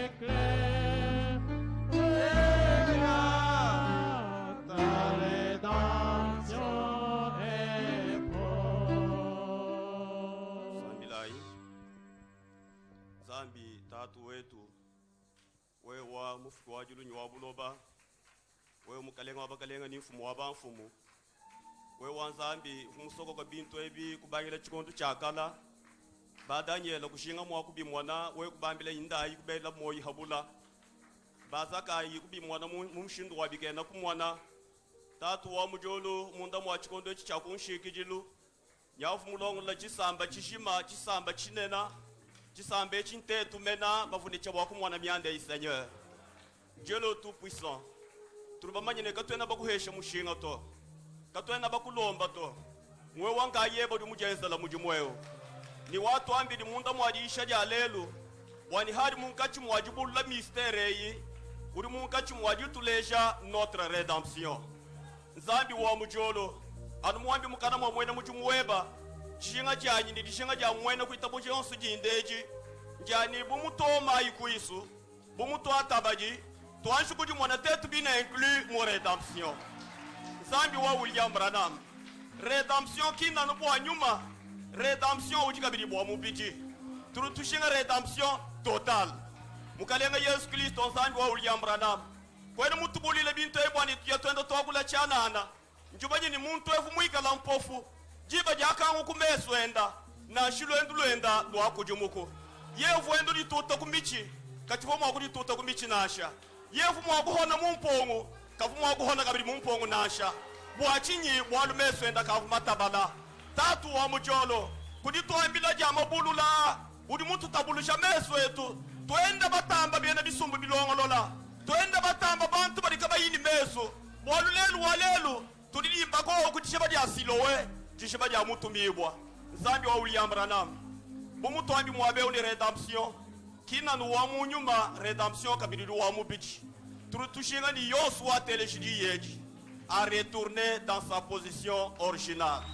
B: éclaire, regarde, ta rédemption est proche.
C: Zambilai Zambi tatu wetu wewa mufuku wa julu nywa buloba wewe mukalenga wabakalenga ni mfumu wa bamfumu wewa Zambi umusoko kwa bintu ebi kubangira chikondo chakala badanyela kushinga mwa kubimwana wewe kubambila indai kubela moyi habula bazaka yikubimwana mumshindu wabigena kumwana tatu wa mujolo munda mwa chikondo chakunshikijilu nyafu mulongo la chisamba chishima chisamba chinena chisamba chintetu mena bavunicha bwa kumwana myande Seigneur Dieu le tout puissant turubamanyene katwena bakuhesha mushinga to katwena bakulomba to mwe wanga yebo di mujenza la mujumweo ni watu ambili munda mwadisha ja lelo wani hari munkachi mwajibu la mystère yi uri munkachi mwajitulesha notre rédemption Nzambi wa mujolo anu mwambi mukana mwa mwene mujumweba chishinga janyi ndi chishinga ja mwene kuitabo jonsu jindeji njani bumutoma ikuisu bumuto atabaji twanshu kuji mwana tetu bina inclus mo rédemption Nzambi wa William Branham rédemption kina no bwa nyuma rédemption ujikabiri bwa mubiji turutushinga rédemption total mukalenga Yesu Kristo Nzambi wa William Branham kwene mutubulile bintu ebwani tuyatwenda twakula chanana njubanyi ni muntu efu mwikala mpofu jiba jakangu kumeswenda na shilwendu lwenda lwakujumuko yefu endu lituta kumichi katifu mwaku lituta kumichi nasha yefu mwakuhona mumpongo kafu mwakuhona kabiri mumpongo nasha bwachinyi bwalumeswenda kafu matabala tatu wa mujolo kuditwambila jamabulula udi muntu tabulusha meswetu twenda batamba byena bisumbu bilongolola twenda batamba bantu balika bayini meso bwalulelu walelu tulilimba ko kutisha bya silowe tisha bya mutumibwa Nzambi wa William Branham bumutombi mwabe uni rédemption kina no wa munyuma rédemption kabiri wa mubiji turutushinga ni Yosua telejidi yeji a retourner dans sa position originale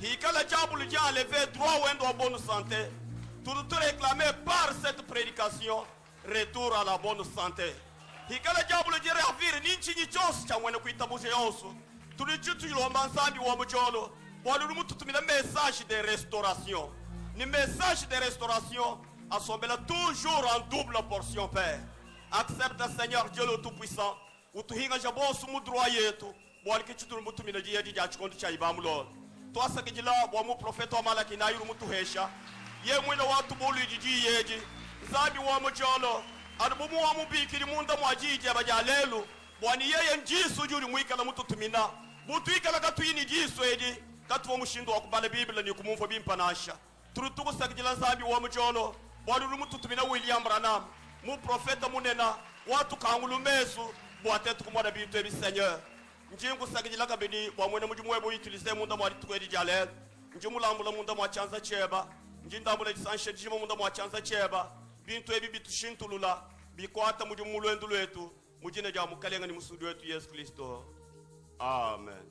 C: hikala jabulu ja lever droit wendo wa bonne santé tout réclamer par cette prédication retour à la bonne santé hikala jabulu jere afiri ninchi ni chos cha mwene kuitabuje yonso tulichutu ilomba Nzambi wa mujolo bwalu mututumila message de restauration ni message de restauration assombela toujours en double portion Père accepte Seigneur Dieu le tout puissant utuhinga jabo sumu droit yetu bwali kichutu mutumila jiye ja chikondo cha ibamu Lord twasa kijila bwa mu profeta wa malaki na yuru mutuhesha ye mwina watu bolu jiji yeji Nzambi wa mujolo alubumu wa mubikiri munda mwajije abajalelu bwani yeye njisu juri mwikala mututumina butuikala katwini jisu edi katuwa mushindo wa kubala Biblia ni kumumfa bimpanasha turutuku sakijila Nzambi wa mujolo bwalulu mututumina William Branham mu profeta munena watu kangulumesu bwatetu kumwana bintu ebi Seigneur njingu sakijila kabini bwa mwene mujumwebo utilize munda mwali tukwedi jalel njimulambula munda mwa chanza cheba njindambula jisanshe jimo munda mwa chanza cheba bintu ebi bitushintulula bikwata mujumulwendu lwetu mujine ja mukalenga ni musudu wetu Yesu Kristo amen.